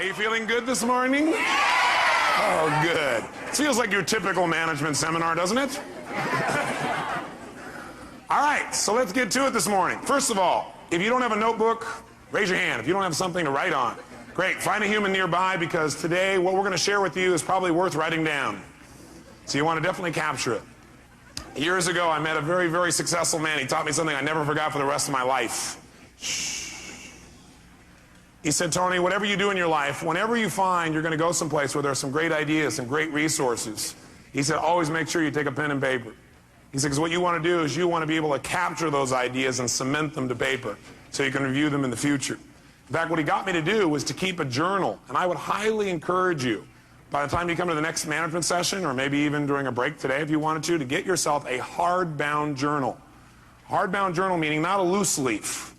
you feeling good this morning? Oh, good. It feels like your typical management seminar, doesn't it? All right, so let's get to it this morning. First of all, if you don't have a notebook, raise your hand. If you don't have something to write on, great. Find a human nearby, because today what we're going to share with you is probably worth writing down. So you want to definitely capture it. Years ago, I met a very, very successful man. He taught me something I never forgot for the rest of my life. He said, Tony, whatever you do in your life, whenever you find you're going to go someplace where there's some great ideas and great resources, he said, always make sure you take a pen and paper. He said, because what you want to do is you want to be able to capture those ideas and cement them to paper so you can review them in the future. In fact, what he got me to do was to keep a journal. And I would highly encourage you, by the time you come to the next management session, or maybe even during a break today if you wanted to get yourself a hardbound journal. Hardbound journal meaning not a loose leaf.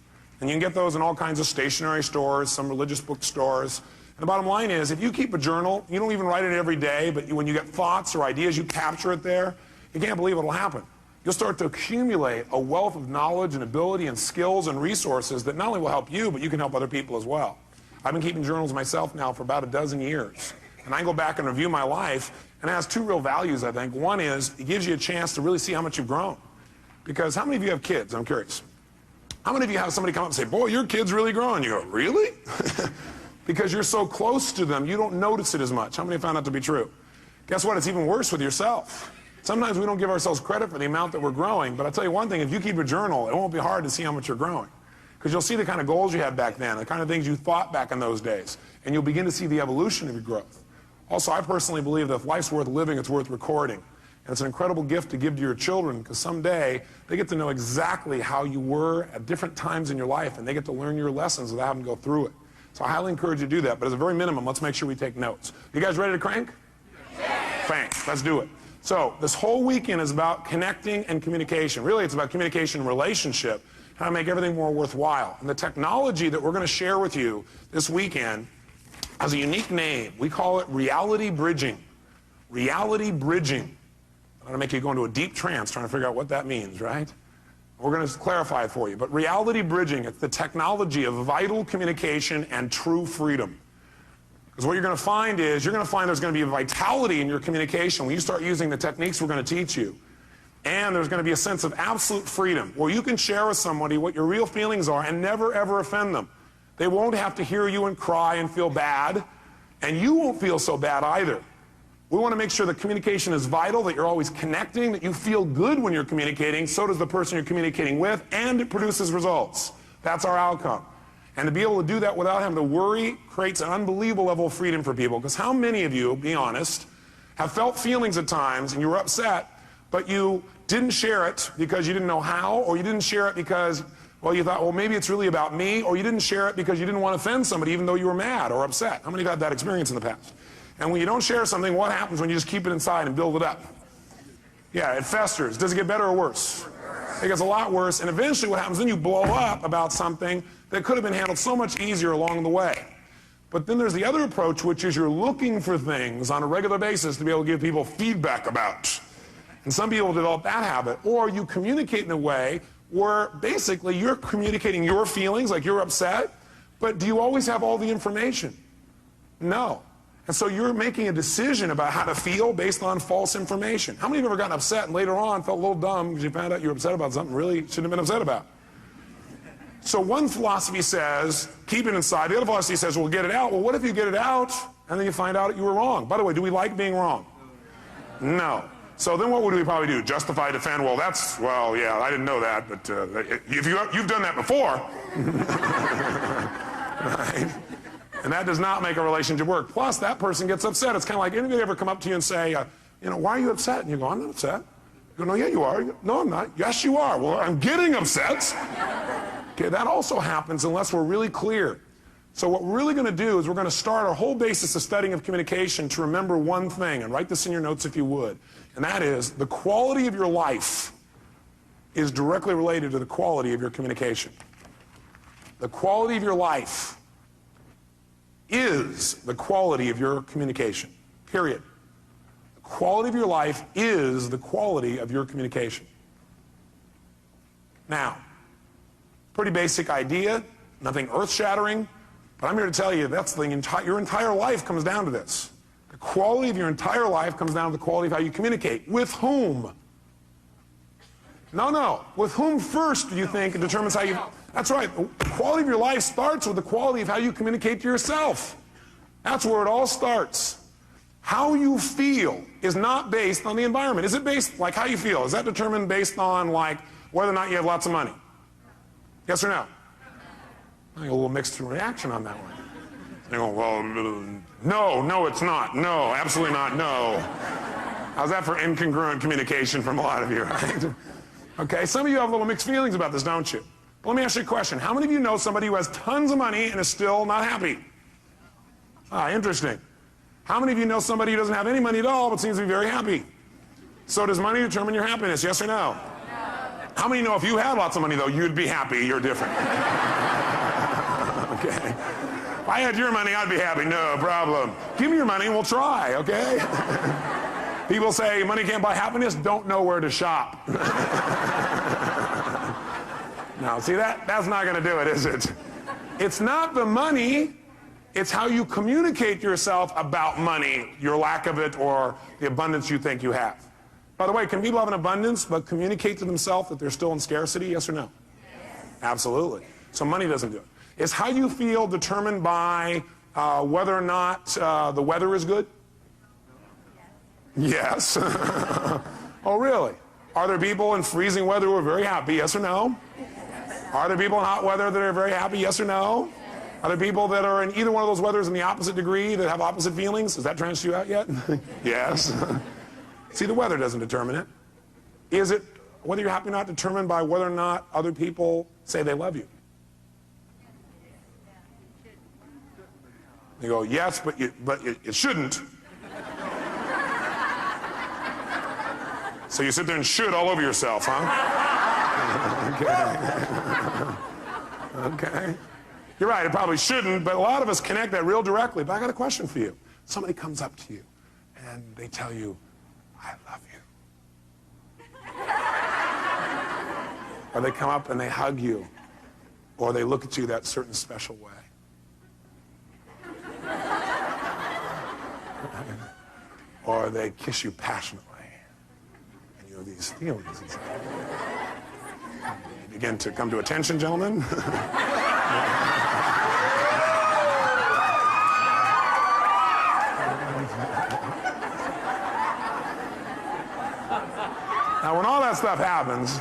And you can get those in all kinds of stationery stores, some religious bookstores. And the bottom line is, if you keep a journal, you don't even write it every day, but when you get thoughts or ideas, you capture it there. You can't believe what'll happen. You'll start to accumulate a wealth of knowledge and ability and skills and resources that not only will help you, but you can help other people as well. I've been keeping journals myself now for about a dozen years. And I can go back and review my life, and it has two real values, I think. One is, it gives you a chance to really see how much you've grown. Because how many of you have kids? I'm curious. How many of you have somebody come up and say, boy, your kid's really growing? You go, really? Because you're so close to them, you don't notice it as much. How many found that to be true? Guess what? It's even worse with yourself. Sometimes we don't give ourselves credit for the amount that we're growing, but I'll tell you one thing, if you keep a journal, it won't be hard to see how much you're growing. Because you'll see the kind of goals you had back then, the kind of things you thought back in those days, and you'll begin to see the evolution of your growth. Also, I personally believe that if life's worth living, it's worth recording. And it's an incredible gift to give to your children, because someday they get to know exactly how you were at different times in your life, and they get to learn your lessons without having to go through it. So I highly encourage you to do that, but as a very minimum, let's make sure we take notes. You guys ready to crank? Yes. Thanks. Let's do it. So this whole weekend is about connecting and communication. Really, it's about communication and relationship, how to make everything more worthwhile. And the technology that we're going to share with you this weekend has a unique name. We call it reality bridging. Reality bridging. I'm going to make you go into a deep trance trying to figure out what that means, right? We're going to clarify it for you. But reality bridging, it's the technology of vital communication and true freedom. Because what you're going to find is, there's going to be a vitality in your communication when you start using the techniques we're going to teach you. And there's going to be a sense of absolute freedom where you can share with somebody what your real feelings are and never, ever offend them. They won't have to hear you and cry and feel bad, and you won't feel so bad either. We want to make sure that communication is vital, that you're always connecting, that you feel good when you're communicating, so does the person you're communicating with, and it produces results. That's our outcome. And to be able to do that without having to worry creates an unbelievable level of freedom for people. Because how many of you, be honest, have felt feelings at times and you were upset, but you didn't share it because you didn't know how, or you didn't share it because, well, you thought, well, maybe it's really about me, or you didn't share it because you didn't want to offend somebody even though you were mad or upset. How many have had that experience in the past? And when you don't share something, what happens when you just keep it inside and build it up? Yeah, it festers. Does it get better or worse? It gets a lot worse, and eventually what happens, then you blow up about something that could have been handled so much easier along the way. But then there's the other approach, which is you're looking for things on a regular basis to be able to give people feedback about. And some people develop that habit. Or you communicate in a way where basically you're communicating your feelings, like you're upset, but do you always have all the information? No. And so you're making a decision about how to feel based on false information. How many of you have ever gotten upset and later on felt a little dumb because you found out you were upset about something really shouldn't have been upset about? So one philosophy says, keep it inside. The other philosophy says, well, get it out. Well, what if you get it out and then you find out you were wrong? By the way, do we like being wrong? No. So then what would we probably do? Justify, defend? Well, yeah, I didn't know that, but if you've done that before. Right? And that does not make a relationship work. Plus, that person gets upset. It's kind of like, anybody ever come up to you and say, why are you upset? And you go, I'm not upset. You go, no, yeah, you are. You go, no, I'm not. Yes, you are. Well, I'm getting upset. Okay, that also happens unless we're really clear. So what we're really going to do is we're going to start our whole basis of studying of communication to remember one thing, and write this in your notes if you would, and that is the quality of your life is directly related to the quality of your communication. The quality of your life is the quality of your communication, period. The quality of your life is the quality of your communication. Now, pretty basic idea, nothing earth-shattering, But I'm here to tell you that's your entire life comes down to this. The quality of your entire life comes down to the quality of how you communicate. With whom? No. With whom first do you think it determines how you... That's right. The quality of your life starts with the quality of how you communicate to yourself. That's where it all starts. How you feel is not based on the environment. Is it based, like how you feel, is that determined based on like whether or not you have lots of money? Yes or no? I got a little mixed reaction on that one. They go, well, no, it's not. No, absolutely not, no. How's that for incongruent communication from a lot of you, right? Okay, some of you have little mixed feelings about this, don't you? But let me ask you a question. How many of you know somebody who has tons of money and is still not happy? Interesting. How many of you know somebody who doesn't have any money at all but seems to be very happy? So does money determine your happiness, yes or no? How many know if you had lots of money, though, you'd be happy, you're different? Okay. If I had your money, I'd be happy, no problem. Give me your money and we'll try, okay? People say money can't buy happiness, don't know where to shop. No, see, that's not going to do it, is it? It's not the money, it's how you communicate to yourself about money, your lack of it, or the abundance you think you have. By the way, can people have an abundance but communicate to themselves that they're still in scarcity, yes or no? Yes. Absolutely. So money doesn't do it. Is how you feel determined by whether or not the weather is good? Yes. Oh, really? Are there people in freezing weather who are very happy, yes or no? Yes. Are there people in hot weather that are very happy, yes or no? Are there people that are in either one of those weathers in the opposite degree that have opposite feelings? Has that transferred you out yet? Yes. See, the weather doesn't determine it. Is it, whether you're happy or not, determined by whether or not other people say they love you? You go, yes, but it shouldn't. So you sit there and should all over yourself, huh? Okay. Okay. You're right, it probably shouldn't, but a lot of us connect that real directly. But I got a question for you. Somebody comes up to you and they tell you, I love you. Or they come up and they hug you. Or they look at you that certain special way. Or they kiss you passionately. And you have these feelings inside. You begin to come to attention, gentlemen. Now, when all that stuff happens,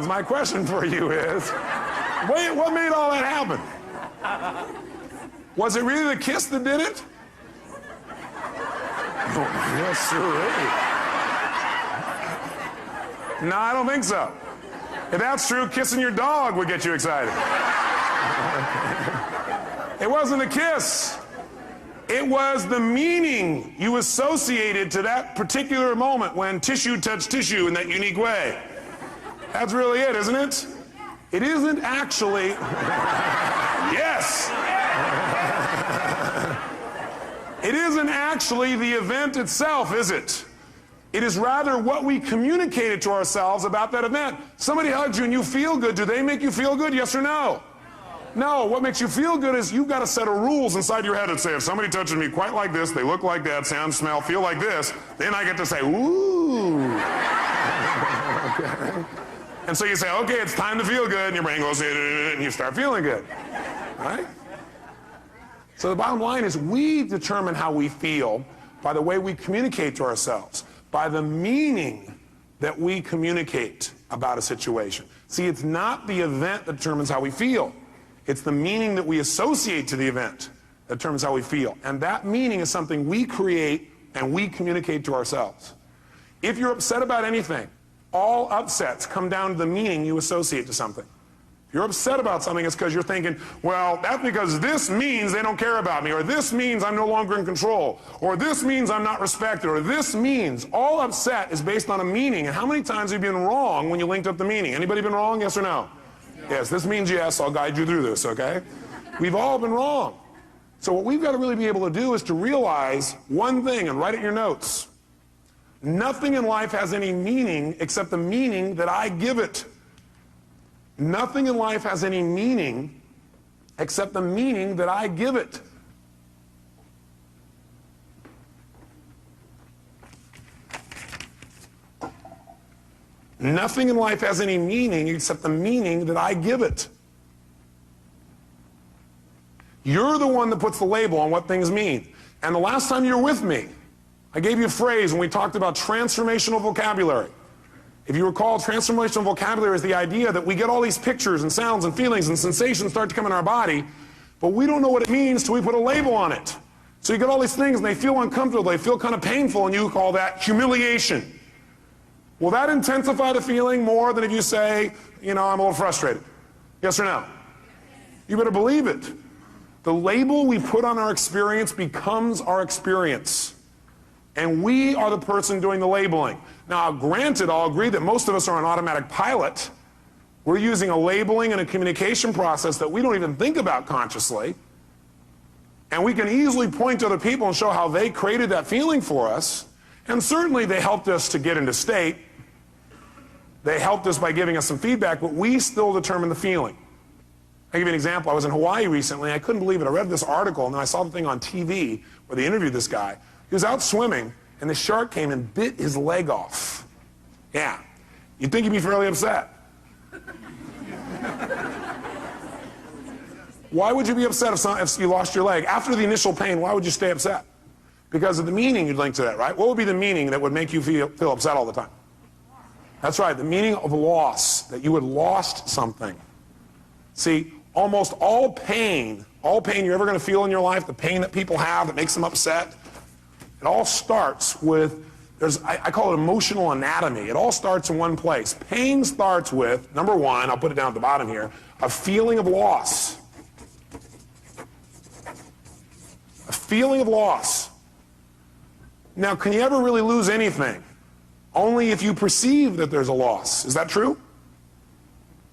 my question for you is, what made all that happen? Was it really the kiss that did it? Oh, yes, sir. No, I don't think so. If that's true, kissing your dog would get you excited. It wasn't the kiss. It was the meaning you associated to that particular moment when tissue touched tissue in that unique way. That's really it, isn't it? It isn't actually... Yes! It isn't actually the event itself, is it? It is rather what we communicated to ourselves about that event. Somebody hugs you and you feel good. Do they make you feel good, yes or no? No, what makes you feel good is you've got a set of rules inside your head that say if somebody touches me quite like this, they look like that, sound, smell, feel like this, then I get to say, ooh. Okay. And so you say, okay, it's time to feel good, and your brain goes, and you start feeling good. Right? So the bottom line is we determine how we feel by the way we communicate to ourselves, by the meaning that we communicate about a situation. See, it's not the event that determines how we feel. It's the meaning that we associate to the event that determines how we feel. And that meaning is something we create and we communicate to ourselves. If you're upset about anything, all upsets come down to the meaning you associate to something. If you're upset about something, it's because you're thinking, well, that's because this means they don't care about me, or this means I'm no longer in control, or this means I'm not respected, or this means. All upset is based on a meaning. And how many times have you been wrong when you linked up the meaning? Anybody been wrong, yes or no? Yes, this means yes, I'll guide you through this, okay? We've all been wrong. So what we've got to really be able to do is to realize one thing, and write it in your notes. Nothing in life has any meaning except the meaning that I give it. Nothing in life has any meaning except the meaning that I give it. Nothing in life has any meaning except the meaning that I give it. You're the one that puts the label on what things mean. And the last time you were with me, I gave you a phrase when we talked about transformational vocabulary. If you recall, transformational vocabulary is the idea that we get all these pictures and sounds and feelings and sensations start to come in our body, but we don't know what it means till we put a label on it. So you get all these things and they feel uncomfortable, they feel kind of painful, and you call that humiliation. Will that intensify the feeling more than if you say, I'm a little frustrated? Yes or no? You better believe it. The label we put on our experience becomes our experience. And we are the person doing the labeling. Now, granted, I'll agree that most of us are on automatic pilot. We're using a labeling and a communication process that we don't even think about consciously. And we can easily point to other people and show how they created that feeling for us. And certainly they helped us to get into state. They helped us by giving us some feedback, but we still determine the feeling. I'll give you an example. I was in Hawaii recently. I couldn't believe it. I read this article, and then I saw the thing on TV where they interviewed this guy. He was out swimming, and the shark came and bit his leg off. Yeah. You'd think he'd be fairly upset. Why would you be upset if you lost your leg? After the initial pain, why would you stay upset? Because of the meaning you'd link to that, right? What would be the meaning that would make you feel upset all the time? That's right, the meaning of loss, that you had lost something. See, almost all pain you're ever going to feel in your life, the pain that people have that makes them upset, it all starts with, I call it emotional anatomy. It all starts in one place. Pain starts with, number one, I'll put it down at the bottom here, a feeling of loss. A feeling of loss. Now, can you ever really lose anything? Only if you perceive that there's a loss. Is that true?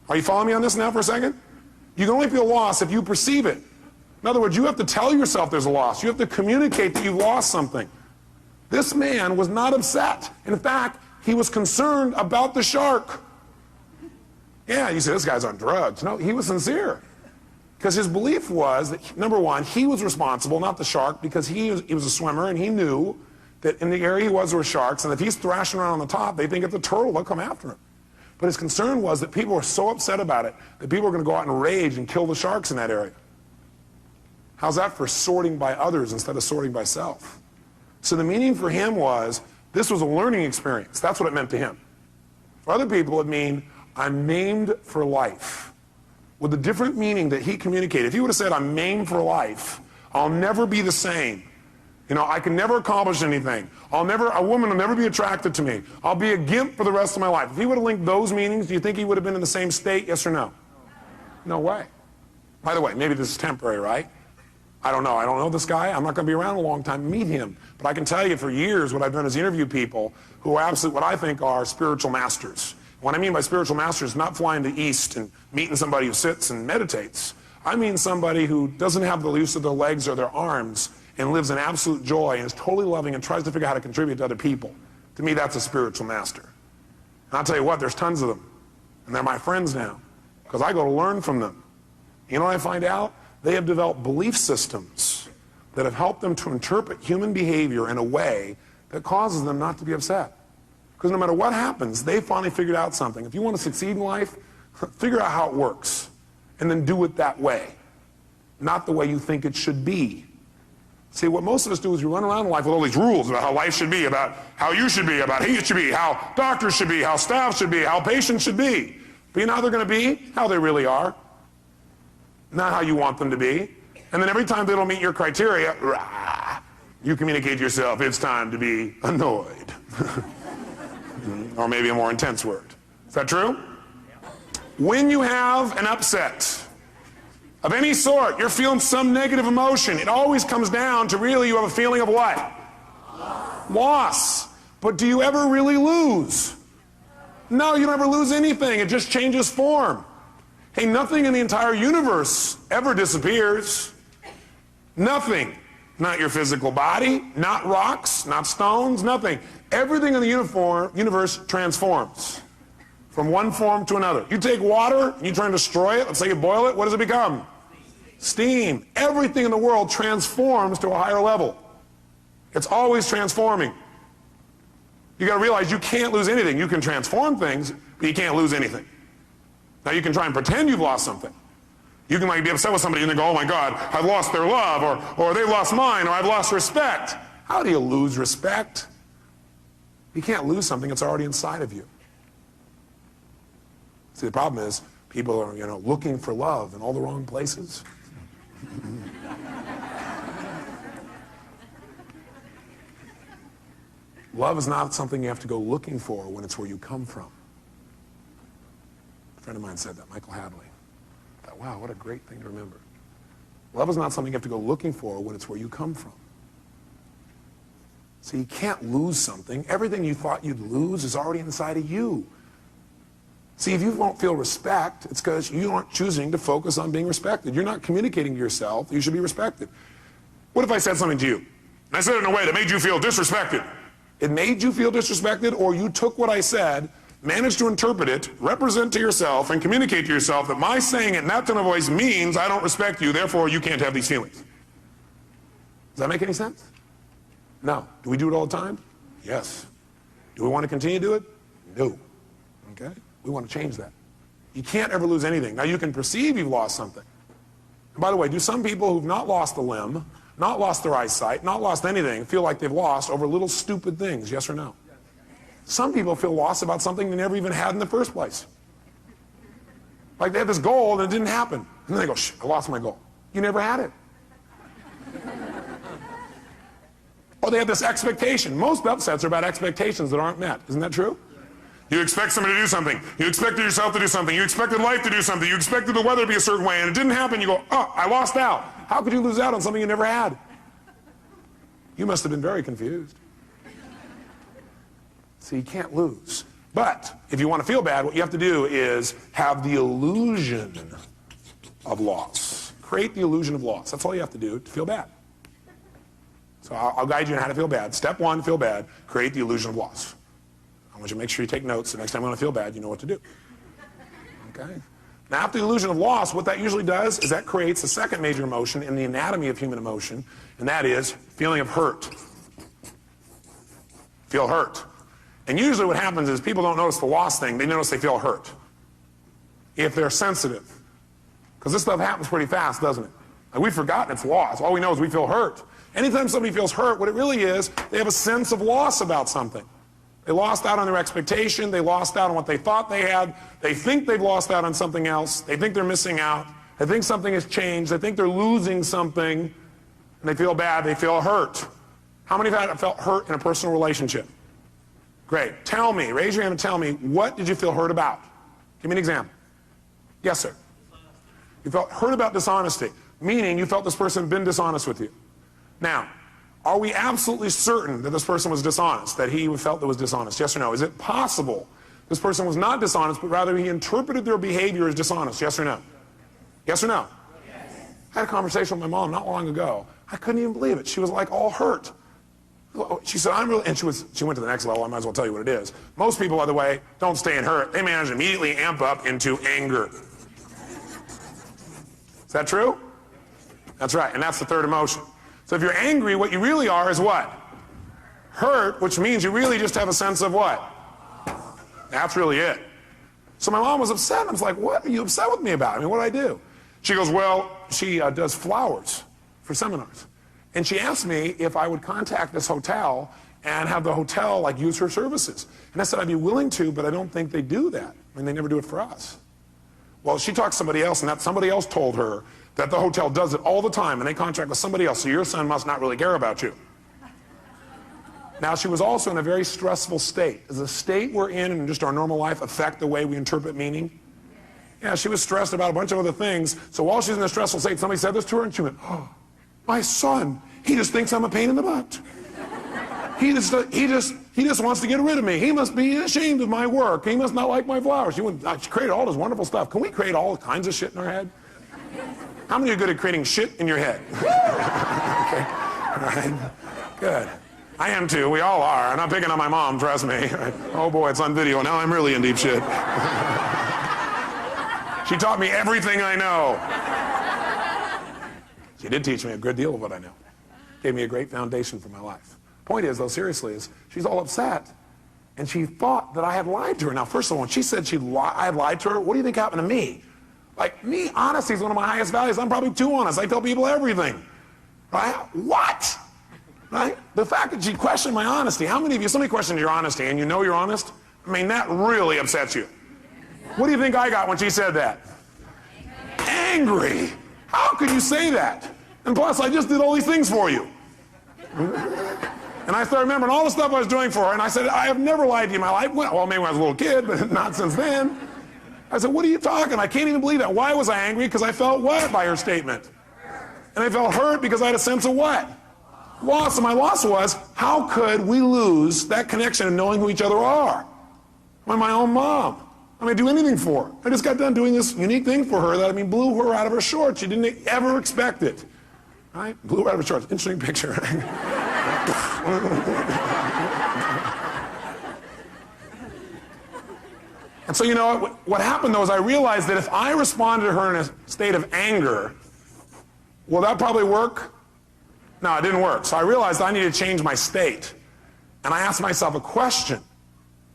Are you following me on this now for a second? You can only feel loss if you perceive it. In other words, you have to tell yourself there's a loss. You have to communicate that you've lost something. This man was not upset. In fact, he was concerned about the shark. Yeah, you say, this guy's on drugs. No, he was sincere. Because his belief was that, number one, he was responsible, not the shark, because he was a swimmer and he knew that in the area he was there were sharks, and if he's thrashing around on the top, they think it's a turtle, they'll come after him. But his concern was that people were so upset about it that people were going to go out and rage and kill the sharks in that area. How's that for sorting by others instead of sorting by self? So the meaning for him was, this was a learning experience. That's what it meant to him. For other people, it would mean, I'm maimed for life. With the different meaning that he communicated. If he would have said, I'm maimed for life, I'll never be the same. I can never accomplish anything. A woman will never be attracted to me. I'll be a gimp for the rest of my life. If he would have linked those meanings, do you think he would have been in the same state, yes or no? No way. By the way, maybe this is temporary, right? I don't know. I don't know this guy. I'm not going to be around a long time to meet him. But I can tell you for years what I've done is interview people who are absolutely what I think are spiritual masters. What I mean by spiritual masters is not flying to the east and meeting somebody who sits and meditates. I mean somebody who doesn't have the use of their legs or their arms and lives in absolute joy and is totally loving and tries to figure out how to contribute to other people. To me, that's a spiritual master. And I'll tell you what, there's tons of them. And they're my friends now because I go to learn from them. You know what I find out? They have developed belief systems that have helped them to interpret human behavior in a way that causes them not to be upset. Because no matter what happens, they finally figured out something. If you want to succeed in life, figure out how it works and then do it that way, not the way you think it should be. See, what most of us do is we run around in life with all these rules about how life should be, about how you should be, about he should be, how doctors should be, how staff should be, how patients should be. But you know how they're going to be? How they really are. Not how you want them to be. And then every time they don't meet your criteria, rah, you communicate to yourself, it's time to be annoyed. Or maybe a more intense word. Is that true? When you have an upset of any sort, you're feeling some negative emotion, it always comes down to really you have a feeling of what? Loss. But do you ever really lose? No, you don't ever lose anything. It just changes form. Hey, nothing in the entire universe ever disappears. Nothing. Not your physical body, not rocks, not stones, nothing. Everything in the universe transforms. from one form to another. You take water and you try and destroy it. Let's say you boil it. What does it become? Steam. Everything in the world transforms to a higher level. It's always transforming. You got to realize you can't lose anything. You can transform things, but you can't lose anything. Now you can try and pretend you've lost something. You can be upset with somebody and then go, oh my God, I've lost their love, or they've lost mine, or I've lost respect. How do you lose respect? You can't lose something that's already inside of you. See, the problem is people are, looking for love in all the wrong places. Love is not something you have to go looking for when it's where you come from. A friend of mine said that, Michael Hadley. I thought, wow, what a great thing to remember. Love is not something you have to go looking for when it's where you come from. So you can't lose something. Everything you thought you'd lose is already inside of you. See, if you won't feel respect, it's because you aren't choosing to focus on being respected. You're not communicating to yourself you should be respected. What if I said something to you, and I said it in a way that made you feel disrespected? It made you feel disrespected, or you took what I said, managed to interpret it, represent to yourself, and communicate to yourself that my saying it in that tone of voice means I don't respect you, therefore you can't have these feelings. Does that make any sense? No. Do we do it all the time? Yes. Do we want to continue to do it? No. Okay? We want to change that. You can't ever lose anything. Now you can perceive you've lost something. And by the way, do some people who've not lost a limb, not lost their eyesight, not lost anything, feel like they've lost over little stupid things, yes or no? Some people feel lost about something they never even had in the first place. Like they had this goal and it didn't happen. And then they go, shh, I lost my goal. You never had it. Or they had this expectation. Most upsets are about expectations that aren't met. Isn't that true? You expect somebody to do something. You expected yourself to do something. You expected life to do something. You expected the weather to be a certain way and it didn't happen. You go, oh, I lost out. How could you lose out on something you never had? You must have been very confused. So you can't lose. But if you want to feel bad, what you have to do is have the illusion of loss. Create the illusion of loss. That's all you have to do to feel bad. So I'll guide you on how to feel bad. Step one, feel bad. Create the illusion of loss. I want you to make sure you take notes. The next time you want to feel bad, you know what to do. Okay? Now, after the illusion of loss, what that usually does is that creates a second major emotion in the anatomy of human emotion, and that is feeling of hurt. Feel hurt. And usually what happens is people don't notice the loss thing. They notice they feel hurt. If they're sensitive. Because this stuff happens pretty fast, doesn't it? Like we've forgotten it's loss. All we know is we feel hurt. Anytime somebody feels hurt, what it really is, they have a sense of loss about something. They lost out on their expectation. They lost out on what they thought they had. They think they've lost out on something else. They think they're missing out. They think something has changed. They think they're losing something. And they feel bad. They feel hurt. How many have felt hurt in a personal relationship? Great. Tell me, raise your hand and tell me, what did you feel hurt about? Give me an example. Yes, sir. You felt hurt about dishonesty, meaning you felt this person had been dishonest with you. Now, are we absolutely certain that this person was dishonest, that he felt that was dishonest? Yes or no? Is it possible this person was not dishonest, but rather he interpreted their behavior as dishonest? Yes or no? Yes or no? Yes. I had a conversation with my mom not long ago. I couldn't even believe it. She was like all hurt. She said, I'm really, and she went to the next level. I might as well tell you what it is. Most people, by the way, don't stay in hurt. They manage to immediately amp up into anger. Is that true? That's right, and that's the third emotion. So if you're angry, what you really are is what? Hurt, which means you really just have a sense of what? That's really it. So my mom was upset. I was like, what are you upset with me about? I mean, what did I do? She goes, well, she does flowers for seminars. And she asked me if I would contact this hotel and have the hotel like use her services. And I said I'd be willing to, but I don't think they do that. I mean, they never do it for us. Well, she talked to somebody else, and that somebody else told her that the hotel does it all the time, and they contract with somebody else, so your son must not really care about you. Now, she was also in a very stressful state. Does the state we're in just our normal life affect the way we interpret meaning? Yeah, she was stressed about a bunch of other things, so while she's in a stressful state, somebody said this to her, and she went, oh, my son, he just thinks I'm a pain in the butt. He just wants to get rid of me. He must be ashamed of my work. He must not like my flowers. She created all this wonderful stuff. Can we create all kinds of shit in our head? How many are good at creating shit in your head? Okay. All right. Good. I am too. We all are. I'm not picking on my mom, trust me. Oh boy, it's on video. Now I'm really in deep shit. She taught me everything I know. She did teach me a good deal of what I know. Gave me a great foundation for my life. Point is, though, seriously, is she's all upset. And she thought that I had lied to her. Now, first of all, when she said I had lied to her, what do you think happened to me? Like, me, honesty is one of my highest values. I'm probably too honest. I tell people everything. Right? What? Right? The fact that she questioned my honesty. How many of you, somebody questioned your honesty and you know you're honest? I mean, that really upsets you. What do you think I got when she said that? Angry. How could you say that? And plus, I just did all these things for you. And I started remembering all the stuff I was doing for her, and I said, I have never lied to you in my life. Well, maybe when I was a little kid, but not since then. I said, what are you talking? I can't even believe that. Why was I angry? Because I felt what by her statement? And I felt hurt because I had a sense of what? Loss. And my loss was, how could we lose that connection of knowing who each other are? I'm my own mom. I mean, I'd do anything for her. I just got done doing this unique thing for her that, blew her out of her shorts. She didn't ever expect it. Right? Blew her out of her shorts. Interesting picture. And so, you know, what happened, though, is I realized that if I responded to her in a state of anger, will that probably work? No, it didn't work. So I realized I needed to change my state. And I asked myself a question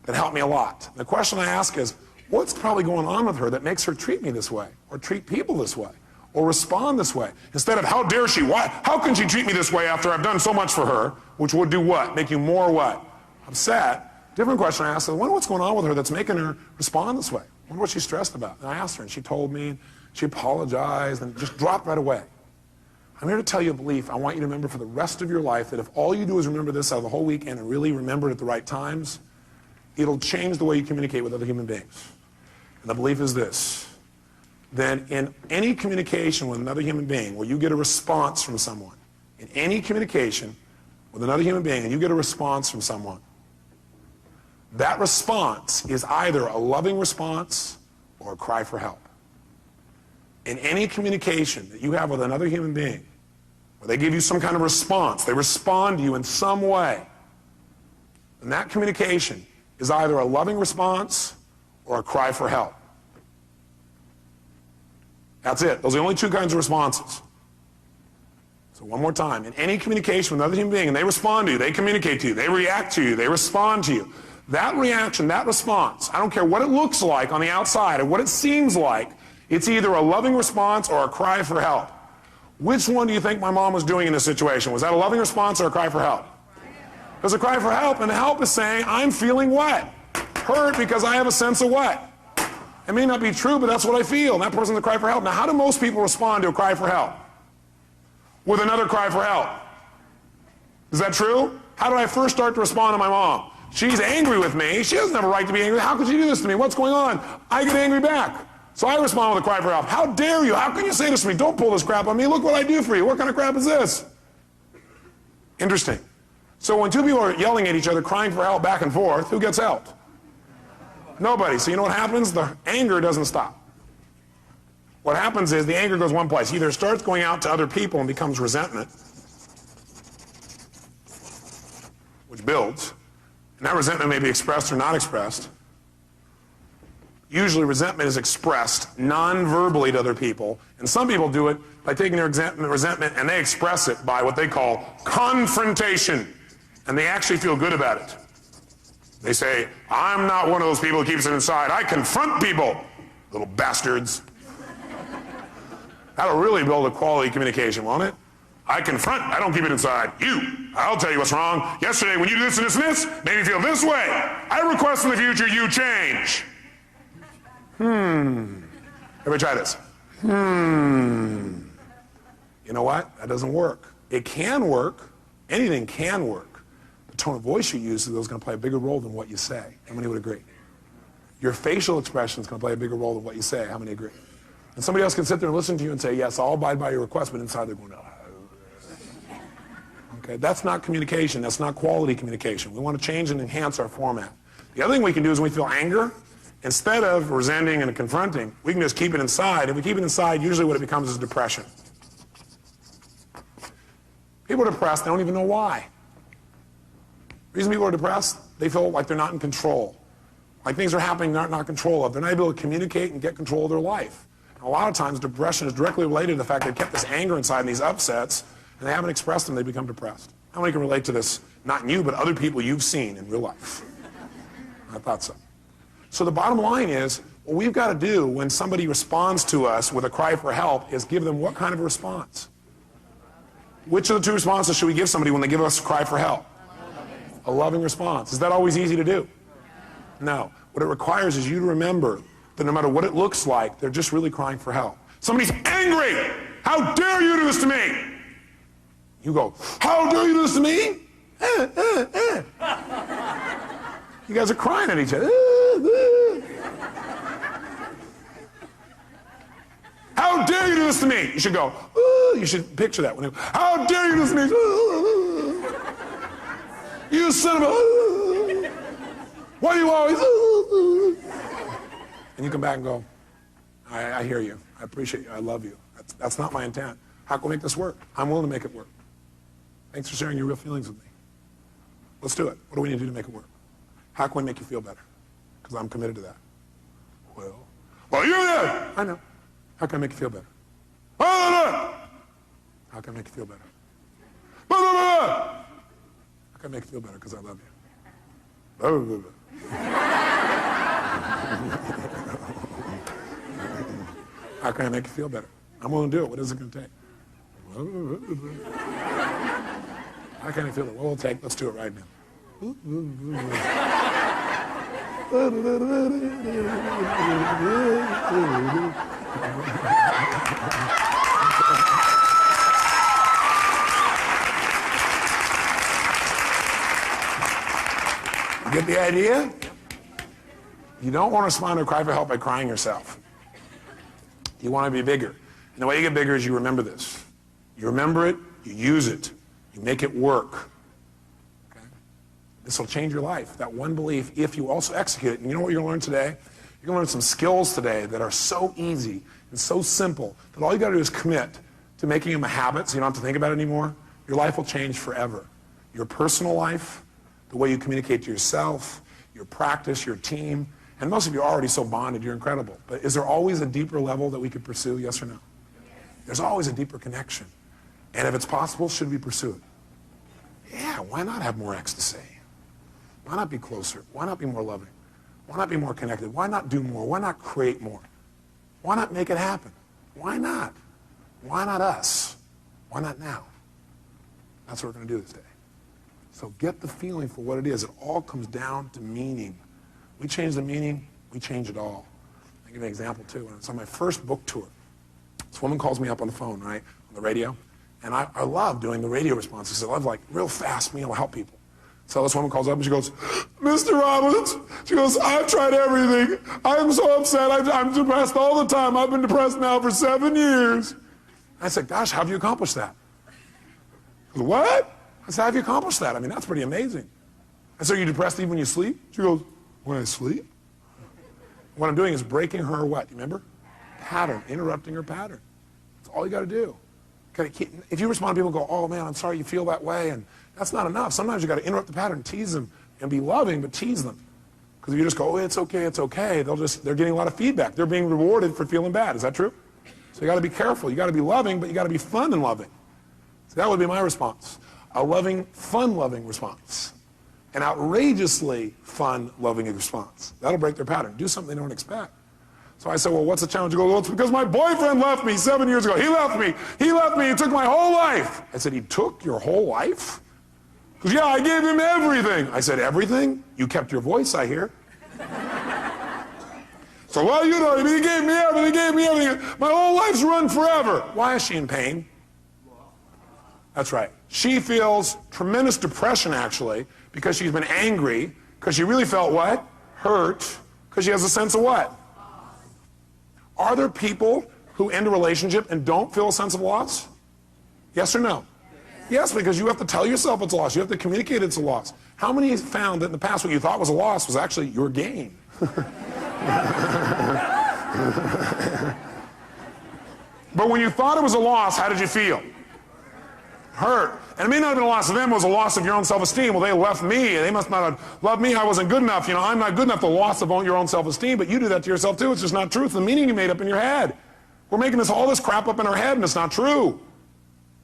that helped me a lot. The question I ask is, what's probably going on with her that makes her treat me this way, or treat people this way, or respond this way? Instead of, how dare she? Why? How can she treat me this way after I've done so much for her? Which would do what? Make you more what? Upset. Different question I asked her, I wonder what's going on with her that's making her respond this way. I wonder what she's stressed about. And I asked her, and she told me, she apologized, and just dropped right away. I'm here to tell you a belief I want you to remember for the rest of your life, that if all you do is remember this out of the whole weekend and really remember it at the right times, it'll change the way you communicate with other human beings. And the belief is this: then in any communication with another human being where you get a response from someone, in any communication with another human being and you get a response from someone, that response is either a loving response or a cry for help. In any communication that you have with another human being, where they give you some kind of response, they respond to you in some way, and that communication is either a loving response or a cry for help. That's it. Those are the only two kinds of responses. So one more time. In any communication with another human being, and they respond to you, they communicate to you, they react to you, they respond to you, that reaction, that response, I don't care what it looks like on the outside or what it seems like, it's either a loving response or a cry for help. Which one do you think my mom was doing in this situation? Was that a loving response or a cry for help? It was a cry for help, and help is saying, I'm feeling what? Hurt because I have a sense of what? It may not be true, but that's what I feel. And that person's a cry for help. Now, how do most people respond to a cry for help? With another cry for help. Is that true? How did I first start to respond to my mom? She's angry with me. She doesn't have a right to be angry. How could she do this to me? What's going on? I get angry back. So I respond with a cry for help. How dare you? How can you say this to me? Don't pull this crap on me. Look what I do for you. What kind of crap is this? Interesting. So when two people are yelling at each other, crying for help back and forth, who gets helped? Nobody. So you know what happens? The anger doesn't stop. What happens is the anger goes one place. Either it starts going out to other people and becomes resentment, which builds. And that resentment may be expressed or not expressed. Usually resentment is expressed non-verbally to other people. And some people do it by taking their resentment and they express it by what they call confrontation. And they actually feel good about it. They say, I'm not one of those people who keeps it inside. I confront people, little bastards. That'll really build a quality communication, won't it? I confront, I don't keep it inside. I'll tell you what's wrong. Yesterday when you did this and this and this, made me feel this way. I request in the future you change. Everybody try this. You know what? That doesn't work. It can work. Anything can work. The tone of voice you use is going to play a bigger role than what you say. How many would agree? Your facial expression is going to play a bigger role than what you say. How many agree? And somebody else can sit there and listen to you and say, yes, I'll abide by your request, but inside they're going, oh. Okay, that's not communication. That's not quality communication. We want to change and enhance our format. The other thing we can do is when we feel anger, instead of resenting and confronting, we can just keep it inside. If we keep it inside, usually what it becomes is depression. People are depressed, they don't even know why. The reason people are depressed, they feel like they're not in control. Like things are happening they're not in control of. They're not able to communicate and get control of their life. And a lot of times depression is directly related to the fact they've kept this anger inside and these upsets, and they haven't expressed them, they become depressed. How many can relate to this? Not you, but other people you've seen in real life. I thought so. So the bottom line is, what we've got to do when somebody responds to us with a cry for help is give them what kind of a response? Which of the two responses should we give somebody when they give us a cry for help? A loving response. Is that always easy to do? No. What it requires is you to remember that no matter what it looks like, they're just really crying for help. Somebody's angry. How dare you do this to me? You go, how dare you do this to me? You guys are crying at each other. How dare you do this to me? You should go, you should picture that. How dare you do this to me? You son of a... Why do you always... And you come back and go, I hear you. I appreciate you. I love you. That's not my intent. How can we make this work? I'm willing to make it work. Thanks for sharing your real feelings with me. Let's do it. What do we need to do to make it work? How can we make you feel better? Because I'm committed to that. Well, you're there. I know. How can I make you feel better? How can I make you feel better? How can I make you feel better? Because I love you. How can I make you feel better? I'm willing to do it. What is it going to take? How can I feel it? What will it take? Let's do it right now. You get the idea? You don't want to respond to a cry for help by crying yourself. You want to be bigger. And the way you get bigger is you remember this. You remember it, you use it, you make it work. Okay? This will change your life. That one belief, if you also execute it. And you know what you're going to learn today? You're going to learn some skills today that are so easy and so simple that all you got to do is commit to making them a habit so you don't have to think about it anymore. Your life will change forever. Your personal life, the way you communicate to yourself, your practice, your team, and most of you are already so bonded, you're incredible. But is there always a deeper level that we could pursue, yes or no? There's always a deeper connection. And if it's possible, should we pursue it? Yeah, why not have more ecstasy? Why not be closer? Why not be more loving? Why not be more connected? Why not do more? Why not create more? Why not make it happen? Why not? Why not us? Why not now? That's what we're going to do this day. So get the feeling for what it is. It all comes down to meaning. We change the meaning, we change it all. I'll give you an example too. When I was on my first book tour, this woman calls me up on the phone, right, on the radio, and I love doing the radio responses. I love like real fast, being able to help people. So this woman calls up and she goes, Mr. Robbins, she goes, I've tried everything. I'm so upset. I'm depressed all the time. I've been depressed now for 7 years. I said, gosh, how have you accomplished that? She goes, what? I said, how have you accomplished that? I mean, that's pretty amazing. I said, are you depressed even when you sleep? She goes, when I sleep? What I'm doing is breaking her what? You remember? Pattern, interrupting her pattern. That's all you got to do. If you respond to people and go, oh man, I'm sorry you feel that way, and that's not enough. Sometimes you got to interrupt the pattern, tease them, and be loving, but tease them. Because if you just go, oh, it's okay, they're getting a lot of feedback. They're being rewarded for feeling bad. Is that true? So you got to be careful. You got to be loving, but you got to be fun and loving. So that would be my response. A loving, fun-loving response. An outrageously fun, loving response. That'll break their pattern. Do something they don't expect. So I said, well, what's the challenge? He goes, well, it's because my boyfriend left me 7 years ago. He left me. He took my whole life. I said, he took your whole life? He goes, yeah, I gave him everything. I said, everything? You kept your voice, I hear. So, well, you know, he gave me everything. My whole life's run forever. Why is she in pain? That's right. She feels tremendous depression, actually, because she's been angry, because she really felt what? Hurt, because she has a sense of what? Are there people who end a relationship and don't feel a sense of loss? Yes or no? Yes, because you have to tell yourself it's a loss. You have to communicate it's a loss. How many found that in the past what you thought was a loss was actually your gain? But when you thought it was a loss, how did you feel? Hurt. And it may not have been a loss of them, it was a loss of your own self-esteem. Well, they left me. They must not have loved me. I wasn't good enough. You know, I'm not good enough. The loss of your own self-esteem, but you do that to yourself too. It's just not truth. The meaning you made up in your head. We're making all this crap up in our head, and it's not true.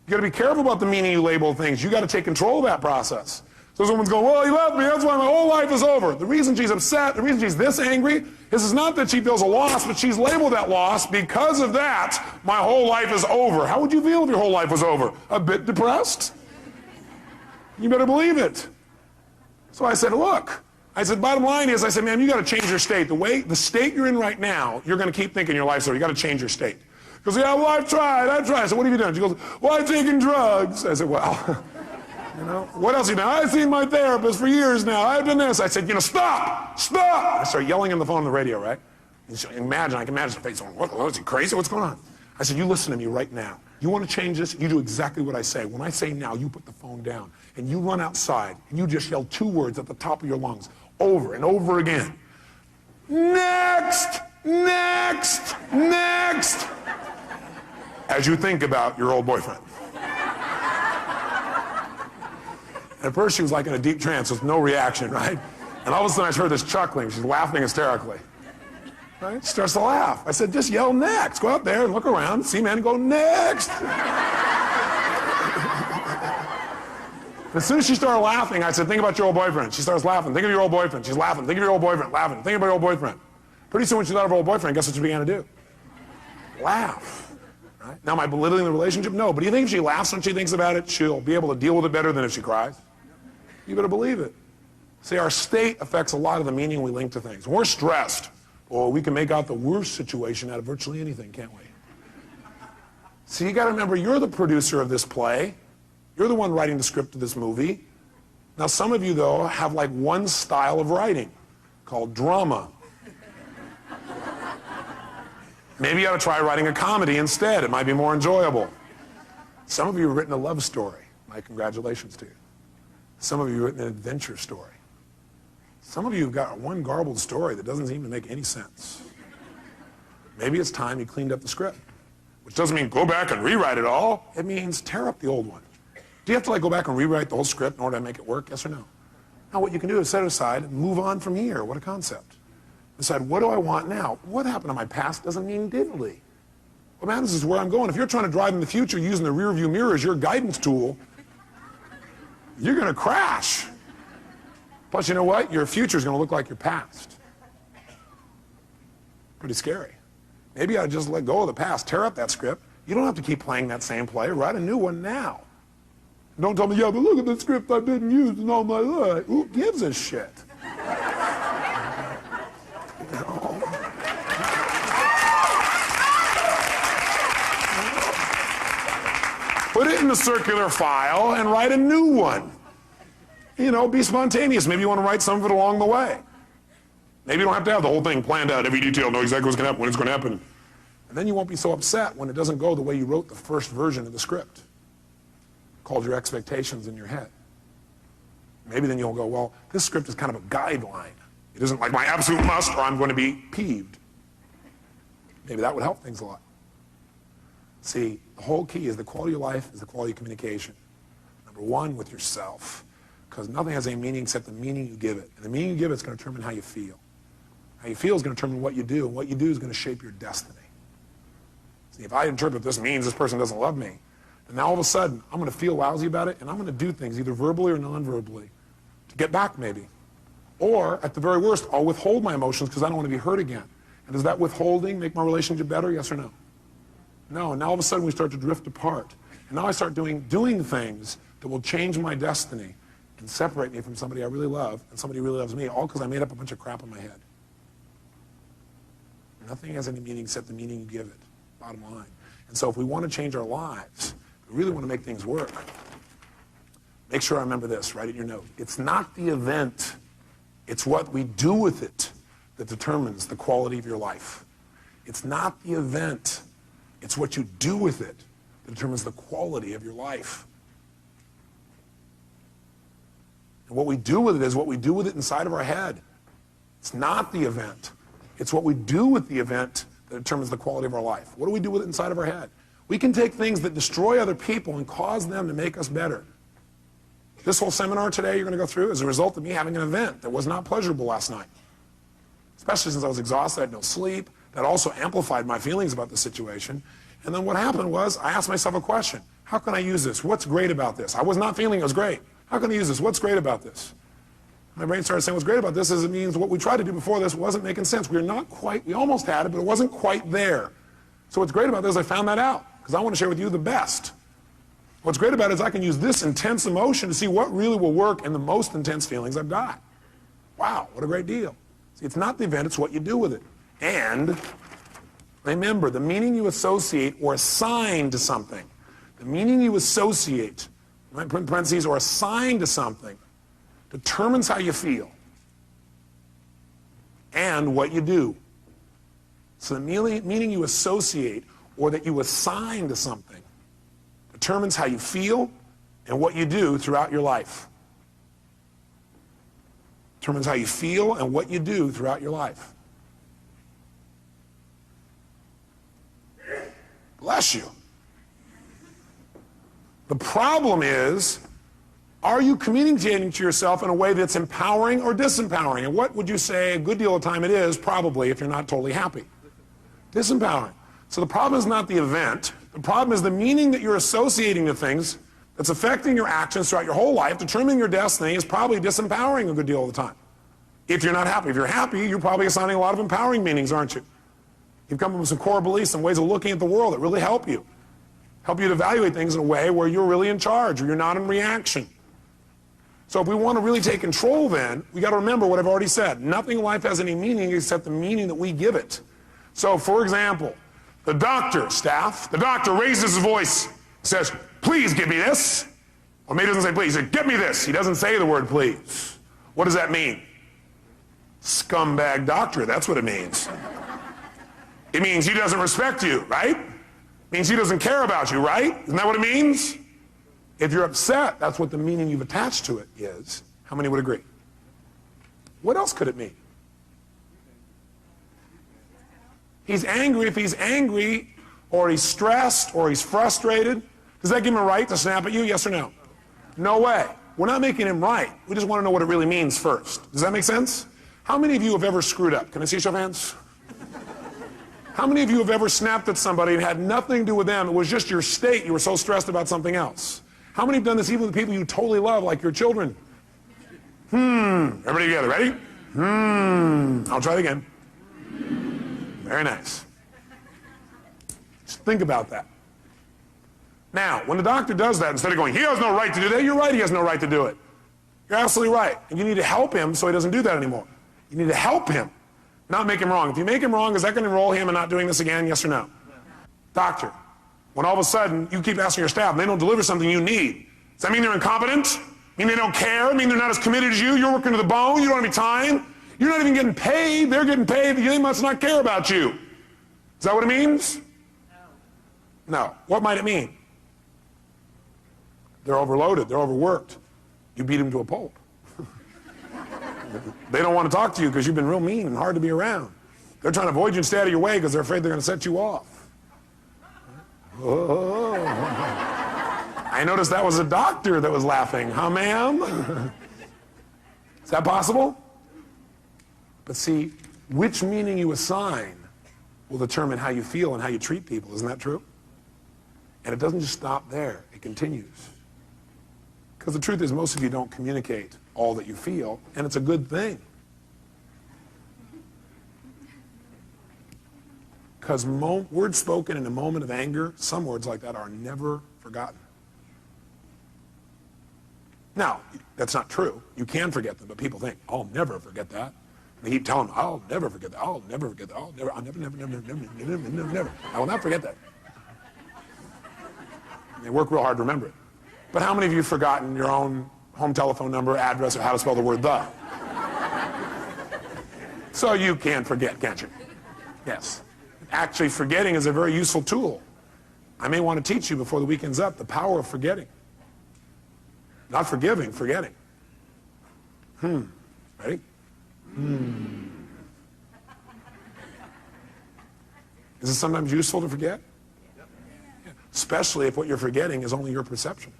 You got to be careful about the meaning you label things. You got to take control of that process. So someone's going, well, he left me. That's why my whole life is over. The reason she's upset, the reason she's this angry, is not that she feels a loss, but she's labeled that loss. Because of that, my whole life is over. How would you feel if your whole life was over? A bit depressed? You better believe it. So I said, look. I said, bottom line is, I said, man, you got to change your state. The state you're in right now, you're going to keep thinking your life's over. You got to change your state. He goes, yeah, well, I've tried. I said, what have you done? She goes, well, I've taken drugs. I said, well, you know, what else have you done? I've seen my therapist for years now. I've done this. I said, you know, stop. I started yelling on the phone on the radio, right? I can imagine her face going, what, is he crazy? What's going on? I said, you listen to me right now. You want to change this? You do exactly what I say. When I say now, you put the phone down and you run outside and you just yell 2 words at the top of your lungs over and over again. Next, next, next. As you think about your old boyfriend. At first she was like in a deep trance with no reaction, right? And all of a sudden I heard this chuckling. She's laughing hysterically. Right? She starts to laugh. I said, just yell next. Go out there and look around, see men, and go next. As soon as she started laughing, I said, think about your old boyfriend. She starts laughing. Think of your old boyfriend. She's laughing. Think of your old boyfriend. Laughing. Think about your old boyfriend. Pretty soon when she thought of her old boyfriend, guess what she began to do? Laugh. Right? Now, am I belittling the relationship? No. But do you think if she laughs when she thinks about it, she'll be able to deal with it better than if she cries? You better believe it. See, our state affects a lot of the meaning we link to things. When we're stressed, well, we can make out the worst situation out of virtually anything, can't we? See, you got to remember, you're the producer of this play. You're the one writing the script of this movie. Now, some of you, though, have like one style of writing called drama. Maybe you ought to try writing a comedy instead. It might be more enjoyable. Some of you have written a love story. My congratulations to you. Some of you have written an adventure story. Some of you have got one garbled story that doesn't seem to make any sense. Maybe it's time you cleaned up the script, which doesn't mean go back and rewrite it all. It means tear up the old one. Do you have to like go back and rewrite the whole script in order to make it work? Yes or no? Now what you can do is set it aside and move on from here. What a concept. Decide, what do I want now? What happened in my past doesn't mean diddly. What matters is where I'm going. If you're trying to drive in the future using the rear view mirror as your guidance tool, you're going to crash. Plus, you know what? Your future is going to look like your past. Pretty scary. Maybe I just let go of the past, tear up that script. You don't have to keep playing that same play. Write a new one now. Don't tell me, yeah, but look at the script I've been using all my life. Who gives a shit? Put it in the circular file and write a new one. You know, be spontaneous. Maybe you want to write some of it along the way. Maybe you don't have to have the whole thing planned out, every detail, know exactly what's going to happen, when it's going to happen. And then you won't be so upset when it doesn't go the way you wrote the first version of the script. Called your expectations in your head. Maybe then you'll go, well, this script is kind of a guideline. It isn't like my absolute must or I'm going to be peeved. Maybe that would help things a lot. See, the whole key is the quality of life is the quality of communication. Number one, with yourself. Because nothing has any meaning except the meaning you give it. And the meaning you give it is going to determine how you feel. How you feel is going to determine what you do, and what you do is going to shape your destiny. See, if I interpret this means this person doesn't love me, then now all of a sudden I'm going to feel lousy about it, and I'm going to do things either verbally or non-verbally to get back maybe. Or, at the very worst, I'll withhold my emotions because I don't want to be hurt again. And does that withholding make my relationship better, yes or no? No, and now all of a sudden we start to drift apart. And now I start doing things that will change my destiny and separate me from somebody I really love and somebody who really loves me, all because I made up a bunch of crap in my head. Nothing has any meaning except the meaning you give it, bottom line. And so if we want to change our lives, we really want to make things work, make sure I remember this, write it in your note. It's not the event, it's what we do with it that determines the quality of your life. It's not the event, it's what you do with it that determines the quality of your life. And what we do with it is what we do with it inside of our head. It's not the event. It's what we do with the event that determines the quality of our life. What do we do with it inside of our head? We can take things that destroy other people and cause them to make us better. This whole seminar today you're going to go through is a result of me having an event that was not pleasurable last night. Especially since I was exhausted, I had no sleep. That also amplified my feelings about the situation. And then what happened was I asked myself a question. How can I use this? What's great about this? I was not feeling it was great. How can I use this? What's great about this? My brain started saying what's great about this is it means what we tried to do before this wasn't making sense. We almost had it, but it wasn't quite there. So what's great about this is I found that out because I want to share with you the best. What's great about it is I can use this intense emotion to see what really will work in the most intense feelings I've got. Wow, what a great deal. See, it's not the event, it's what you do with it. And remember, the meaning you associate or assign to something, the meaning you associate, right, put in parentheses, or assign to something, determines how you feel and what you do. So the meaning you associate or that you assign to something determines how you feel and what you do throughout your life. Determines how you feel and what you do throughout your life. Bless you. The problem is, are you communicating to yourself in a way that's empowering or disempowering? And what would you say a good deal of the time it is, probably, if you're not totally happy? Disempowering. So the problem is not the event. The problem is the meaning that you're associating to things that's affecting your actions throughout your whole life, determining your destiny, is probably disempowering a good deal of the time. If you're not happy. If you're happy, you're probably assigning a lot of empowering meanings, aren't you? You've come up with some core beliefs and ways of looking at the world that really help you. Help you to evaluate things in a way where you're really in charge, or you're not in reaction. So if we want to really take control then, we got to remember what I've already said. Nothing in life has any meaning except the meaning that we give it. So for example, the doctor raises his voice, says, please give me this. Or maybe he doesn't say please, he says, get me this. He doesn't say the word please. What does that mean? Scumbag doctor, that's what it means. It means he doesn't respect you, right? It means he doesn't care about you, right? Isn't that what it means? If you're upset, that's what the meaning you've attached to it is. How many would agree? What else could it mean? He's angry. If he's angry, or he's stressed, or he's frustrated, does that give him a right to snap at you, yes or no? No way. We're not making him right. We just want to know what it really means first. Does that make sense? How many of you have ever screwed up? Can I see a show of hands? How many of you have ever snapped at somebody and had nothing to do with them? It was just your state. You were so stressed about something else. How many have done this even with people you totally love, like your children? Everybody together, ready? I'll try it again. Very nice. Just think about that. Now, when the doctor does that, instead of going, he has no right to do that, you're right, he has no right to do it. You're absolutely right. And you need to help him so he doesn't do that anymore. You need to help him, not make him wrong. If you make him wrong, is that going to enroll him in not doing this again, yes or no? Doctor, when all of a sudden you keep asking your staff and they don't deliver something you need, does that mean they're incompetent? Mean they don't care? Mean they're not as committed as you? You're working to the bone, you don't have any time? You're not even getting paid, they're getting paid, they must not care about you. Is that what it means? No. What might it mean? They're overloaded, they're overworked. You beat them to a pulp. They don't want to talk to you because you've been real mean and hard to be around. They're trying to avoid you and stay out of your way because they're afraid they're going to set you off. Oh. I noticed that was a doctor that was laughing. Huh, ma'am? Is that possible? But see, which meaning you assign will determine how you feel and how you treat people. Isn't that true? And it doesn't just stop there. It continues. Because the truth is, most of you don't communicate all that you feel, and it's a good thing. Because words spoken in a moment of anger, some words like that are never forgotten. Now, that's not true. You can forget them, but people think, I'll never forget that. They keep telling them, I'll never forget that. I'll never forget that. I'll never, never. I will not forget that. And they work real hard to remember it. But how many of you have forgotten your own home telephone number, address, or how to spell the word the? So you can forget, can't you? Yes. Actually, forgetting is a very useful tool. I may want to teach you before the weekend's up the power of forgetting. Not forgiving, forgetting. Ready? Is it sometimes useful to forget? Yeah. especially if what you're forgetting is only your perception.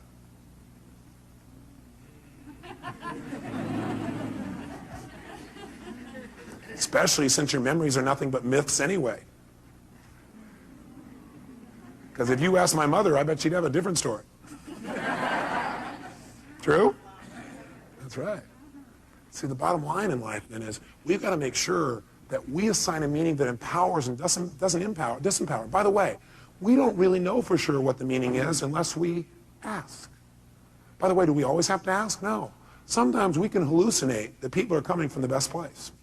Especially since your memories are nothing but myths anyway. Because if you ask my mother, I bet she'd have a different story. True? That's right. See, the bottom line in life then is we've got to make sure that we assign a meaning that empowers and doesn't disempower. By the way, we don't really know for sure what the meaning is unless we ask. By the way, do we always have to ask? No. Sometimes we can hallucinate that people are coming from the best place.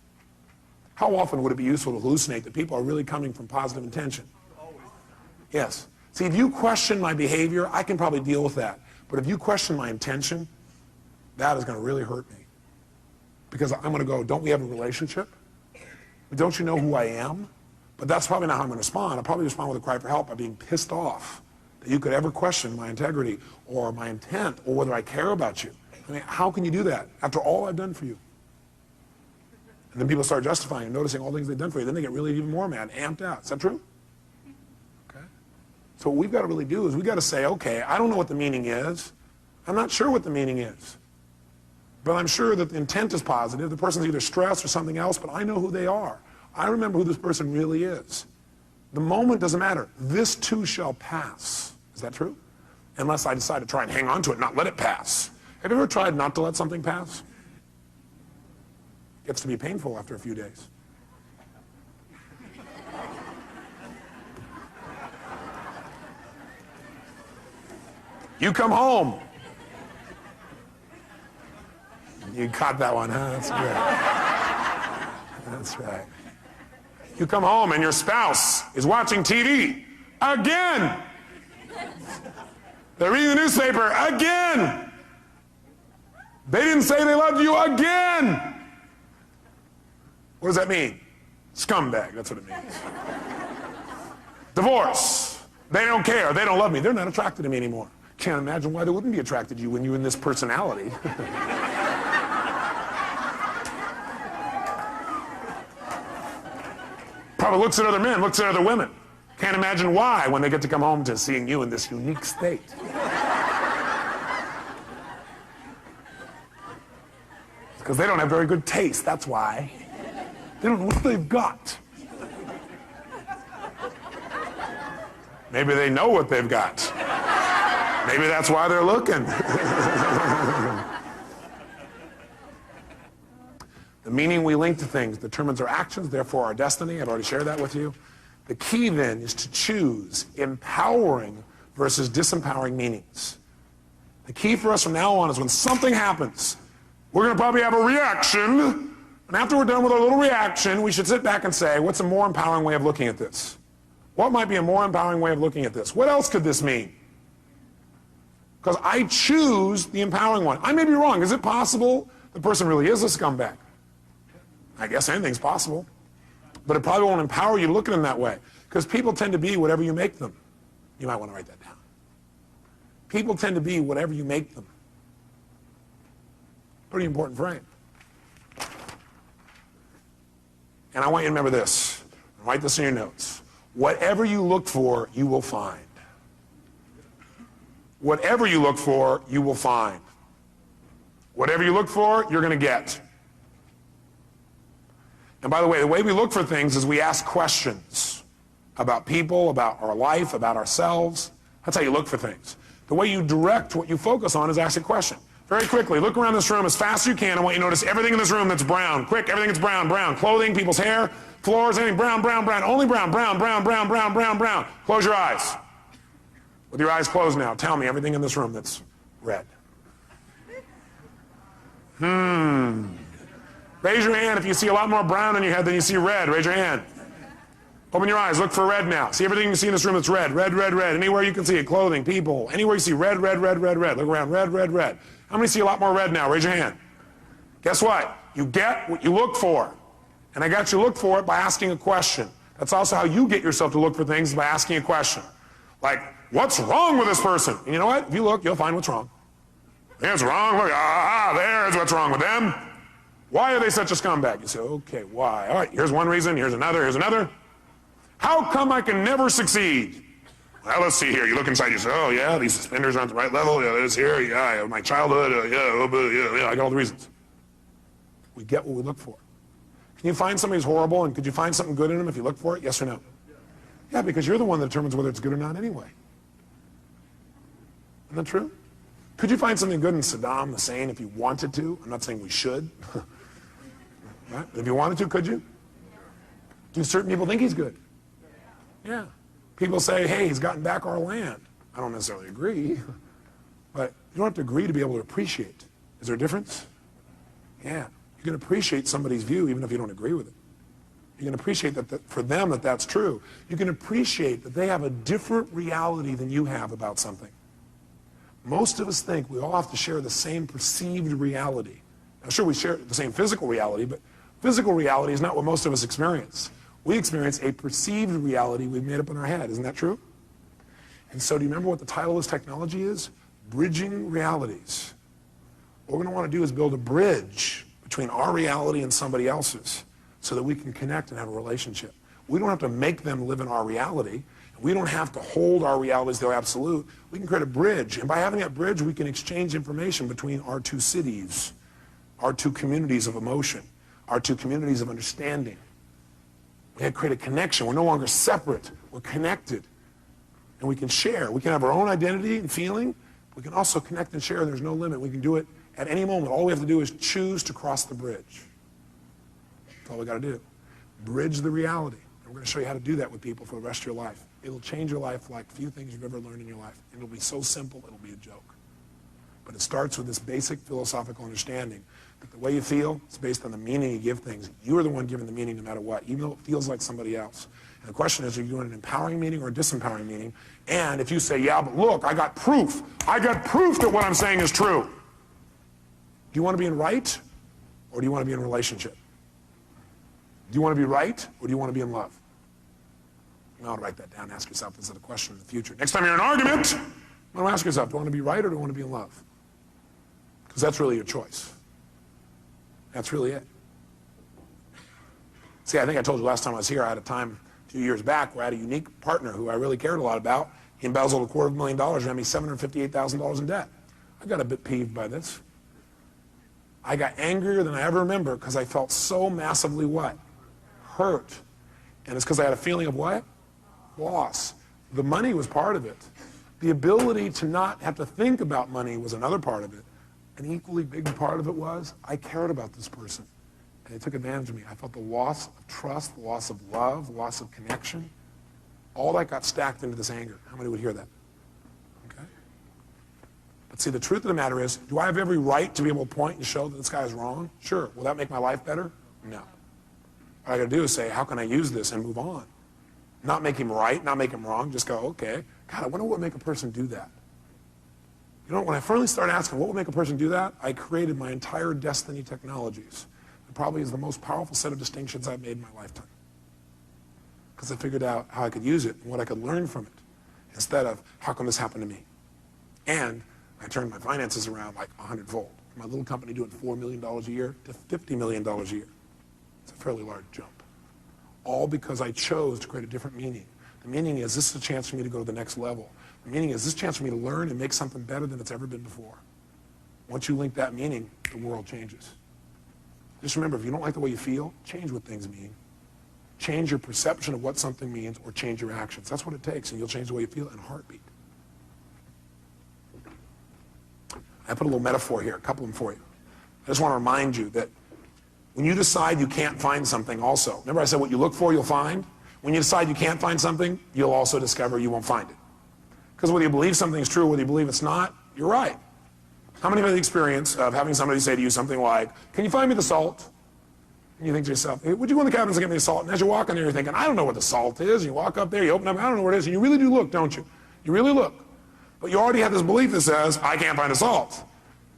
How often would it be useful to hallucinate that people are really coming from positive intention? Always. Yes. See, if you question my behavior, I can probably deal with that. But if you question my intention, that is going to really hurt me. Because I'm going to go, don't we have a relationship? Don't you know who I am? But that's probably not how I'm going to respond. I'll probably respond with a cry for help by being pissed off that you could ever question my integrity or my intent or whether I care about you. I mean, how can you do that after all I've done for you? And then people start justifying and noticing all the things they've done for you. Then they get really even more mad, amped out. Is that true? Okay. So what we've got to really do is we've got to say, okay, I don't know what the meaning is. I'm not sure what the meaning is. But I'm sure that the intent is positive. The person's either stressed or something else, but I know who they are. I remember who this person really is. The moment doesn't matter. This too shall pass. Is that true? Unless I decide to try and hang on to it, not let it pass. Have you ever tried not to let something pass? It gets to be painful after a few days. You come home. You caught that one, huh? That's good. That's right. You come home and your spouse is watching TV again. They're reading the newspaper again. They didn't say they loved you again. What does that mean? Scumbag, that's what it means. Divorce. They don't care. They don't love me. They're not attracted to me anymore. Can't imagine why they wouldn't be attracted to you when you're in this personality. Probably looks at other men, looks at other women. Can't imagine why when they get to come home to seeing you in this unique state. Because they don't have very good taste, that's why. They don't know what they've got. Maybe they know what they've got. Maybe that's why they're looking. The meaning we link to things determines our actions, therefore our destiny. I've already shared that with you. The key then is to choose empowering versus disempowering meanings. The key for us from now on is when something happens, we're going to probably have a reaction. And after we're done with our little reaction, we should sit back and say, what's a more empowering way of looking at this? What might be a more empowering way of looking at this? What else could this mean? Because I choose the empowering one. I may be wrong. Is it possible the person really is a scumbag? I guess anything's possible. But it probably won't empower you to look at them that way. Because people tend to be whatever you make them. You might want to write that down. People tend to be whatever you make them. Pretty important frame. And I want you to remember this. Write this in your notes. Whatever you look for, you will find. Whatever you look for, you will find. Whatever you look for, you're going to get. And by the way we look for things is we ask questions about people, about our life, about ourselves. That's how you look for things. The way you direct what you focus on is ask a question. Very quickly, look around this room as fast as you can. I want you to notice everything in this room that's brown. Quick, everything that's brown, brown. Clothing, people's hair, floors, anything brown, brown, brown. Only brown, brown, brown, brown, brown, brown, brown. Close your eyes. With your eyes closed now, tell me everything in this room that's red. Raise your hand if you see a lot more brown in your head than you see red. Raise your hand. Open your eyes. Look for red now. See everything you see in this room that's red. Red, red, red. Anywhere you can see it. Clothing, people. Anywhere you see red, red, red, red, red. Look around. Red, red, red. How many see a lot more red now? Raise your hand. Guess what? You get what you look for. And I got you to look for it by asking a question. That's also how you get yourself to look for things, by asking a question. Like, what's wrong with this person? And you know what? If you look, you'll find what's wrong. What's wrong? Look, there's what's wrong with them. Why are they such a scumbag? You say, okay, why? All right, here's one reason, here's another, here's another. How come I can never succeed? Well, let's see here. You look inside, you say, oh, yeah, these suspenders aren't the right level. Yeah, this here. Yeah, my childhood. I got all the reasons. We get what we look for. Can you find somebody who's horrible, and could you find something good in them if you look for it? Yes or no? Yeah, because you're the one that determines whether it's good or not anyway. Isn't that true? Could you find something good in Saddam Hussein if you wanted to? I'm not saying we should. Right? But if you wanted to, could you? Do certain people think he's good? Yeah. People say, hey, he's gotten back our land. I don't necessarily agree. But you don't have to agree to be able to appreciate. Is there a difference? Yeah. You can appreciate somebody's view even if you don't agree with it. You can appreciate that for them that's true. You can appreciate that they have a different reality than you have about something. Most of us think we all have to share the same perceived reality. Now, sure, we share the same physical reality, but physical reality is not what most of us experience. We experience a perceived reality we've made up in our head. Isn't that true? And so do you remember what the title of this technology is? Bridging realities. What we're going to want to do is build a bridge between our reality and somebody else's so that we can connect and have a relationship. We don't have to make them live in our reality. We don't have to hold our reality as the absolute. We can create a bridge. And by having that bridge, we can exchange information between our two cities, our two communities of emotion, our two communities of understanding. We can create a connection. We're no longer separate. We're connected. And we can share. We can have our own identity and feeling. We can also connect and share. There's no limit. We can do it at any moment. All we have to do is choose to cross the bridge. That's all we got to do. Bridge the reality. And we're going to show you how to do that with people for the rest of your life. It'll change your life like few things you've ever learned in your life. It'll be so simple, it'll be a joke. But it starts with this basic philosophical understanding that the way you feel is based on the meaning you give things. You are the one giving the meaning no matter what, even though it feels like somebody else. And the question is, are you doing an empowering meaning or a disempowering meaning? And if you say, yeah, but look, I got proof that what I'm saying is true. Do you want to be in right, or do you want to be in a relationship? Do you want to be right, or do you want to be in love? You ought to write that down. Ask yourself this is a question in the future. Next time you're in an argument, you want to ask yourself, do I want to be right or do I want to be in love? Because that's really your choice. That's really it. See, I think I told you last time I was here, I had a time a few years back where I had a unique partner who I really cared a lot about. He embezzled $250,000 and had me $758,000 in debt. I got a bit peeved by this. I got angrier than I ever remember because I felt so massively what? Hurt. And it's because I had a feeling of what? Loss. The money was part of it. The ability to not have to think about money was another part of it. An equally big part of it was I cared about this person. And they took advantage of me. I felt the loss of trust, the loss of love, the loss of connection. All that got stacked into this anger. How many would hear that? Okay? But see, the truth of the matter is, do I have every right to be able to point and show that this guy is wrong? Sure. Will that make my life better? No. What I got to do is say, how can I use this and move on? Not make him right, not make him wrong, just go, okay. God, I wonder what would make a person do that. You know, when I finally started asking what would make a person do that, I created my entire Destiny Technologies. It probably is the most powerful set of distinctions I've made in my lifetime. Because I figured out how I could use it and what I could learn from it, instead of how come this happened to me. And I turned my finances around like 100-fold. From my little company doing $4 million a year to $50 million a year. It's a fairly large jump. All because I chose to create a different meaning. The meaning is this is a chance for me to go to the next level. The meaning is this is a chance for me to learn and make something better than it's ever been before. Once you link that meaning, the world changes. Just remember, if you don't like the way you feel, change what things mean. Change your perception of what something means or change your actions. That's what it takes, and you'll change the way you feel in a heartbeat. I put a little metaphor here, a couple of them for you. I just want to remind you that when you decide you can't find something also, remember I said what you look for, you'll find? When you decide you can't find something, you'll also discover you won't find it. Because whether you believe something's true or whether you believe it's not, you're right. How many have had the experience of having somebody say to you something like, can you find me the salt? And you think to yourself, hey, would you go in the cabins and get me the salt? And as you're walking there, you're thinking, I don't know what the salt is. And you walk up there, you open up, I don't know what it is. And you really do look, don't you? You really look. But you already have this belief that says, I can't find the salt.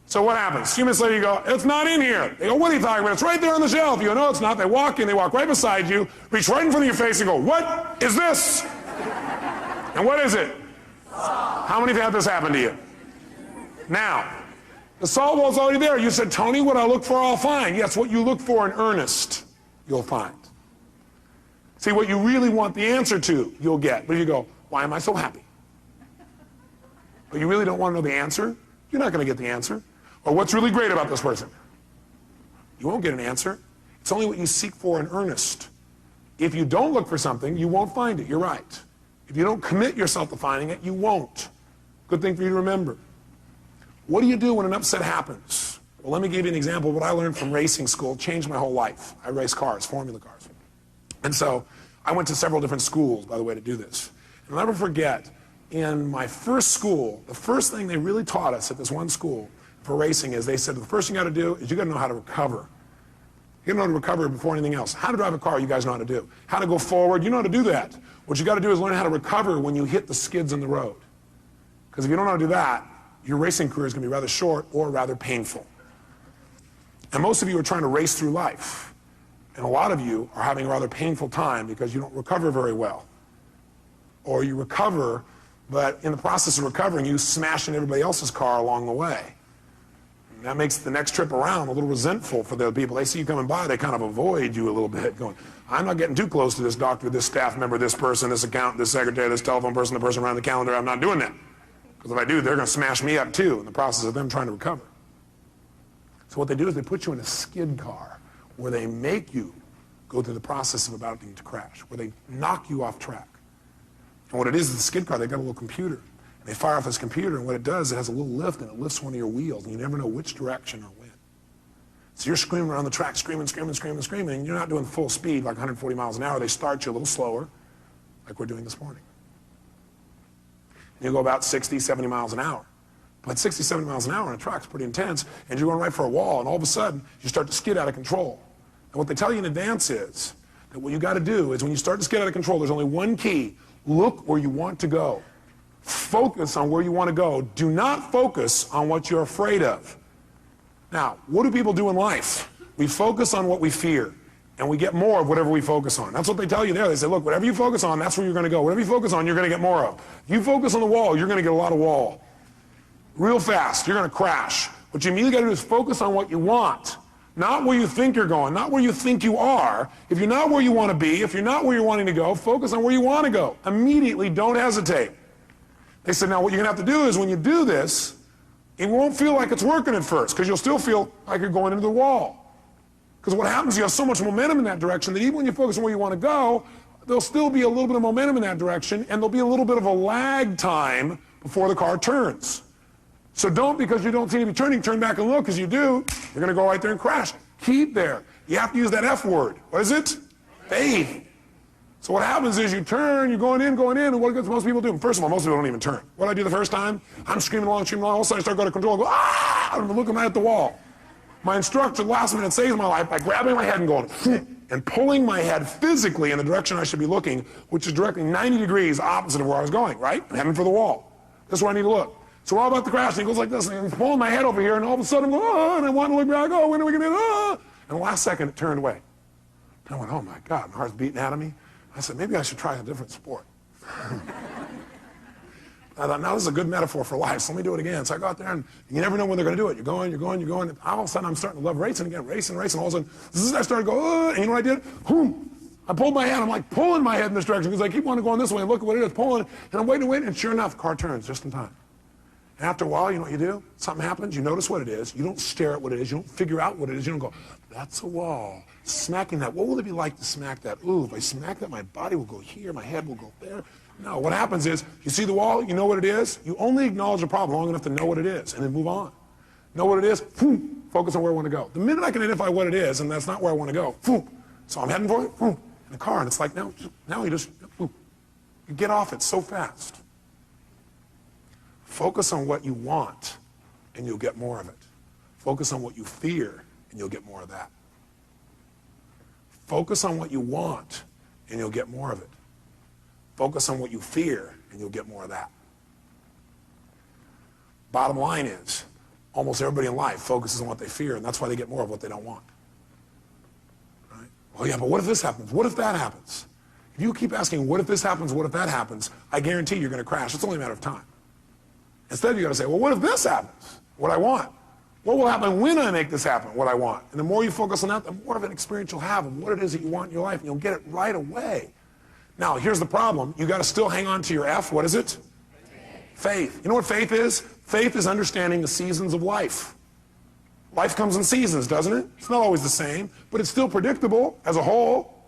So what happens? A few minutes later, you go, it's not in here. They go, what are you talking about? It's right there on the shelf. You go, no, it's not. They walk in, they walk right beside you, reach right in front of your face and go, what is this? And what is it? How many have had this happen to you? Now, the salt wall's already there. You said, Tony, what I look for, I'll find. Yes, what you look for in earnest, you'll find. See, what you really want the answer to, you'll get. But you go, why am I so happy? but you really don't want to know the answer, you're not going to get the answer. Or what's really great about this person? You won't get an answer. It's only what you seek for in earnest. If you don't look for something, you won't find it. You're right. If you don't commit yourself to finding it, you won't. Good thing for you to remember. What do you do when an upset happens? Well, let me give you an example of what I learned from racing school. It changed my whole life. I race cars, formula cars. And so I went to several different schools, by the way, to do this. And I'll never forget, in my first school, the first thing they really taught us at this one school for racing is they said, the first thing you got to do is you got to know how to recover. You know how to recover before anything else. How to drive a car, you guys know how to do. How to go forward, you know how to do that. What you got to do is learn how to recover when you hit the skids in the road. Because if you don't know how to do that, your racing career is going to be rather short or rather painful. And most of you are trying to race through life. And a lot of you are having a rather painful time because you don't recover very well. Or you recover, but in the process of recovering, you smash into everybody else's car along the way. And that makes the next trip around a little resentful for the people. They see you coming by, they kind of avoid you a little bit, going, I'm not getting too close to this doctor, this staff member, this person, this accountant, this secretary, this telephone person, the person around the calendar. I'm not doing that. Because if I do, they're going to smash me up too in the process of them trying to recover. So what they do is they put you in a skid car where they make you go through the process of about to crash, where they knock you off track. And what it is the skid car, they've got a little computer. They fire off this computer, and what it does, it has a little lift, and it lifts one of your wheels, and you never know which direction or when. So you're screaming around the track, screaming, and you're not doing full speed, like 140 miles an hour. They start you a little slower, like we're doing this morning. And you go about 60, 70 miles an hour. But 60, 70 miles an hour on a track is pretty intense, and you're going right for a wall, and all of a sudden, you start to skid out of control. And what they tell you in advance is that what you got to do is when you start to skid out of control, there's only one key. Look where you want to go. Focus on where you want to go. Do not focus on what you're afraid of. Now, what do people do in life? We focus on what we fear, and we get more of whatever we focus on. That's what they tell you there. They say, look, whatever you focus on, that's where you're going to go. Whatever you focus on, you're going to get more of. If you focus on the wall, you're going to get a lot of wall. Real fast, you're going to crash. What you immediately got to do is focus on what you want, not where you think you're going, not where you think you are. If you're not where you want to be, if you're not where you're wanting to go, focus on where you want to go. Immediately, don't hesitate. They said, now what you're going to have to do is when you do this, it won't feel like it's working at first because you'll still feel like you're going into the wall. Because what happens, you have so much momentum in that direction that even when you focus on where you want to go, there'll still be a little bit of momentum in that direction, and there'll be a little bit of a lag time before the car turns. So don't, because you don't seem to be turning, turn back and look. Because you do, you're going to go right there and crash. Keep there. You have to use that F word. What is it? Faith. So what happens is you turn, you're going in, and what does most people do? First of all, most people don't even turn. What did I do the first time? I'm screaming along, all of a sudden I start going to control, I go, ah! I'm looking right at the wall. My instructor, the last minute, saves my life by grabbing my head and going, and pulling my head physically in the direction I should be looking, which is directly 90 degrees opposite of where I was going, right? I'm heading for the wall. That's where I need to look. So we're all about to crash, and he goes like this, and he's pulling my head over here, and all of a sudden I'm going, oh, and I want to look back, oh, when are we going to, oh? And the last second, it turned away. And I went, oh my God, my heart's beating out of me. I said, maybe I should try a different sport. I thought, now this is a good metaphor for life, so let me do it again. So I go out there, and you never know when they're going to do it. You're going. And all of a sudden, I'm starting to love racing again, racing. All of a sudden, I started to go, and you know what I did? I pulled my head. I'm like pulling my head in this direction because I keep wanting to go this way and look at what it is, pulling. And I'm waiting, and sure enough, the car turns just in time. And after a while, you know what you do? Something happens, you notice what it is. You don't stare at what it is. You don't figure out what it is. You don't go, that's a wall. Smacking that. What will it be like to smack that? Ooh, if I smack that, my body will go here, my head will go there. No, what happens is, you see the wall, you know what it is. You only acknowledge the problem long enough to know what it is, and then move on. Know what it is, focus on where I want to go. The minute I can identify what it is, and that's not where I want to go, so I'm heading for it, in the car, and it's like, now you just, you get off it so fast. Focus on what you want, and you'll get more of it. Focus on what you fear, and you'll get more of that. Focus on what you want, and you'll get more of it. Focus on what you fear, and you'll get more of that. Bottom line is, almost everybody in life focuses on what they fear, and that's why they get more of what they don't want. Right? Well, yeah, but what if this happens? What if that happens? If you keep asking, what if this happens, what if that happens, I guarantee you're going to crash. It's only a matter of time. Instead, you got to say, well, what if this happens? What I want. What will happen when I make this happen? What I want. And the more you focus on that, the more of an experience you'll have of what it is that you want in your life, and you'll get it right away. Now, here's the problem. You got to still hang on to your F. What is it? Faith. You know what faith is? Faith is understanding the seasons of life. Life comes in seasons, doesn't it? It's not always the same, but it's still predictable as a whole.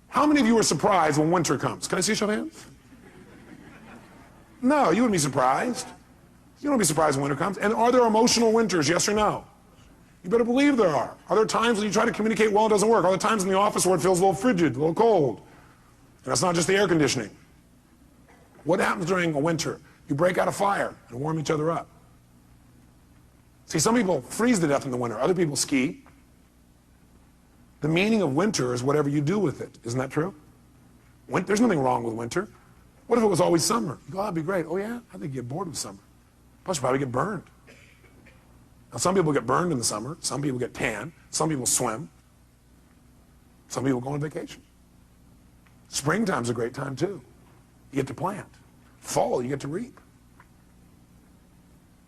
How many of you are surprised when winter comes? Can I see a show of hands? No, you wouldn't be surprised. You don't be surprised when winter comes. And are there emotional winters, yes or no? You better believe there are. Are there times when you try to communicate well, it doesn't work? Are there times in the office where it feels a little frigid, a little cold? And that's not just the air conditioning. What happens during a winter? You break out a fire and warm each other up. See, some people freeze to death in the winter. Other people ski. The meaning of winter is whatever you do with it. Isn't that true? There's nothing wrong with winter. What if it was always summer? You go, oh, that'd be great. Oh, yeah? I think you get bored with summer. Plus, you probably get burned. Now, some people get burned in the summer. Some people get tan. Some people swim. Some people go on vacation. Springtime's a great time, too. You get to plant. Fall, you get to reap.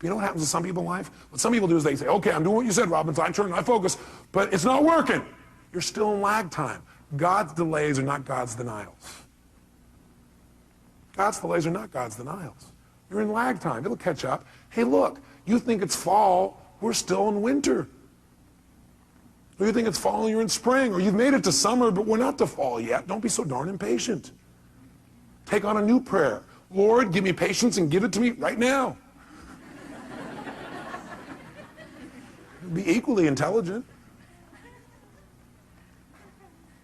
You know what happens to some people in life? What some people do is they say, okay, I'm doing what you said, Robbins. I turn, I focus, but it's not working. You're still in lag time. God's delays are not God's denials. God's delays are not God's denials. You're in lag time. It'll catch up. Hey, look, you think it's fall, we're still in winter. Or you think it's fall and you're in spring, or you've made it to summer, but we're not to fall yet. Don't be so darn impatient. Take on a new prayer. Lord, give me patience and give it to me right now. Be equally intelligent.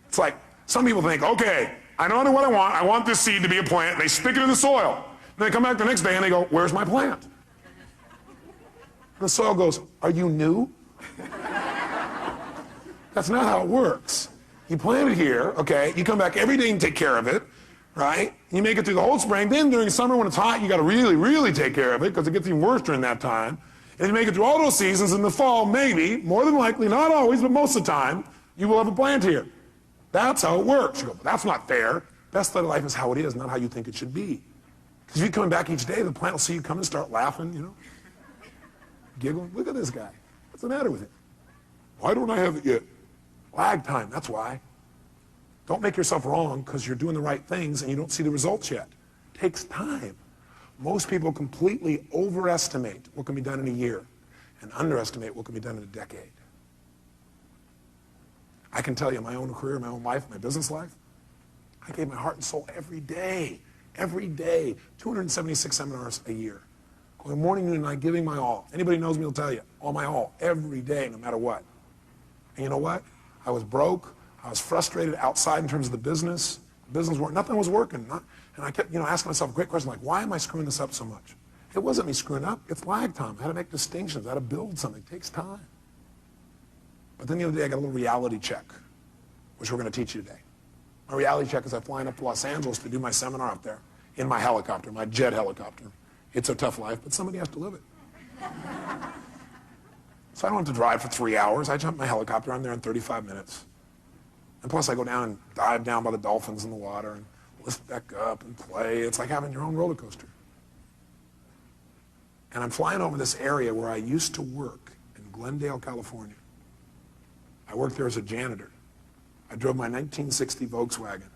It's like some people think, okay, I know what I want. I want this seed to be a plant. They stick it in the soil. Then they come back the next day and they go, where's my plant? And the soil goes, are you new? That's not how it works. You plant it here, okay? You come back every day and take care of it, right? You make it through the whole spring. Then during summer when it's hot, you got to really, really take care of it because it gets even worse during that time. And you make it through all those seasons. In the fall, maybe, more than likely, not always, but most of the time, you will have a plant here. That's how it works. You go, but that's not fair. Best of life is how it is, not how you think it should be. Because if you're coming back each day, the plant will see you come and start laughing, you know, giggling. Look at this guy. What's the matter with him? Why don't I have it yet? Lag time, that's why. Don't make yourself wrong because you're doing the right things and you don't see the results yet. It takes time. Most people completely overestimate what can be done in a year and underestimate what can be done in a decade. I can tell you my own career, my own life, my business life, I gave my heart and soul every day, 276 seminars a year. Going morning, noon, and night, giving my all. Anybody knows me will tell you, all my all, every day, no matter what. And you know what? I was broke. I was frustrated outside in terms of the business. Nothing was working. And I kept, asking myself a great question, like, why am I screwing this up so much? It wasn't me screwing up. It's lag time. I had to make distinctions. I had to build something. It takes time. But then the other day, I got a little reality check, which we're going to teach you today. My reality check is I'm flying up to Los Angeles to do my seminar up there in my helicopter, my jet helicopter. It's a tough life, but somebody has to live it. So I don't have to drive for 3 hours. I jump in my helicopter. I'm there in 35 minutes. And plus, I go down and dive down by the dolphins in the water and lift back up and play. It's like having your own roller coaster. And I'm flying over this area where I used to work in Glendale, California. I worked there as a janitor. I drove my 1960 Volkswagen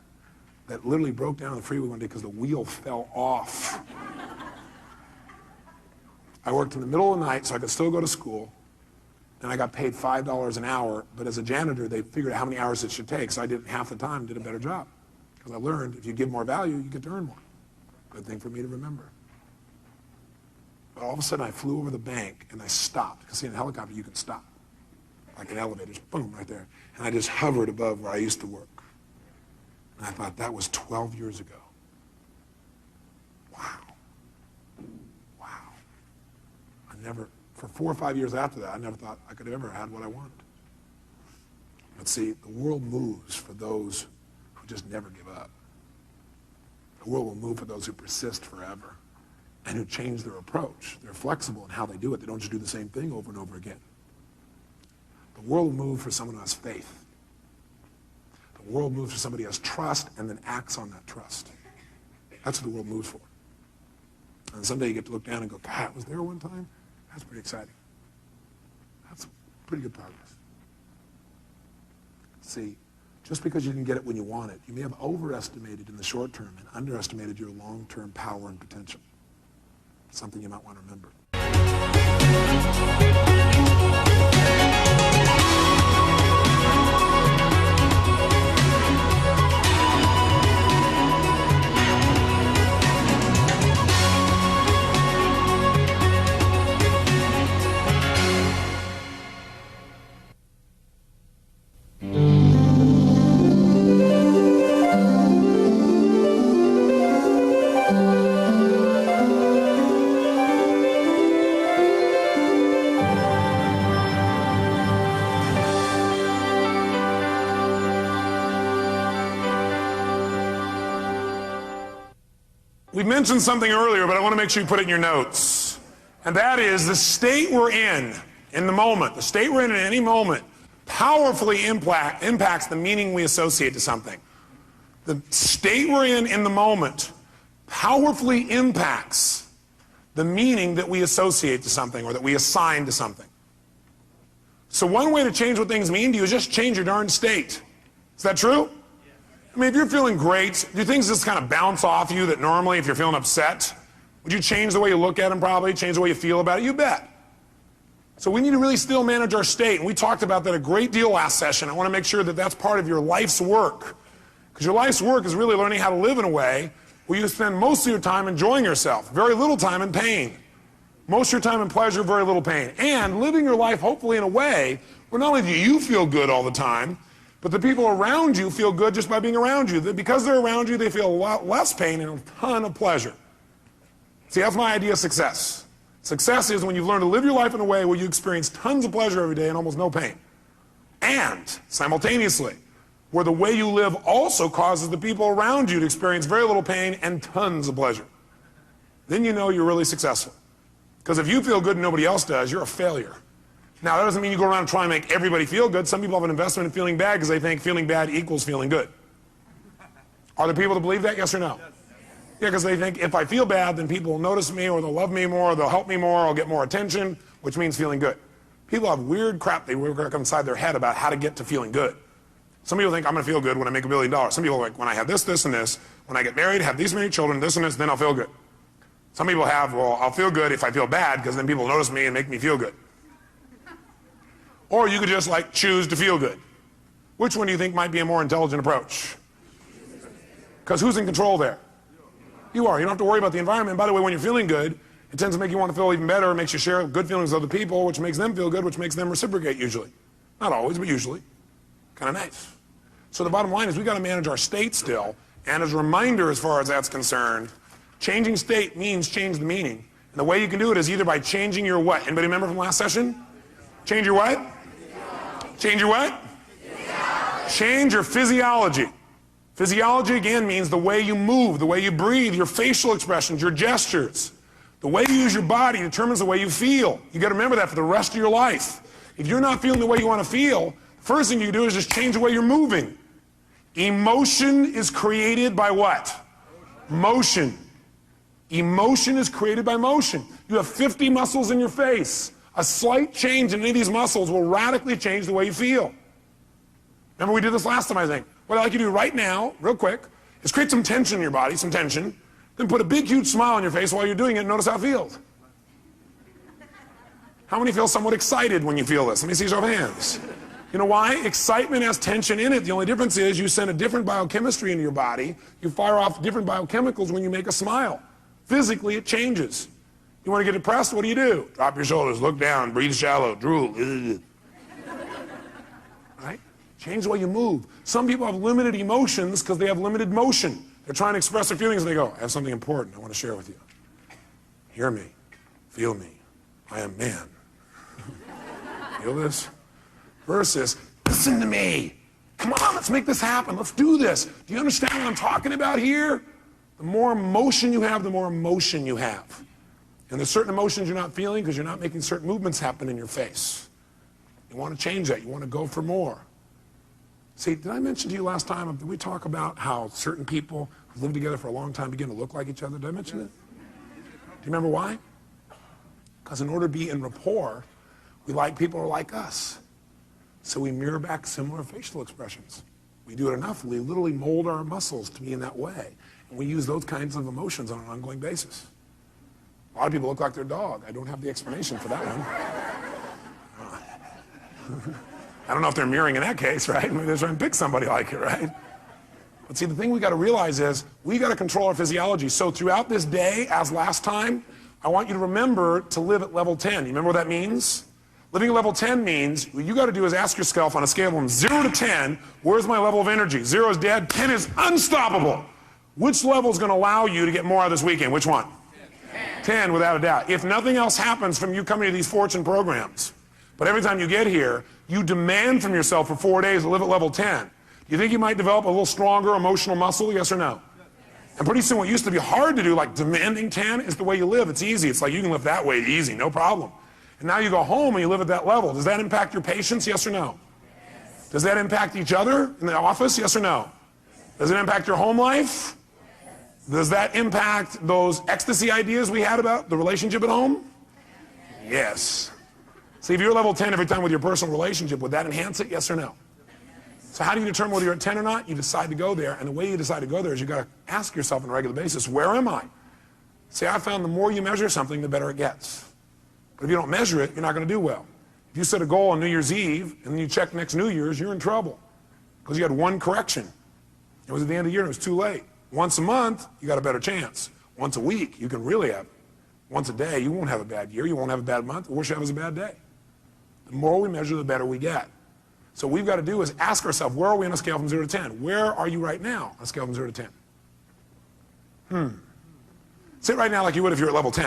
that literally broke down on the freeway one day because the wheel fell off. I worked in the middle of the night so I could still go to school. And I got paid $5 an hour, but as a janitor, they figured out how many hours it should take, so I did it half the time, did a better job. Because I learned if you give more value, you get to earn more. Good thing for me to remember. But all of a sudden, I flew over the bank, and I stopped. Because see, in a helicopter, you can stop. Like an elevator, just boom, right there. And I just hovered above where I used to work. And I thought, that was 12 years ago. Wow. Wow. I never... For 4 or 5 years after that, I never thought I could have ever had what I wanted. But see, the world moves for those who just never give up. The world will move for those who persist forever and who change their approach. They're flexible in how they do it. They don't just do the same thing over and over again. The world will move for someone who has faith. The world moves for somebody who has trust and then acts on that trust. That's what the world moves for. And someday you get to look down and go, God, I was there one time? That's pretty exciting. That's pretty good progress. See, just because you didn't get it when you want it, you may have overestimated in the short term and underestimated your long-term power and potential. Something you might want to remember. We mentioned something earlier, but I want to make sure you put it in your notes. And that is the state we're in the moment, the state we're in at any moment, powerfully impacts the meaning we associate to something. The state we're in the moment powerfully impacts the meaning that we associate to something or that we assign to something. So one way to change what things mean to you is just change your darn state. Is that true? I mean, if you're feeling great, do things just kind of bounce off you that normally if you're feeling upset? Would you change the way you look at them probably, change the way you feel about it? You bet. So we need to really still manage our state. And we talked about that a great deal last session. I want to make sure that that's part of your life's work. Because your life's work is really learning how to live in a way where you spend most of your time enjoying yourself, very little time in pain. Most of your time in pleasure, very little pain. And living your life hopefully in a way where not only do you feel good all the time, but the people around you feel good just by being around you. Because they're around you, they feel a lot less pain and a ton of pleasure. See, that's my idea of success. Success is when you've learned to live your life in a way where you experience tons of pleasure every day and almost no pain. And simultaneously, where the way you live also causes the people around you to experience very little pain and tons of pleasure. Then you know you're really successful. Because if you feel good and nobody else does, you're a failure. Now, that doesn't mean you go around and try and make everybody feel good. Some people have an investment in feeling bad because they think feeling bad equals feeling good. Are there people that believe that, yes or no? Yeah, because they think if I feel bad, then people will notice me, or they'll love me more, or they'll help me more, or I'll get more attention, which means feeling good. People have weird crap they work inside their head about how to get to feeling good. Some people think I'm going to feel good when I make $1 billion. Some people are like, when I have this, this, and this, when I get married, have these many children, this and this, then I'll feel good. Some people have, well, I'll feel good if I feel bad, because then people notice me and make me feel good. Or you could just like choose to feel good. Which one do you think might be a more intelligent approach? Because who's in control there? You are. You don't have to worry about the environment. By the way, when you're feeling good, it tends to make you want to feel even better. It makes you share good feelings with other people, which makes them feel good, which makes them reciprocate usually. Not always, but usually. Kind of nice. So the bottom line is we got to manage our state still. And as a reminder, as far as that's concerned, changing state means change the meaning. And the way you can do it is either by changing your what? Anybody remember from last session? Change your what? Change your what? Change your physiology. Physiology, again, means the way you move, the way you breathe, your facial expressions, your gestures. The way you use your body determines the way you feel. You got to remember that for the rest of your life. If you're not feeling the way you want to feel, the first thing you do is just change the way you're moving. Emotion is created by what? Motion. Emotion is created by motion. You have 50 muscles in your face. A slight change in any of these muscles will radically change the way you feel. Remember we did this last time, I think. What I'd like you to do right now, real quick, is create some tension in your body, some tension, then put a big, huge smile on your face while you're doing it and notice how it feels. How many feel somewhat excited when you feel this? Let me see your show of hands. You know why? Excitement has tension in it. The only difference is you send a different biochemistry into your body. You fire off different biochemicals when you make a smile. Physically, it changes. You want to get depressed? What do? Drop your shoulders, look down, breathe shallow, drool. Right? Change the way you move. Some people have limited emotions because they have limited motion. They're trying to express their feelings and they go, I have something important I want to share with you. Hear me. Feel me. I am man. Feel this? Versus, listen to me. Come on, let's make this happen. Let's do this. Do you understand what I'm talking about here? The more emotion you have, the more emotion you have. And there's certain emotions you're not feeling because you're not making certain movements happen in your face. You want to change that. You want to go for more. See, did I mention to you last time, did we talk about how certain people who live together for a long time begin to look like each other? Did I mention it? Do you remember why? Because in order to be in rapport, we like people who are like us. So we mirror back similar facial expressions. We do it enough, we literally mold our muscles to be in that way. And we use those kinds of emotions on an ongoing basis. A lot of people look like their dog. I don't have the explanation for that one. I don't know if they're mirroring in that case, right? Maybe they're trying to pick somebody like it, right? But see, the thing we got to realize is we got to control our physiology. So throughout this day, as last time, I want you to remember to live at level 10. You remember what that means? Living at level 10 means what you got to do is ask yourself on a scale from 0 to 10, where's my level of energy? 0 is dead, 10 is unstoppable. Which level is going to allow you to get more out of this weekend? Which one? 10, without a doubt. If nothing else happens from you coming to these fortune programs, but every time you get here, you demand from yourself for 4 days to live at level 10. Do you think you might develop a little stronger emotional muscle, yes or no? And pretty soon what used to be hard to do, like demanding 10, is the way you live. It's easy. It's like you can live that way easy, no problem. And now you go home and you live at that level. Does that impact your patients, yes or no? Does that impact each other in the office, yes or no? Does it impact your home life? Does that impact those ecstasy ideas we had about the relationship at home? Yes. See, if you're level 10 every time with your personal relationship, would that enhance it, yes or no? So how do you determine whether you're at 10 or not? You decide to go there, and the way you decide to go there is you got to ask yourself on a regular basis, where am I? See, I found the more you measure something, the better it gets. But if you don't measure it, you're not going to do well. If you set a goal on New Year's Eve, and then you check next New Year's, you're in trouble. Because you had one correction. It was at the end of the year, and it was too late. Once a month, you got a better chance. Once a week, you can really have it. Once a day, you won't have a bad year, you won't have a bad month. The worst you have is a bad day. The more we measure, the better we get. So what we've got to do is ask ourselves, where are we on a scale from 0 to 10? Where are you right now on a scale from 0 to 10? Sit right now like you would if you're at level 10.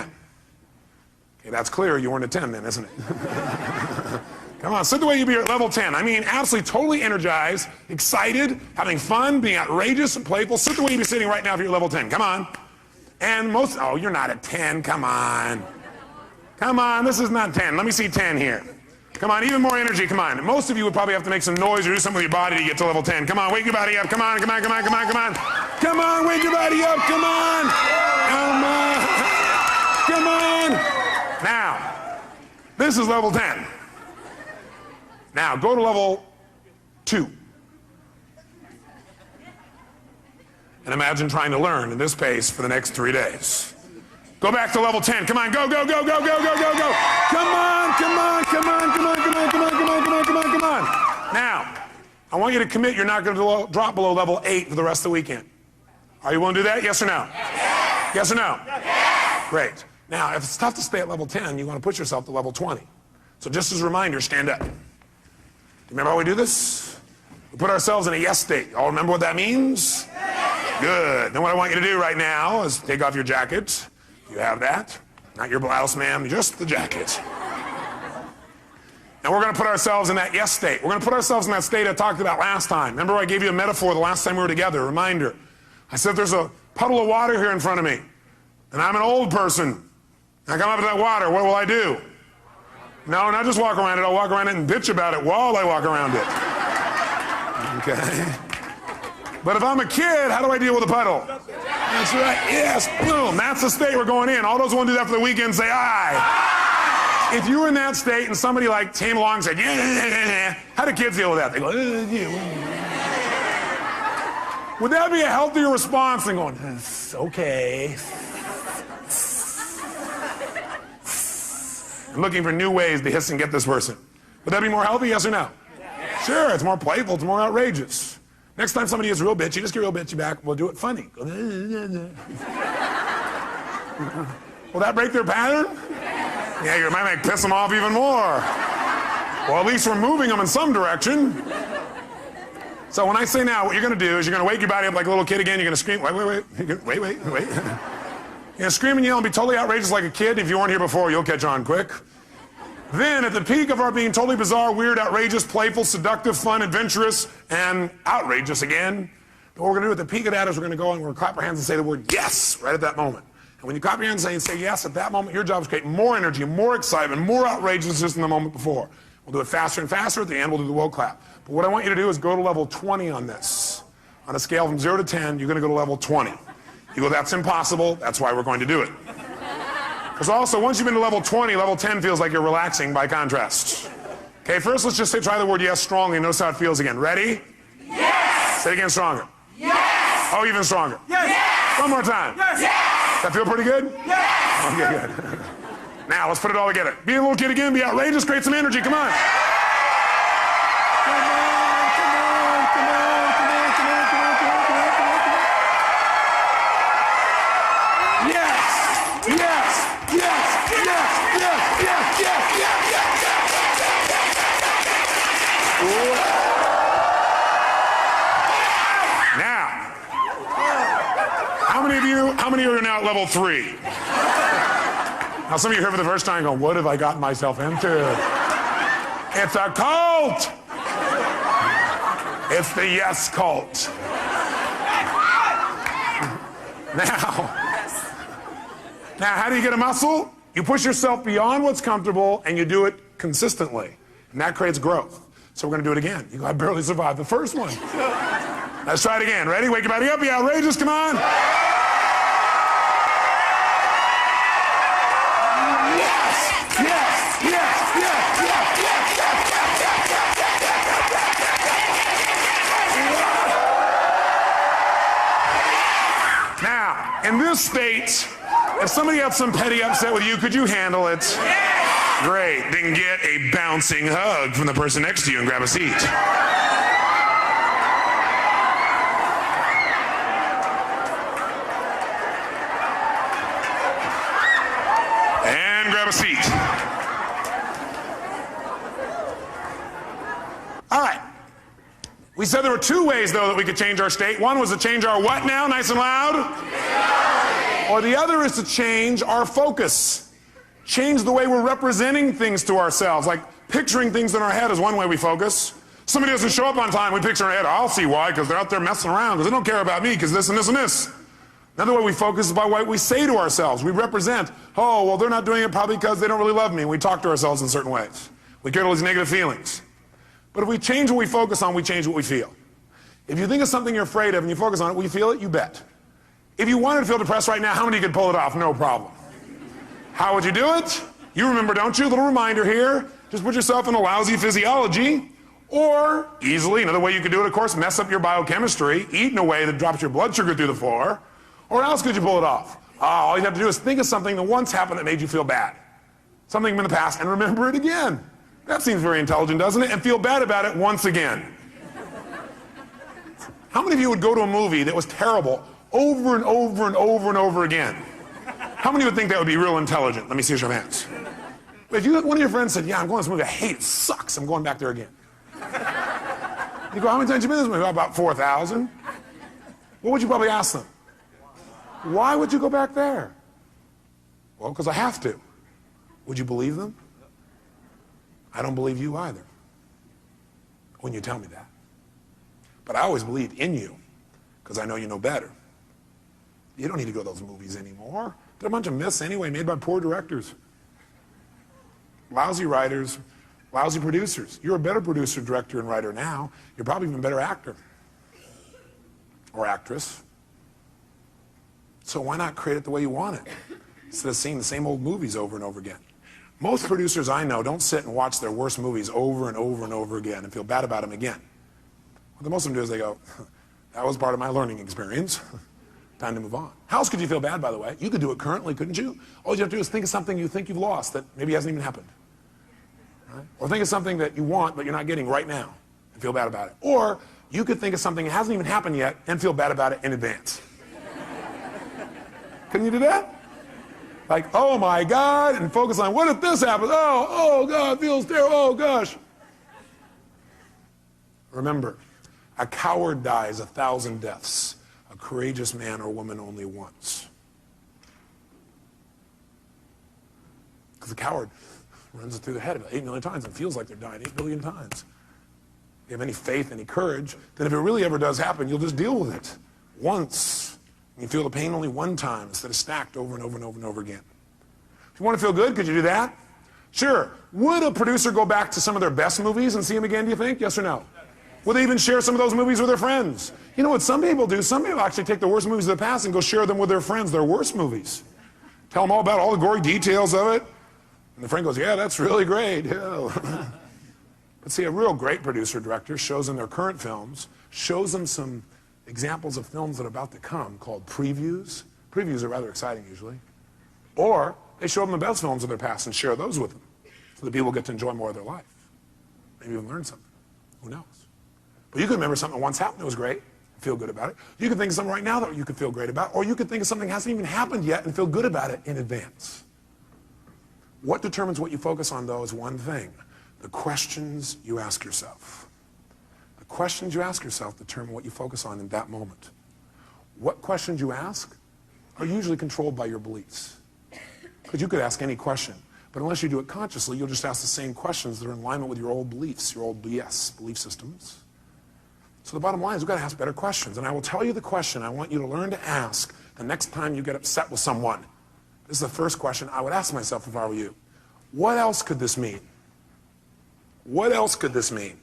Okay, that's clear. You weren't at 10 then, isn't it? Come on, sit the way you'd be at level 10. I mean, absolutely, totally energized, excited, having fun, being outrageous and playful. Sit the way you'd be sitting right now if you're at level 10. Come on. And oh, you're not at 10. Come on. Come on, this is not 10. Let me see 10 here. Come on, even more energy, come on. Most of you would probably have to make some noise or do something with your body to get to level 10. Come on, wake your body up. Come on, come on, come on, come on, come on. Come on, wake your body up. Come on. Come on. Come on. Now, this is level 10. Now, go to level 2. And imagine trying to learn at this pace for the next 3 days. Go back to level 10. Come on, go, go, go, go, go, go, go, go. Come on, come on, come on, come on, come on, come on, come on, come on, come on, come on. Now, I want you to commit you're not going to drop below level 8 for the rest of the weekend. Are you willing to do that? Yes or no? Yes, yes or no? Yes. Great. Now, if it's tough to stay at level 10, you want to push yourself to level 20. So just as a reminder, stand up. Do you remember how we do this? We put ourselves in a yes state. All remember what that means? Good. Then what I want you to do right now is take off your jacket. You have that. Not your blouse, ma'am, just the jacket. And we're going to put ourselves in that yes state. We're going to put ourselves in that state I talked about last time. Remember I gave you a metaphor the last time we were together, a reminder. I said there's a puddle of water here in front of me, and I'm an old person. I come up to that water, what will I do? No, not just walk around it. I'll walk around it and bitch about it while I walk around it. Okay? But if I'm a kid, how do I deal with a puddle? That's right. Yes. Boom. That's the state we're going in. All those who want to do that for the weekend say aye. If you were in that state and somebody like came along and said, yeah, how do kids deal with that? They go, yeah. Would that be a healthier response than going, okay. I'm looking for new ways to hiss and get this person. Would that be more healthy, yes or no? Sure, it's more playful, it's more outrageous. Next time somebody is real bitchy, just get real bitchy back. We'll do it funny. Will that break their pattern? Yeah, you might piss them off even more. Well, at least we're moving them in some direction. So when I say now, what you're going to do is you're going to wake your body up like a little kid again. You're going to scream, wait. You're going to scream and yell and be totally outrageous like a kid. If you weren't here before, you'll catch on quick. Then, at the peak of our being totally bizarre, weird, outrageous, playful, seductive, fun, adventurous, and outrageous again, what we're going to do at the peak of that is we're going to go and we're going to clap our hands and say the word yes right at that moment. And when you clap your hands and say yes at that moment, your job is to create more energy, more excitement, more outrageousness than the moment before. We'll do it faster and faster. At the end, we'll do the will clap. But what I want you to do is go to level 20 on this. On a scale from 0 to 10, you're going to go to level 20. You go, that's impossible. That's why we're going to do it. Because also, once you've been to level 20, level 10 feels like you're relaxing by contrast. Okay, first let's just try the word yes strongly and notice how it feels again. Ready? Yes! Say it again stronger. Yes! Oh, even stronger. Yes! One more time. Yes! Yes! That feel pretty good? Yes! Okay, good. Now, let's put it all together. Be a little kid again, be outrageous, create some energy, come on. How many are now at level 3? Now some of you here for the first time going, what have I gotten myself into? It's a cult! It's the yes cult. Now, how do you get a muscle? You push yourself beyond what's comfortable and you do it consistently. And that creates growth. So we're going to do it again. You go, I barely survived the first one. Let's try it again. Ready? Wake your body up. Be outrageous. Come on. Now, in this state, if somebody had some petty upset with you, could you handle it? Great. Then get a bouncing hug from the person next to you and grab a seat. And grab a seat. All right. We said there were 2 ways, though, that we could change our state. One was to change our what now? Nice and loud. Or the other is to change our focus. Change the way we're representing things to ourselves. Like picturing things in our head is one way we focus. Somebody doesn't show up on time, we picture in our head, I'll see why, because they're out there messing around, because they don't care about me, because this and this and this. Another way we focus is by what we say to ourselves. We represent, oh, well, they're not doing it probably because they don't really love me. And we talk to ourselves in certain ways. We get all these negative feelings. But if we change what we focus on, we change what we feel. If you think of something you're afraid of and you focus on it, will you feel it? You bet. If you wanted to feel depressed right now, how many could pull it off? No problem. How would you do it? You remember, don't you? A little reminder here. Just put yourself in a lousy physiology. Or, easily, another way you could do it, of course, mess up your biochemistry, eat in a way that drops your blood sugar through the floor. Or else could you pull it off? All you have to do is think of something that once happened that made you feel bad. Something in the past, and remember it again. That seems very intelligent, doesn't it? And feel bad about it once again. How many of you would go to a movie that was terrible over and over and over and over again? How many would think that would be real intelligent? Let me see your hands. If one of your friends said, yeah, I'm going to this movie, I hate it, it sucks, I'm going back there again. You go, how many times have you been to this movie? About 4,000. What would you probably ask them? Why would you go back there? Well, because I have to. Would you believe them? I don't believe you either when you tell me that. But I always believed in you because I know you know better. You don't need to go to those movies anymore. They're a bunch of myths anyway, made by poor directors. Lousy writers, lousy producers. You're a better producer, director, and writer now. You're probably even a better actor or actress. So why not create it the way you want it instead of seeing the same old movies over and over again? Most producers I know don't sit and watch their worst movies over and over and over again and feel bad about them again. What most of them do is they go, that was part of my learning experience. Time to move on. How else could you feel bad, by the way? You could do it currently, couldn't you? All you have to do is think of something you think you've lost that maybe hasn't even happened. Right? Or think of something that you want but you're not getting right now and feel bad about it. Or you could think of something that hasn't even happened yet and feel bad about it in advance. Couldn't you do that? Like, oh my God, and focus on what if this happens? Oh God, it feels terrible, oh gosh. Remember, a coward dies 1,000 deaths. A courageous man or woman only once. Because a coward runs it through the head about 8 million times and feels like they're dying 8 billion times. If you have any faith, any courage, then if it really ever does happen, you'll just deal with it once. You feel the pain only one time instead of stacked over and over and over and over again. If you want to feel good, could you do that? Sure. Would a producer go back to some of their best movies and see them again, do you think? Yes or no? Would they even share some of those movies with their friends? You know what some people do? Some people actually take the worst movies of the past and go share them with their friends, their worst movies. Tell them all about all the gory details of it. And the friend goes, yeah, that's really great. Yeah. But see, a real great producer director shows them their current films, shows them some examples of films that are about to come called previews, Previews are rather exciting usually. Or they show them the best films of their past and share those with them so that people get to enjoy more of their life. Maybe even learn something. Who knows? But you could remember something that once happened that was great, feel good about it. You could think of something right now that you could feel great about, or you could think of something that hasn't even happened yet and feel good about it in advance. What determines what you focus on, though, is one thing: the questions you ask yourself. The questions you ask yourself determine what you focus on in that moment. What questions you ask are usually controlled by your beliefs. Because you could ask any question, but unless you do it consciously, you'll just ask the same questions that are in alignment with your old beliefs, your old BS, belief systems. So the bottom line is we've got to ask better questions. And I will tell you the question I want you to learn to ask the next time you get upset with someone. This is the first question I would ask myself if I were you. What else could this mean? What else could this mean?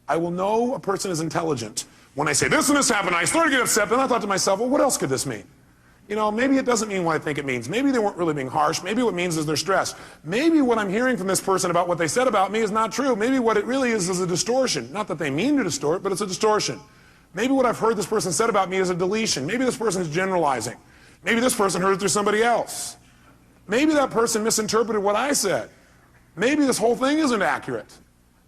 I will know a person is intelligent when I say this and this happened. I started to get upset, then I thought to myself, well, what else could this mean? You know, maybe it doesn't mean what I think it means. Maybe they weren't really being harsh. Maybe what it means is they're stressed. Maybe what I'm hearing from this person about what they said about me is not true. Maybe what it really is a distortion. Not that they mean to distort, but it's a distortion. Maybe what I've heard this person said about me is a deletion. Maybe this person is generalizing. Maybe this person heard it through somebody else. Maybe that person misinterpreted what I said. Maybe this whole thing isn't accurate.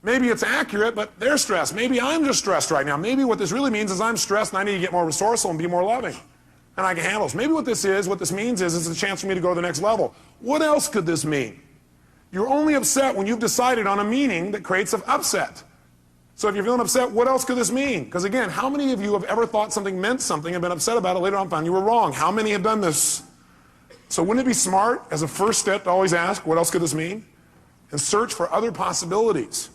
Maybe it's accurate, but they're stressed. Maybe I'm just stressed right now. Maybe what this really means is I'm stressed and I need to get more resourceful and be more loving. And I can handle this. Maybe what this means is it's a chance for me to go to the next level. What else could this mean? You're only upset when you've decided on a meaning that creates an upset. So if you're feeling upset, what else could this mean? Because again, how many of you have ever thought something meant something and been upset about it later on and found you were wrong? How many have done this? So wouldn't it be smart as a first step to always ask, what else could this mean? And search for other possibilities.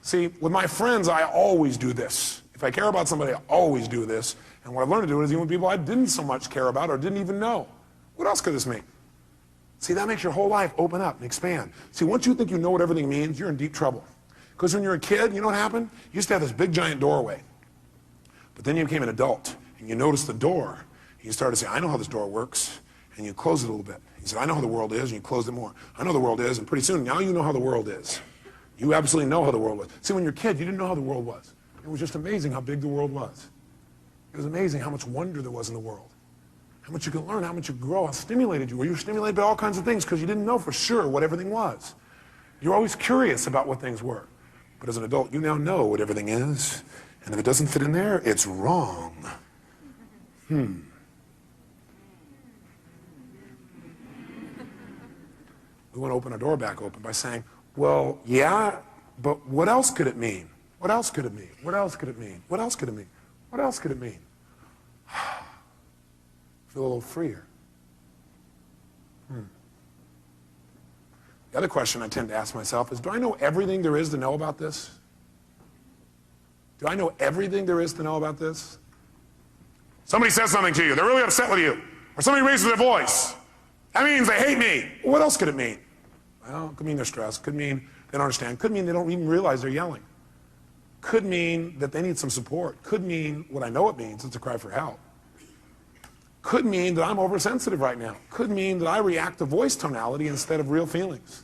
See, with my friends, I always do this. If I care about somebody, I always do this. And what I've learned to do is even with people I didn't so much care about or didn't even know. What else could this mean? See, that makes your whole life open up and expand. See, once you think you know what everything means, you're in deep trouble. Because when you're a kid, you know what happened? You used to have this big giant doorway. But then you became an adult, and you noticed the door. And you started to say, I know how this door works. And you close it a little bit. You said, I know how the world is, and you closed it more. I know the world is, and pretty soon, now you know how the world is. You absolutely know how the world was. See, when you're a kid, you didn't know how the world was. It was just amazing how big the world was. It was amazing how much wonder there was in the world. How much you could learn, how much you could grow, how stimulated you were. You were stimulated by all kinds of things because you didn't know for sure what everything was. You're always curious about what things were. But as an adult, you now know what everything is. And if it doesn't fit in there, it's wrong. We want to open our door back open by saying, well, yeah, but what else could it mean? What else could it mean? What else could it mean? What else could it mean? What else could it mean? Feel a little freer. The other question I tend to ask myself is, do I know everything there is to know about this? Do I know everything there is to know about this? Somebody says something to you. They're really upset with you. Or somebody raises their voice. That means they hate me. What else could it mean? Well, it could mean they're stressed. Could mean they don't understand. Could mean they don't even realize they're yelling. Could mean that they need some support. Could mean what I know it means. It's a cry for help. Could mean that I'm oversensitive right now. Could mean that I react to voice tonality instead of real feelings.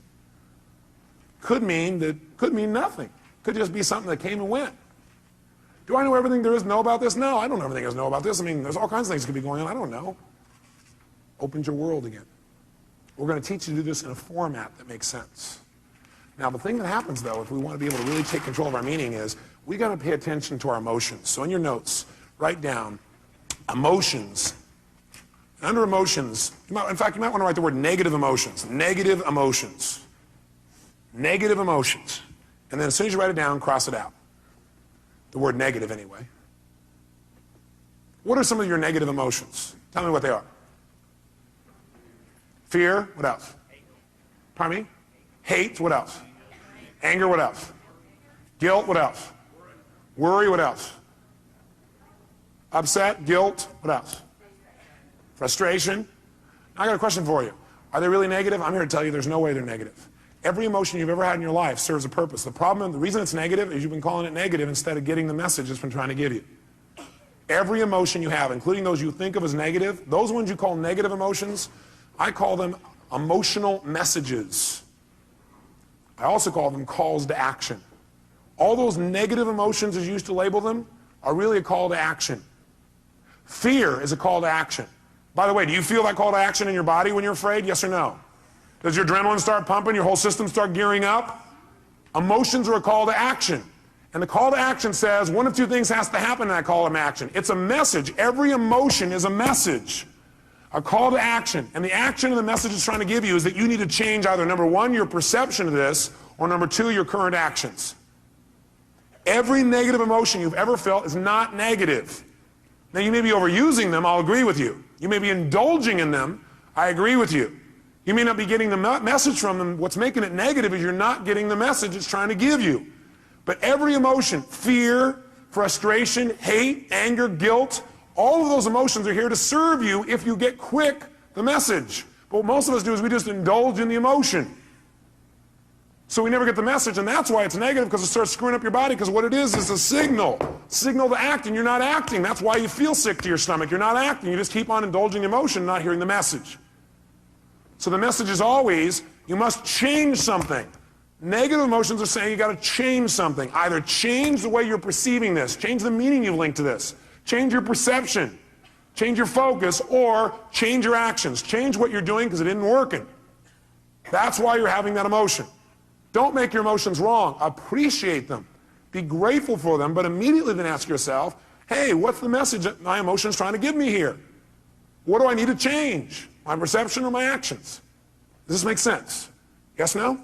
Could mean nothing. Could just be something that came and went. Do I know everything there is to know about this? No, I don't know everything there is to know about this. I mean, there's all kinds of things that could be going on. I don't know. Opens your world again. We're going to teach you to do this in a format that makes sense. Now, the thing that happens, though, if we want to be able to really take control of our meaning is we got to pay attention to our emotions. So in your notes, write down emotions. Under emotions, in fact, you might want to write the word negative emotions. Negative emotions. Negative emotions. And then as soon as you write it down, cross it out. The word negative, anyway. What are some of your negative emotions? Tell me what they are. Fear, what else? Pardon me? Hate, what else? Anger, what else? Guilt, what else? Worry, what else? Upset, guilt, what else? Frustration. I got a question for you. Are they really negative? I'm here to tell you there's no way they're negative. Every emotion you've ever had in your life serves a purpose. The problem, the reason it's negative is you've been calling it negative instead of getting the message it's been trying to give you. Every emotion you have, including those you think of as negative, those ones you call negative emotions, I call them emotional messages. I also call them calls to action. All those negative emotions, as you used to label them, are really a call to action. Fear is a call to action. By the way, do you feel that call to action in your body when you're afraid? Yes or no? Does your adrenaline start pumping, your whole system start gearing up? Emotions are a call to action. And the call to action says one of two things has to happen in that call to action. It's a message. Every emotion is a message. A call to action. And the action and the message it's trying to give you is that you need to change either, number one, your perception of this, or number two, your current actions. Every negative emotion you've ever felt is not negative. Now, you may be overusing them, I'll agree with you. You may be indulging in them, I agree with you. You may not be getting the message from them. What's making it negative is you're not getting the message it's trying to give you. But every emotion, fear, frustration, hate, anger, guilt, all of those emotions are here to serve you if you get quick the message. But what most of us do is we just indulge in the emotion. So we never get the message, and that's why it's negative, because it starts screwing up your body, because what it is a signal to act, and you're not acting. That's why you feel sick to your stomach. You're not acting. You just keep on indulging emotion, not hearing the message. So the message is always, you must change something. Negative emotions are saying you got to change something. Either change the way you're perceiving this, change the meaning you've linked to this, change your perception, change your focus, or change your actions. Change what you're doing because it isn't working. That's why you're having that emotion. Don't make your emotions wrong. Appreciate them. Be grateful for them, but immediately then ask yourself, hey, what's the message that my emotion is trying to give me here? What do I need to change? My perception or my actions? Does this make sense? Yes, no?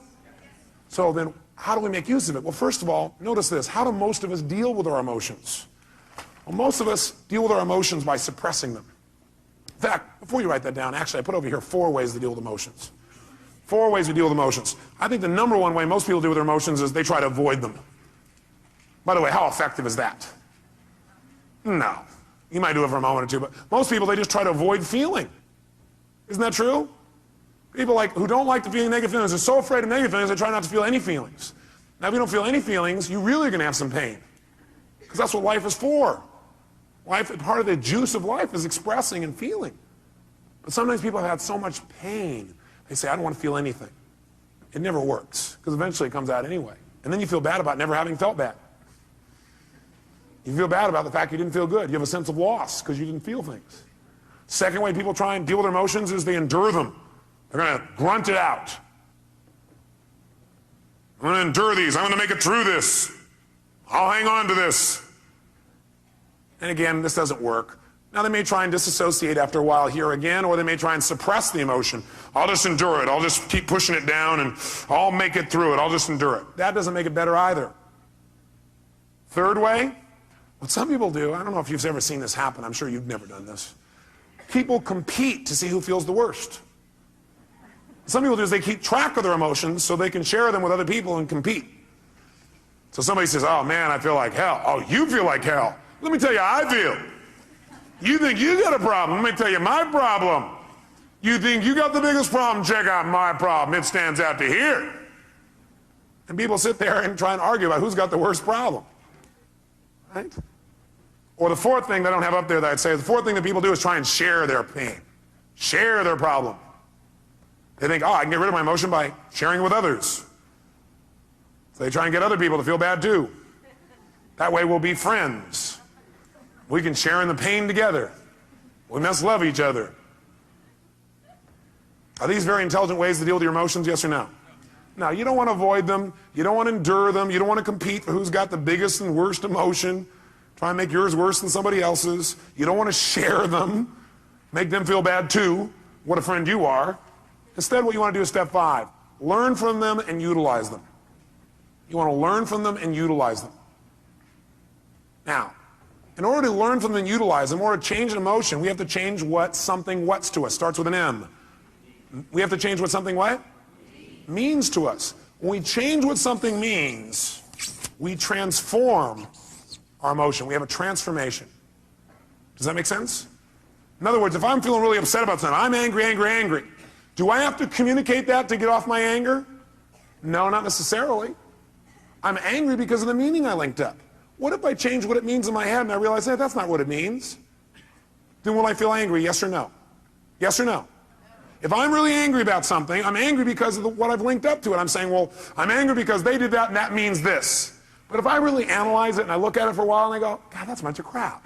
So then, how do we make use of it? Well, first of all, notice this. How do most of us deal with our emotions? Well, most of us deal with our emotions by suppressing them. In fact, before you write that down, actually, I put over here 4 ways to deal with emotions. 4 ways we deal with emotions. I think the number one way most people deal with their emotions is they try to avoid them. By the way, how effective is that? No. You might do it for a moment or two, but most people, they just try to avoid feeling. Isn't that true? People who don't like to feel negative feelings are so afraid of negative feelings, they try not to feel any feelings. Now, if you don't feel any feelings, you really are going to have some pain. Because that's what life is for. Part of the juice of life is expressing and feeling. But sometimes people have had so much pain, they say, I don't want to feel anything. It never works, because eventually it comes out anyway. And then you feel bad about never having felt bad. You feel bad about the fact you didn't feel good. You have a sense of loss because you didn't feel things. Second way people try and deal with their emotions is they endure them. They're going to grunt it out. I'm going to endure these. I'm going to make it through this. I'll hang on to this. And again, this doesn't work. Now, they may try and disassociate after a while here again, or they may try and suppress the emotion. I'll just endure it. I'll just keep pushing it down, and I'll make it through it. I'll just endure it. That doesn't make it better either. Third way, what some people do, I don't know if you've ever seen this happen. I'm sure you've never done this. People compete to see who feels the worst. Some people do is they keep track of their emotions so they can share them with other people and compete. So somebody says, oh man, I feel like hell. Oh, you feel like hell. Let me tell you how I feel. You think you got a problem. Let me tell you my problem. You think you got the biggest problem. Check out my problem. It stands out to here. And people sit there and try and argue about who's got the worst problem. Right? Or the fourth thing that I don't have up there that I'd say, the fourth thing that people do is try and share their pain. Share their problem. They think, oh, I can get rid of my emotion by sharing it with others. So they try and get other people to feel bad too. That way we'll be friends. We can share in the pain together. We must love each other. Are these very intelligent ways to deal with your emotions, yes or no? No, you don't want to avoid them. You don't want to endure them. You don't want to compete for who's got the biggest and worst emotion. Try and make yours worse than somebody else's. You don't want to share them. Make them feel bad too. What a friend you are. Instead, what you want to do is step 5. Learn from them and utilize them. You want to learn from them and utilize them. Now, in order to learn from them and utilize them, in order to change an emotion, we have to change what something what's to us. Starts with an M. We have to change what something what? Means to us. When we change what something means, we transform our emotion. We have a transformation. Does that make sense? In other words, if I'm feeling really upset about something, I'm angry, angry, angry. Do I have to communicate that to get off my anger? No, not necessarily. I'm angry because of the meaning I linked up. What if I change what it means in my head and I realize, hey, that's not what it means? Then will I feel angry, yes or no? Yes or no? If I'm really angry about something, I'm angry because of what I've linked up to it. I'm saying, well, I'm angry because they did that and that means this. But if I really analyze it and I look at it for a while and I go, God, that's a bunch of crap.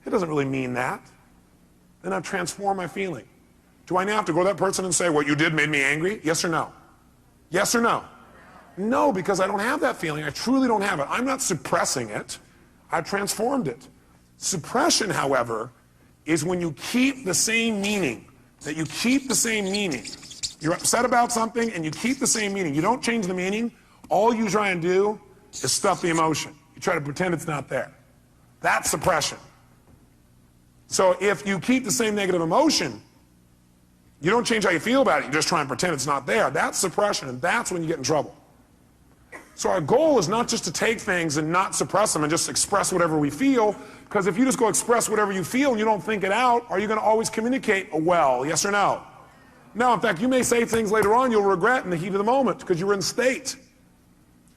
It doesn't really mean that. Then I've transformed my feeling. Do I now have to go to that person and say, what you did made me angry? Yes or no? Yes or no? No, because I don't have that feeling. I truly don't have it. I'm not suppressing it. I've transformed it. Suppression, however, is when you keep the same meaning. That you keep the same meaning. You're upset about something and you keep the same meaning. You don't change the meaning. All you try and do is stuff the emotion. You try to pretend it's not there. That's suppression. So if you keep the same negative emotion, you don't change how you feel about it. You just try and pretend it's not there. That's suppression, and that's when you get in trouble. So our goal is not just to take things and not suppress them and just express whatever we feel, because if you just go express whatever you feel and you don't think it out, are you going to always communicate well? Yes or no? No, in fact, you may say things later on you'll regret in the heat of the moment because you were in state.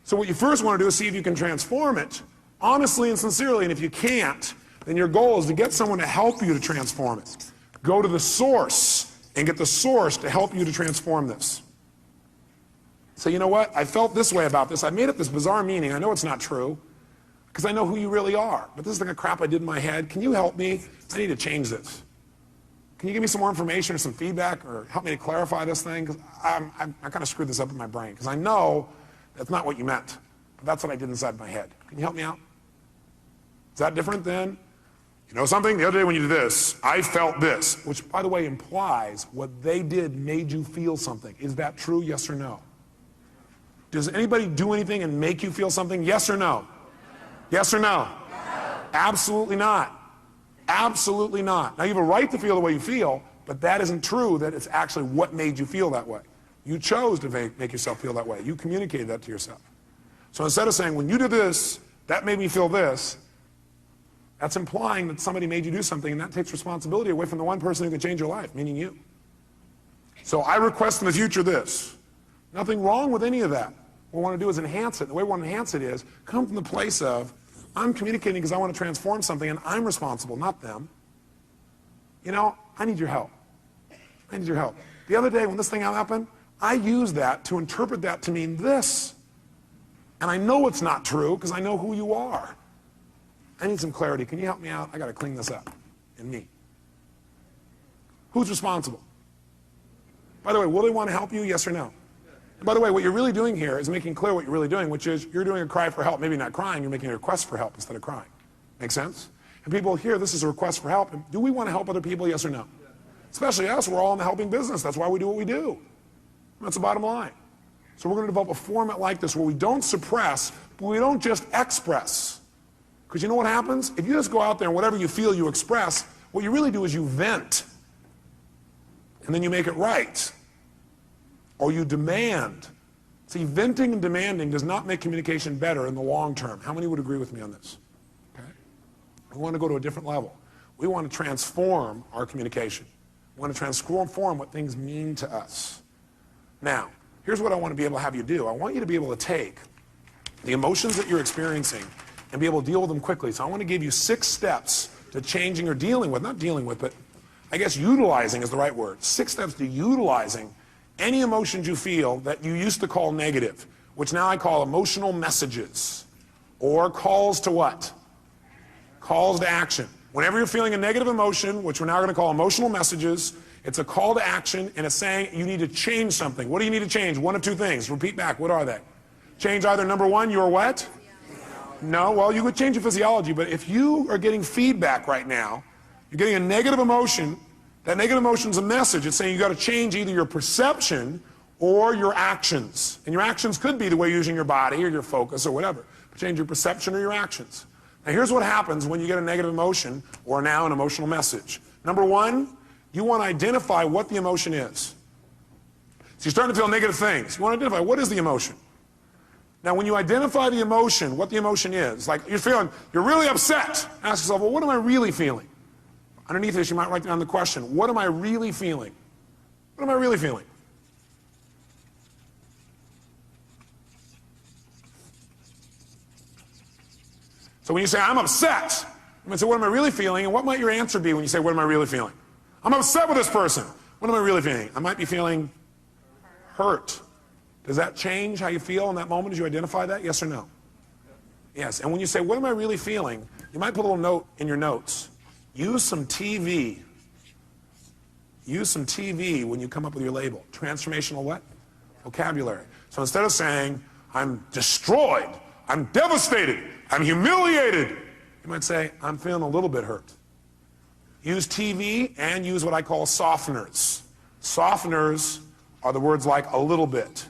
So what you first want to do is see if you can transform it, honestly and sincerely, and if you can't, then your goal is to get someone to help you to transform it. Go to the source and get the source to help you to transform this. Say, you know what, I felt this way about this. I made up this bizarre meaning. I know it's not true because I know who you really are. But this is like a crap I did in my head. Can you help me? I need to change this. Can you give me some more information or some feedback or help me to clarify this thing? Because I kind of screwed this up in my brain because I know that's not what you meant. But that's what I did inside my head. Can you help me out? Is that different than, you know something? The other day when you did this, I felt this, which, by the way, implies what they did made you feel something. Is that true? Yes or no? Does anybody do anything and make you feel something? Yes or no? Yes or no? Absolutely not. Absolutely not. Now, you have a right to feel the way you feel, but that isn't true that it's actually what made you feel that way. You chose to make yourself feel that way. You communicated that to yourself. So instead of saying, when you did this, that made me feel this, that's implying that somebody made you do something, and that takes responsibility away from the one person who can change your life, meaning you. So I request in the future this. Nothing wrong with any of that. What we want to do is enhance it. The way we want to enhance it is come from the place of, I'm communicating because I want to transform something, and I'm responsible, not them. You know, I need your help. I need your help. The other day when this thing happened, I used that to interpret that to mean this. And I know it's not true because I know who you are. I need some clarity. Can you help me out? I got to clean this up. And me. Who's responsible? By the way, will they want to help you? Yes or no? And by the way, what you're really doing here is making clear what you're really doing, which is you're doing a cry for help. Maybe not crying, you're making a request for help instead of crying. Make sense? And people hear this is a request for help. And do we want to help other people? Yes or no? Especially us, we're all in the helping business. That's why we do what we do. That's the bottom line. So we're going to develop a format like this where we don't suppress, but we don't just express. Because you know what happens? If you just go out there and whatever you feel you express, what you really do is you vent. And then you make it right. Or you demand. See, venting and demanding does not make communication better in the long term. How many would agree with me on this? Okay? We want to go to a different level. We want to transform our communication. We want to transform what things mean to us. Now, here's what I want to be able to have you do. I want you to be able to take the emotions that you're experiencing and be able to deal with them quickly. So I want to give you 6 steps to changing or dealing with, not dealing with, but I guess utilizing is the right word. 6 steps to utilizing any emotions you feel that you used to call negative, which now I call emotional messages, or calls to what? Calls to action. Whenever you're feeling a negative emotion, which we're now going to call emotional messages, it's a call to action, and it's saying you need to change something. What do you need to change? One of 2 things. Repeat back. What are they? Change either number 1, your what? No, well, you could change your physiology, but if you are getting feedback right now, you're getting a negative emotion, that negative emotion is a message. It's saying you got to change either your perception or your actions. And your actions could be the way you're using your body or your focus or whatever. But change your perception or your actions. Now here's what happens when you get a negative emotion or now an emotional message. Number 1, you want to identify what the emotion is. So you're starting to feel negative things. You want to identify what is the emotion. Now when you identify the emotion, what the emotion is, like you're really upset. Ask yourself, well, what am I really feeling? Underneath this, you might write down the question, what am I really feeling? What am I really feeling? So when you say, I'm upset, you might say, what am I really feeling? And what might your answer be when you say, what am I really feeling? I'm upset with this person. What am I really feeling? I might be feeling hurt. Does that change how you feel in that moment as you identify that? Yes or no? Yes. And when you say, what am I really feeling? You might put a little note in your notes. Use some TV. Use some TV when you come up with your label. Transformational what? Vocabulary. So instead of saying, I'm destroyed, I'm devastated, I'm humiliated, you might say, I'm feeling a little bit hurt. Use TV and use what I call softeners. Softeners are the words like a little bit.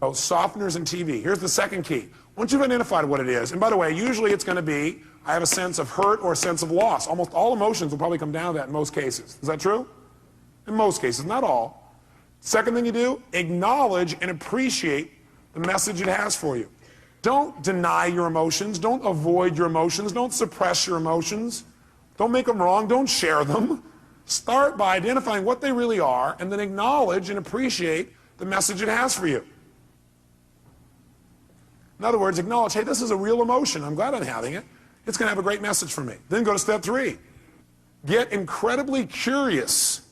So softeners and TV. Here's the second key. Once you've identified what it is, and by the way, usually it's going to be, I have a sense of hurt or a sense of loss. Almost all emotions will probably come down to that in most cases. Is that true? In most cases, not all. Second thing you do, acknowledge and appreciate the message it has for you. Don't deny your emotions. Don't avoid your emotions. Don't suppress your emotions. Don't make them wrong. Don't share them. Start by identifying what they really are and then acknowledge and appreciate the message it has for you. In other words, acknowledge, hey, this is a real emotion. I'm glad I'm having it. It's going to have a great message for me. Then go to step 3. Get incredibly curious.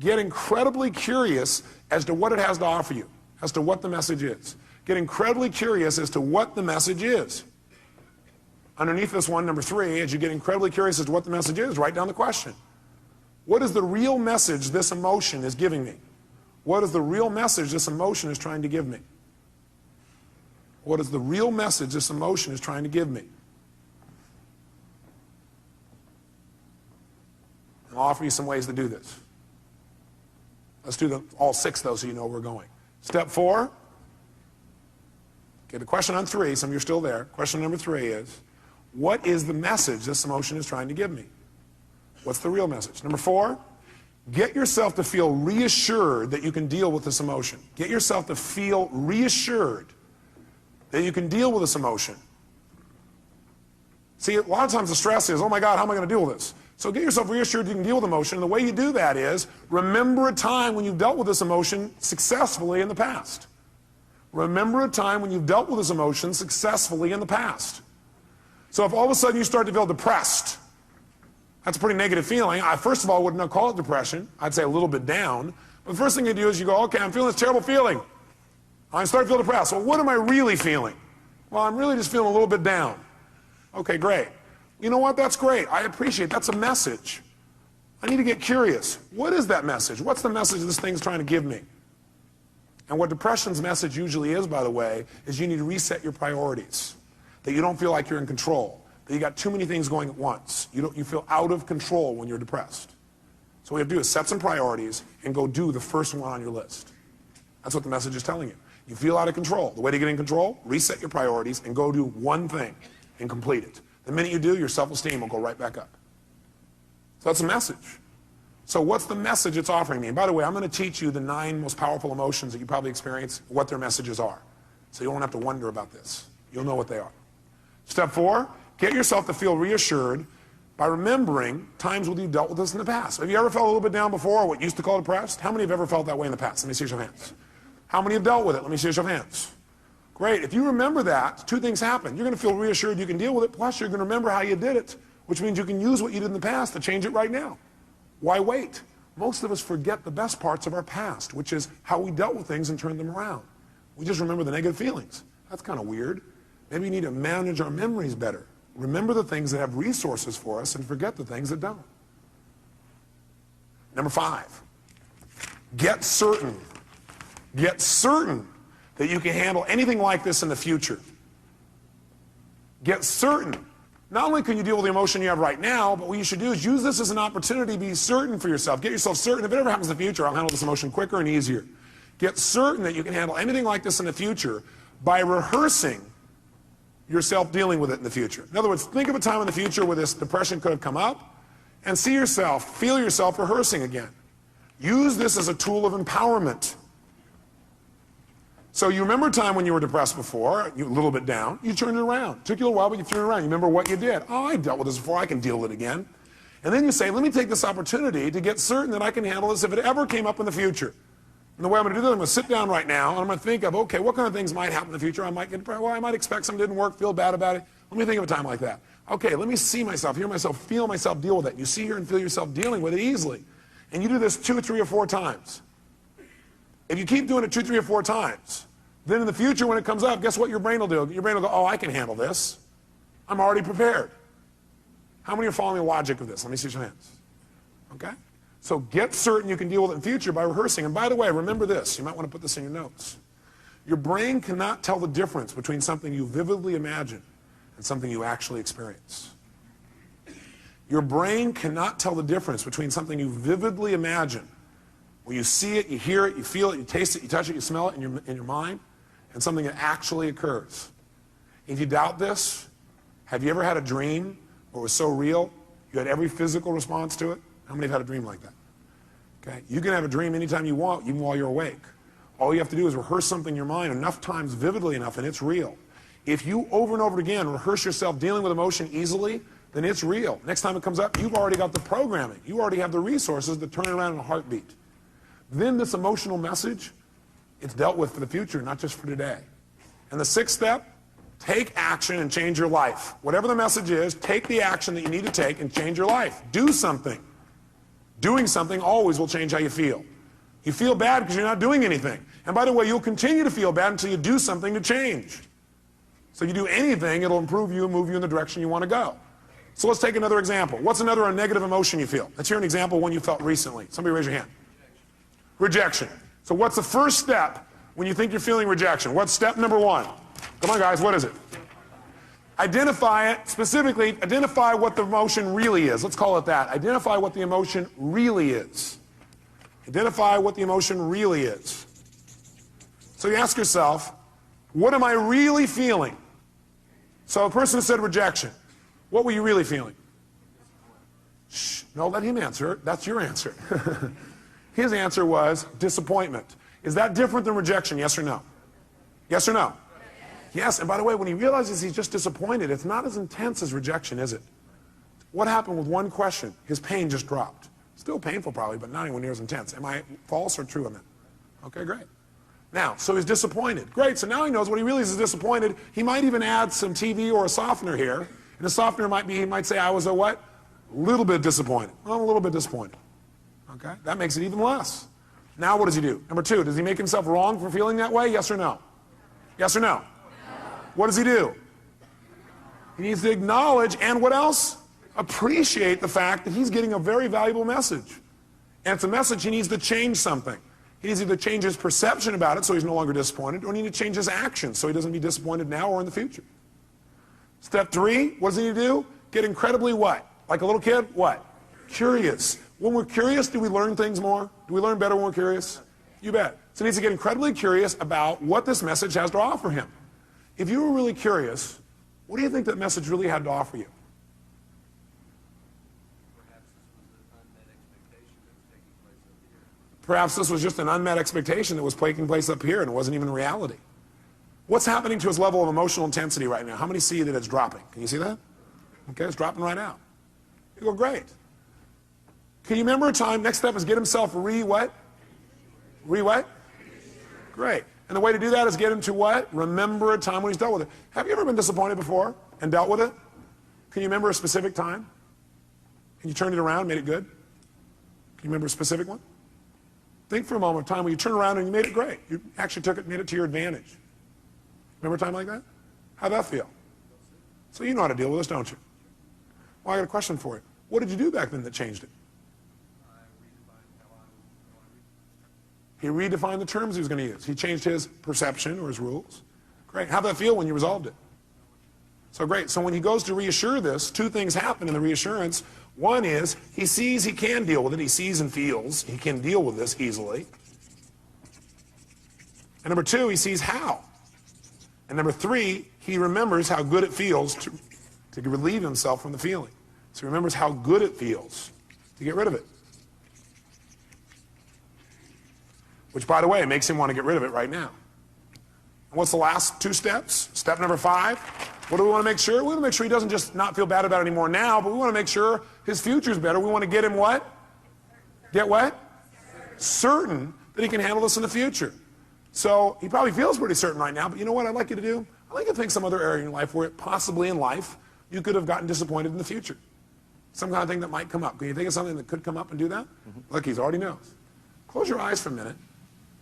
Get incredibly curious as to what it has to offer you, as to what the message is. Get incredibly curious as to what the message is. Underneath this one, number 3, as you get incredibly curious as to what the message is, write down the question. What is the real message this emotion is giving me? What is the real message this emotion is trying to give me? What is the real message this emotion is trying to give me? I'll offer you some ways to do this. Let's do all 6 though so you know where we're going. Step 4. Okay, the question on 3, some of you are still there. Question number 3 is, what is the message this emotion is trying to give me? What's the real message? Number 4, get yourself to feel reassured that you can deal with this emotion. Get yourself to feel reassured that you can deal with this emotion. See, a lot of times the stress is, oh my God, how am I going to deal with this? So get yourself reassured you can deal with emotion. And the way you do that is, remember a time when you've dealt with this emotion successfully in the past. Remember a time when you've dealt with this emotion successfully in the past. So if all of a sudden you start to feel depressed, that's a pretty negative feeling. I, first of all, would not call it depression. I'd say a little bit down. But the first thing you do is you go, okay, I'm feeling this terrible feeling. I start to feel depressed. Well, what am I really feeling? Well, I'm really just feeling a little bit down. Okay, great. You know what? That's great. I appreciate it. That's a message. I need to get curious. What is that message? What's the message this thing's trying to give me? And what depression's message usually is, by the way, is you need to reset your priorities. That you don't feel like you're in control. That you got too many things going at once. You feel out of control when you're depressed. So what you have to do is set some priorities and go do the first one on your list. That's what the message is telling you. You feel out of control. The way to get in control, reset your priorities and go do one thing and complete it. The minute you do, your self-esteem will go right back up. So that's a message. So what's the message it's offering me? And by the way, I'm going to teach you the 9 most powerful emotions that you probably experience, what their messages are. So you won't have to wonder about this. You'll know what they are. Step 4, get yourself to feel reassured by remembering times when you've dealt with this in the past. Have you ever felt a little bit down before, or what you used to call depressed? How many have ever felt that way in the past? Let me see your hands. How many have dealt with it? Let me see your hands. Great. If you remember that, 2 things happen. You're going to feel reassured you can deal with it, plus you're going to remember how you did it, which means you can use what you did in the past to change it right now. Why wait? Most of us forget the best parts of our past, which is how we dealt with things and turned them around. We just remember the negative feelings. That's kind of weird. Maybe we need to manage our memories better. Remember the things that have resources for us and forget the things that don't. Number 5, get certain. Get certain that you can handle anything like this in the future. Get certain. Not only can you deal with the emotion you have right now, but what you should do is use this as an opportunity to be certain for yourself. Get yourself certain. If it ever happens in the future, I'll handle this emotion quicker and easier. Get certain that you can handle anything like this in the future by rehearsing yourself dealing with it in the future. In other words, think of a time in the future where this depression could have come up and see yourself, feel yourself rehearsing again. Use this as a tool of empowerment. So you remember a time when you were depressed before, you were a little bit down, you turned it around. It took you a little while, but you turned it around. You remember what you did. Oh, I dealt with this before, I can deal with it again. And then you say, let me take this opportunity to get certain that I can handle this if it ever came up in the future. And the way I'm going to do that, I'm going to sit down right now, and I'm going to think of, okay, what kind of things might happen in the future? I might get depressed. Well, I might expect something didn't work, feel bad about it. Let me think of a time like that. Okay, let me see myself, hear myself, feel myself deal with it. You see, hear, and feel yourself dealing with it easily. And you do this 2, 3, or 4 times. If you keep doing it 2, 3, or 4 times, then in the future when it comes up, guess what your brain will do? Your brain will go, oh, I can handle this. I'm already prepared. How many are following the logic of this? Let me see your hands. Okay? So get certain you can deal with it in the future by rehearsing. And by the way, remember this. You might want to put this in your notes. Your brain cannot tell the difference between something you vividly imagine and something you actually experience. Your brain cannot tell the difference between something you vividly imagine, where you see it, you hear it, you feel it, you taste it, you touch it, you smell it in your mind, and something that actually occurs. If you doubt this, have you ever had a dream where it was so real you had every physical response to it? How many have had a dream like that? Okay? You can have a dream anytime you want, even while you're awake. All you have to do is rehearse something in your mind enough times, vividly enough, and it's real. If you over and over again rehearse yourself dealing with emotion easily, then it's real. Next time it comes up, you've already got the programming. You already have the resources to turn it around in a heartbeat. Then this emotional message, it's dealt with for the future, not just for today. And the sixth step, take action and change your life. Whatever the message is, take the action that you need to take and change your life. Do something. Doing something always will change how you feel. You feel bad because you're not doing anything. And by the way, you'll continue to feel bad until you do something to change. So if you do anything, it'll improve you and move you in the direction you want to go. So let's take another example. What's another negative emotion you feel? Let's hear an example, one you felt recently. Somebody raise your hand. Rejection. So what's the first step when you think you're feeling rejection? What's step number one? Come on, guys, what is it? Identify it. Specifically, identify what the emotion really is. Let's call it that. Identify what the emotion really is. Identify what the emotion really is. So you ask yourself, what am I really feeling? So a person said rejection. What were you really feeling? Shh, no, let him answer it. That's your answer. His answer was disappointment. Is that different than rejection, yes or no? Yes or no? Yes, and by the way, when he realizes he's just disappointed, it's not as intense as rejection, is it? What happened with one question? His pain just dropped. Still painful probably, but not anywhere near as intense. Am I false or true on that? Okay, great. Now, so he's disappointed. Great, so now he knows when he really is disappointed, he might even add some TV or a softener here. And the softener might be, he might say, I was a what? A little bit disappointed. Well, I'm a little bit disappointed. Okay, that makes it even less. Now what does he do? Number two, does he make himself wrong for feeling that way? Yes or no? Yes or no? What does he do? He needs to acknowledge and what else? Appreciate the fact that he's getting a very valuable message. And it's a message he needs to change something. He needs to either change his perception about it so he's no longer disappointed, or he needs to change his actions so he doesn't be disappointed now or in the future. Step three, what does he need to do? Get incredibly what? Like a little kid? What? Curious. When we're curious, do we learn things more? Do we learn better when we're curious? You bet. So he needs to get incredibly curious about what this message has to offer him. If you were really curious, what do you think that message really had to offer you? Perhaps this was just an unmet expectation that was taking place up here and it wasn't even reality. What's happening to his level of emotional intensity right now? How many see that it's dropping? Can you see that? Okay, it's dropping right now. You go, great. Can you remember a time? Next step is get himself what? What? Great. And the way to do that is get him to what? Remember a time when he's dealt with it. Have you ever been disappointed before and dealt with it? Can you remember a specific time? And you turned it around, made it good? Can you remember a specific one? Think for a moment of time when you turned around and you made it great. You actually took it and made it to your advantage. Remember a time like that? How'd that feel? So you know how to deal with this, don't you? Well, I got a question for you. What did you do back then that changed it? He redefined the terms he was going to use. He changed his perception or his rules. Great. How'd that feel when you resolved it? So great. So when he goes to reassure this, two things happen in the reassurance. One is he sees he can deal with it. He sees and feels he can deal with this easily. And number two, he sees how. And number three, he remembers how good it feels to relieve himself from the feeling. So he remembers how good it feels to get rid of it. Which, by the way, makes him want to get rid of it right now. And what's the last two steps? Step number 5. What do we want to make sure? We want to make sure he doesn't just not feel bad about it anymore now, but we want to make sure his future's better. We want to get him what? Get what? Certain that he can handle this in the future. So he probably feels pretty certain right now, but you know what I'd like you to do? I'd like you to think some other area in your life where possibly in life you could have gotten disappointed in the future. Some kind of thing that might come up. Can you think of something that could come up and do that? Look, he already knows. Close your eyes for a minute.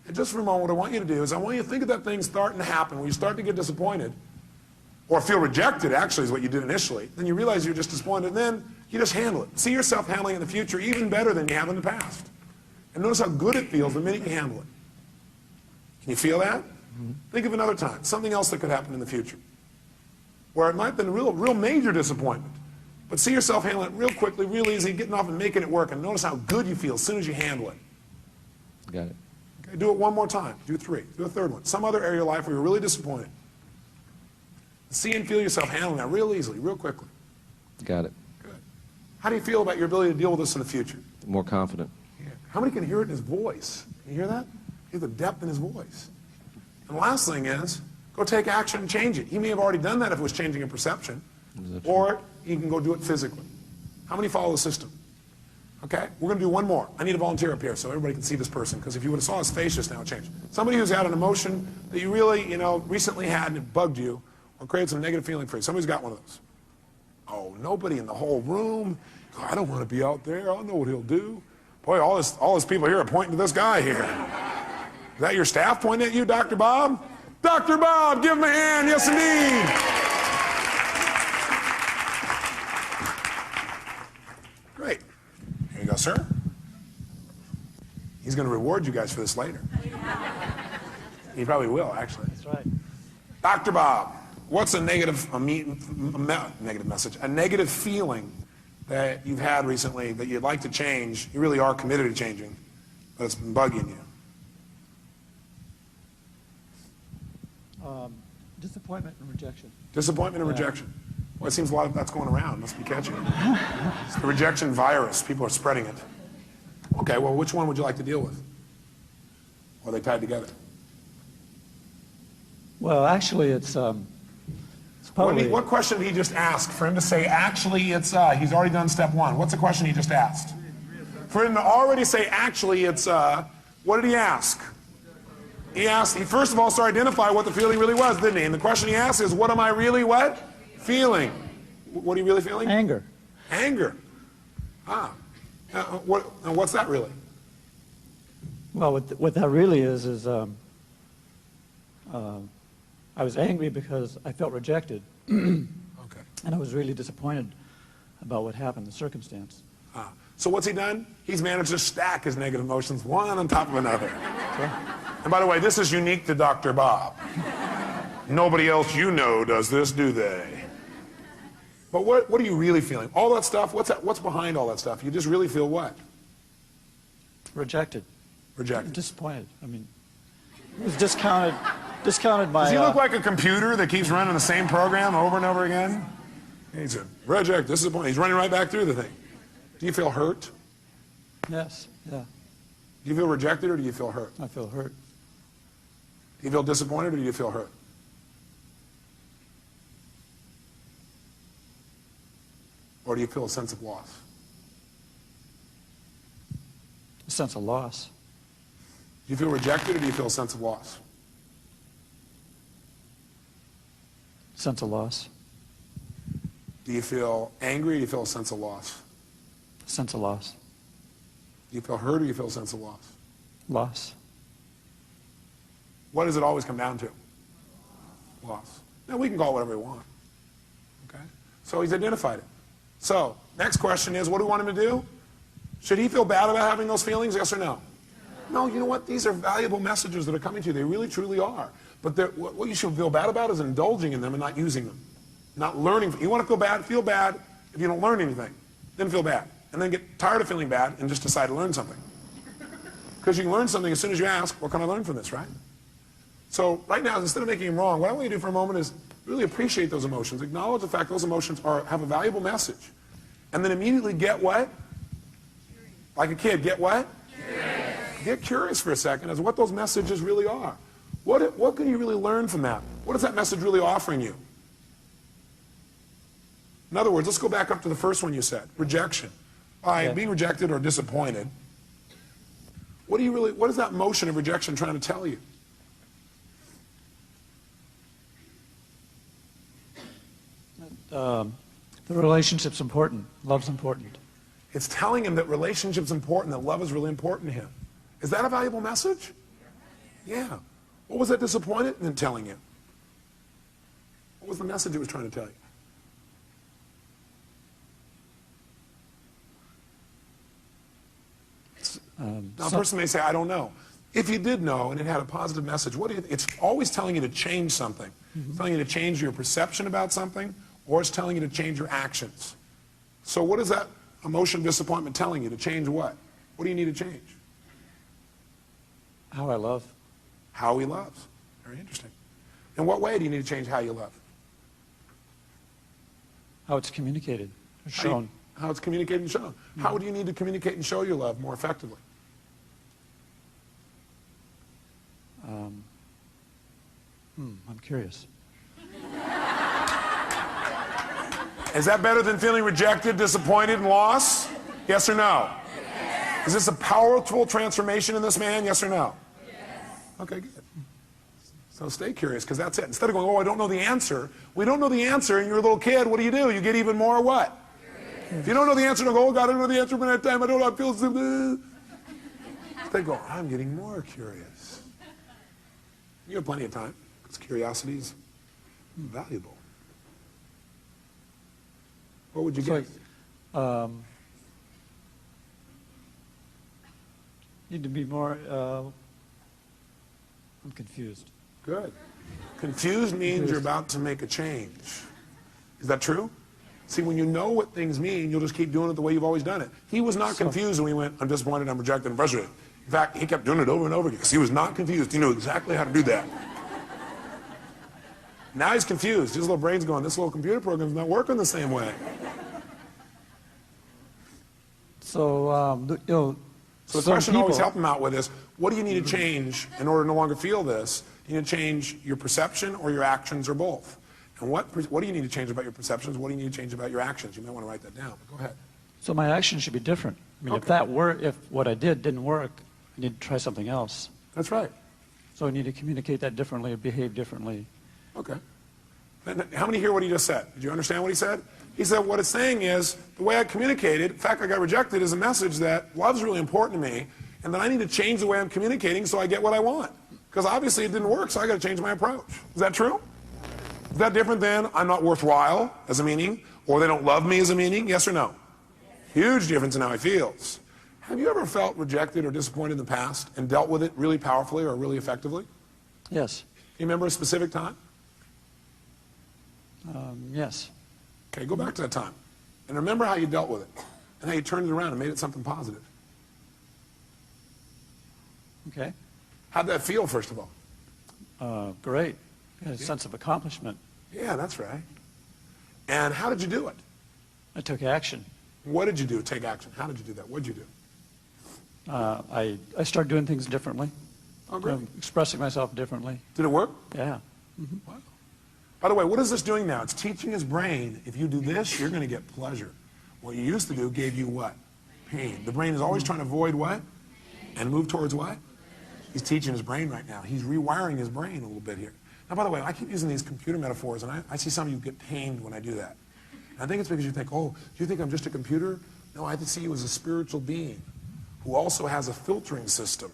And just for a moment, what I want you to do is I want you to think of that thing starting to happen, when you start to get disappointed. or feel rejected actually is what you did initially, then you realize you're just disappointed, and then you just handle it. See yourself handling it in the future even better than you have in the past. And notice how good it feels the minute you handle it. Can you feel that? Mm-hmm. Think of another time, something else that could happen in the future, where it might have been a real major disappointment. But see yourself handling it real quickly, real easy, getting off and making it work, and notice how good you feel as soon as you handle it. Got it. Okay, do it one more time. Do 3. Do a third one. Some other area of your life where you're really disappointed. See and feel yourself handling that real easily, real quickly. Got it. Good. How do you feel about your ability to deal with this in the future? More confident. Yeah. How many can hear it in his voice? Can you hear that? Hear the depth in his voice. And the last thing is, go take action and change it. He may have already done that if it was changing a perception. Or you can go do it physically. How many follow the system? Okay, we're going to do one more. I need a volunteer up here so everybody can see this person, because if you would have saw his face just now, it changed. Somebody who's had an emotion that you really, recently had and it bugged you or created some negative feeling for you. Somebody's got one of those. Oh, nobody in the whole room. God, I don't want to be out there. I don't know what he'll do. Boy, all these people here are pointing to this guy here. Is that your staff pointing at you, Dr. Bob? Dr. Bob, give him a hand. Yes, indeed. Great. Here you go, sir. He's going to reward you guys for this later. He probably will, actually. That's right. Dr. Bob, what's a negative message, a negative feeling that you've had recently that you'd like to change, you really are committed to changing, but it's been bugging you? Disappointment and rejection. Disappointment and rejection. Well, it seems a lot of that's going around. Must be catching it. It's the rejection virus. People are spreading it. Okay, well, which one would you like to deal with? Or are they tied together? Well, actually, it's probably... What question did he just ask? For him to say, actually, it's, he's already done step 1. What's the question he just asked? For him to already say, actually, it's, what did he ask? He first of all started to identify what the feeling really was, didn't he? And the question he asked is, what am I really what? Feeling. What are you really feeling? Anger. Anger. What's that really? Well, what that really is I was angry because I felt rejected. Okay. And I was really disappointed about what happened, the circumstance. So what's he done? He's managed to stack his negative emotions one on top of another. Okay. And by the way, this is unique to Dr. Bob. Nobody else you know does this, do they? But what are you really feeling? All that stuff, what's behind all that stuff? You just really feel what? Rejected. Rejected. Disappointed. I mean, it was discounted by... Does he look like a computer that keeps running the same program over and over again? He's a reject, disappointed. He's running right back through the thing. Do you feel hurt? Yes, yeah. Do you feel rejected or do you feel hurt? I feel hurt. Do you feel disappointed or do you feel hurt? Or do you feel a sense of loss? A sense of loss. Do you feel rejected or do you feel a sense of loss? Sense of loss. Do you feel angry or do you feel a sense of loss? Sense of loss. Do you feel hurt or do you feel a sense of loss? Loss. What does it always come down to? Loss. Now, we can call it whatever we want. Okay? So he's identified it. So, next question is, what do we want him to do? Should he feel bad about having those feelings, yes or no? No, you know what? These are valuable messages that are coming to you. They really, truly are. But what you should feel bad about is indulging in them and not using them. Not learning. You want to feel bad if you don't learn anything. Then feel bad. And then get tired of feeling bad and just decide to learn something. Because you can learn something as soon as you ask, what can I learn from this, right? So right now, instead of making him wrong, what I want you to do for a moment is really appreciate those emotions. Acknowledge the fact those emotions have a valuable message. And then immediately get what? Like a kid, get what? Curious. Get curious for a second as to what those messages really are. What can you really learn from that? What is that message really offering you? In other words, let's go back up to the first one you said, rejection. By being rejected or disappointed, what is that motion of rejection trying to tell you? The relationship's important. Love's important. It's telling him that relationship's important, that love is really important to him. Is that a valuable message? Yeah. What was that disappointment in telling you? What was the message it was trying to tell you? Now, a person may say, I don't know. If you did know and it had a positive message, it's always telling you to change something. It's telling you to change your perception about something, or it's telling you to change your actions. So what is that emotion of disappointment telling you? To change what? What do you need to change? How I love. How he loves. Very interesting. In what way do you need to change how you love? How it's communicated, or shown. How it's communicated and shown. How do you need to communicate and show your love more effectively? I'm curious. Is that better than feeling rejected, disappointed, and lost? Yes or no? Yes. Is this a powerful transformation in this man? Yes or no? Yes. Okay, good. So stay curious, because that's it. Instead of going, oh, I don't know the answer. We don't know the answer, and you're a little kid. What do? You get even more what? Curious. If you don't know the answer, don't go, oh, God, I don't know the answer, but that time I don't know how it feels. They go, I'm getting more curious. You have plenty of time, because curiosity is valuable. What would you get? Need to be more, I'm confused. Good. Confused means you're about to make a change. Is that true? See, when you know what things mean, you'll just keep doing it the way you've always done it. He was not confused when he went, I'm disappointed, I'm rejected, I'm frustrated. In fact, he kept doing it over and over again because he was not confused. He knew exactly how to do that. Now he's confused. His little brain's going, this little computer program's not working the same way. So, So the question I always help him out with is, what do you need to change in order to no longer feel this? You need to change your perception or your actions or both. And what do you need to change about your perceptions? What do you need to change about your actions? You might want to write that down. But go ahead. So my action should be different. I mean, if what I did didn't work, I need to try something else. That's right. So I need to communicate that differently, behave differently. Okay. And how many hear what he just said? Did you understand what he said? He said, what it's saying is, the way I communicated, the fact I got rejected is a message that love's really important to me, and that I need to change the way I'm communicating so I get what I want. Because obviously it didn't work, so I got to change my approach. Is that true? Is that different than I'm not worthwhile as a meaning, or they don't love me as a meaning? Yes or no? Huge difference in how he feels. Have you ever felt rejected or disappointed in the past and dealt with it really powerfully or really effectively? Yes. Do you remember a specific time? Yes. Okay, go back to that time. And remember how you dealt with it and how you turned it around and made it something positive. Okay. How'd that feel, first of all? Great. I had a sense of accomplishment. Yeah, that's right. And how did you do it? I took action. What did you do? Take action. How did you do that? What did you do? I started doing things differently. Oh, great. Expressing myself differently. Did it work? Yeah. Wow. By the way, what is this doing now? It's teaching his brain, if you do this, you're going to get pleasure. What you used to do gave you what? Pain. The brain is always trying to avoid what? And move towards what? He's teaching his brain right now. He's rewiring his brain a little bit here. Now, by the way, I keep using these computer metaphors, and I see some of you get pained when I do that. And I think it's because you think, oh, do you think I'm just a computer? No, I see you as a spiritual being who also has a filtering system.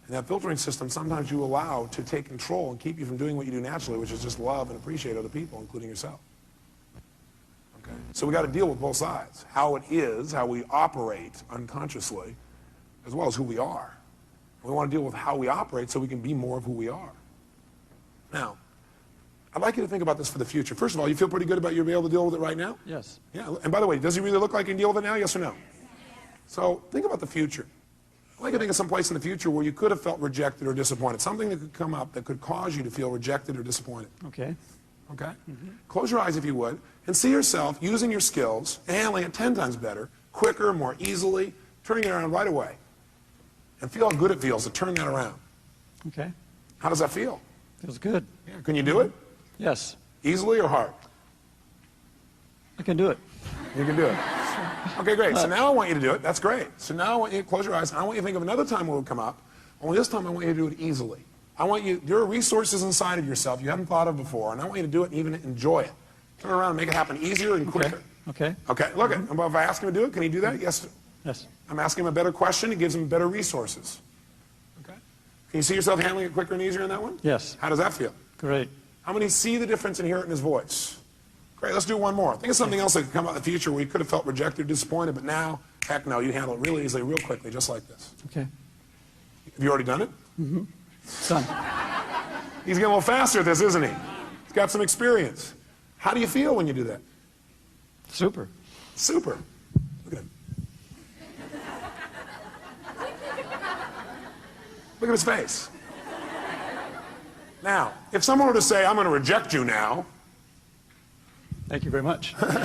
And that filtering system sometimes you allow to take control and keep you from doing what you do naturally, which is just love and appreciate other people, including yourself. Okay? So we got to deal with both sides. How it is, how we operate unconsciously, as well as who we are. We want to deal with how we operate so we can be more of who we are. Now, I'd like you to think about this for the future. First of all, you feel pretty good about you being able to deal with it right now? Yes. Yeah. And by the way, does he really look like he can deal with it now? Yes or no? So think about the future. I'd like you to think of some place in the future where you could have felt rejected or disappointed. Something that could come up that could cause you to feel rejected or disappointed. Okay. Okay? Close your eyes if you would, and see yourself using your skills, handling it 10 times better, quicker, more easily, turning it around right away. And feel how good it feels to turn that around. Okay. How does that feel? Feels good. Yeah. Can you do it? Yes. Easily or hard? I can do it. You can do it. Okay, great. So now I want you to do it. That's great. So now I want you to close your eyes, and I want you to think of another time when it would come up. Only this time I want you to do it easily. There are resources inside of yourself you haven't thought of before, and I want you to do it and even enjoy it. Turn around and make it happen easier and quicker. Okay. Okay, look at it. If I ask him to do it, can he do that? Yes. Yes. I'm asking him a better question. It gives him better resources. Okay. Can you see yourself handling it quicker and easier in that one? Yes. How does that feel? Great. How many see the difference and hear it in his voice? Great, let's do one more. Think of something else that could come out in the future where you could have felt rejected, disappointed, but now, heck no, you handle it really easily, real quickly, just like this. Okay. Have you already done it? Mm-hmm. Done. He's getting a little faster at this, isn't he? He's got some experience. How do you feel when you do that? Super. Super. Look at him. Look at his face. Now, if someone were to say, I'm going to reject you now. Thank you very much. Give him a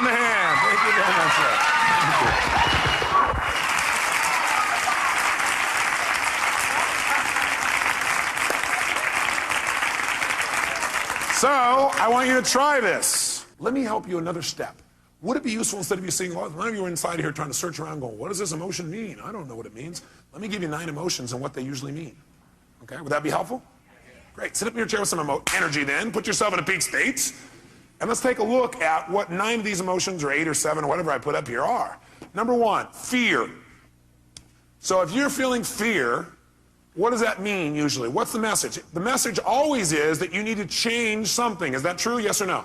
hand. Thank you very much, sir. So, I want you to try this. Let me help you another step. Would it be useful instead of you saying, well, none of you are inside here trying to search around going, what does this emotion mean? I don't know what it means. Let me give you 9 emotions and what they usually mean. Okay, would that be helpful? Great. Sit up in your chair with some energy then. Put yourself in a peak state. And let's take a look at what 9 of these emotions, or 8 or 7, or whatever I put up here are. Number 1, fear. So if you're feeling fear, what does that mean usually? What's the message? The message always is that you need to change something. Is that true? Yes or no?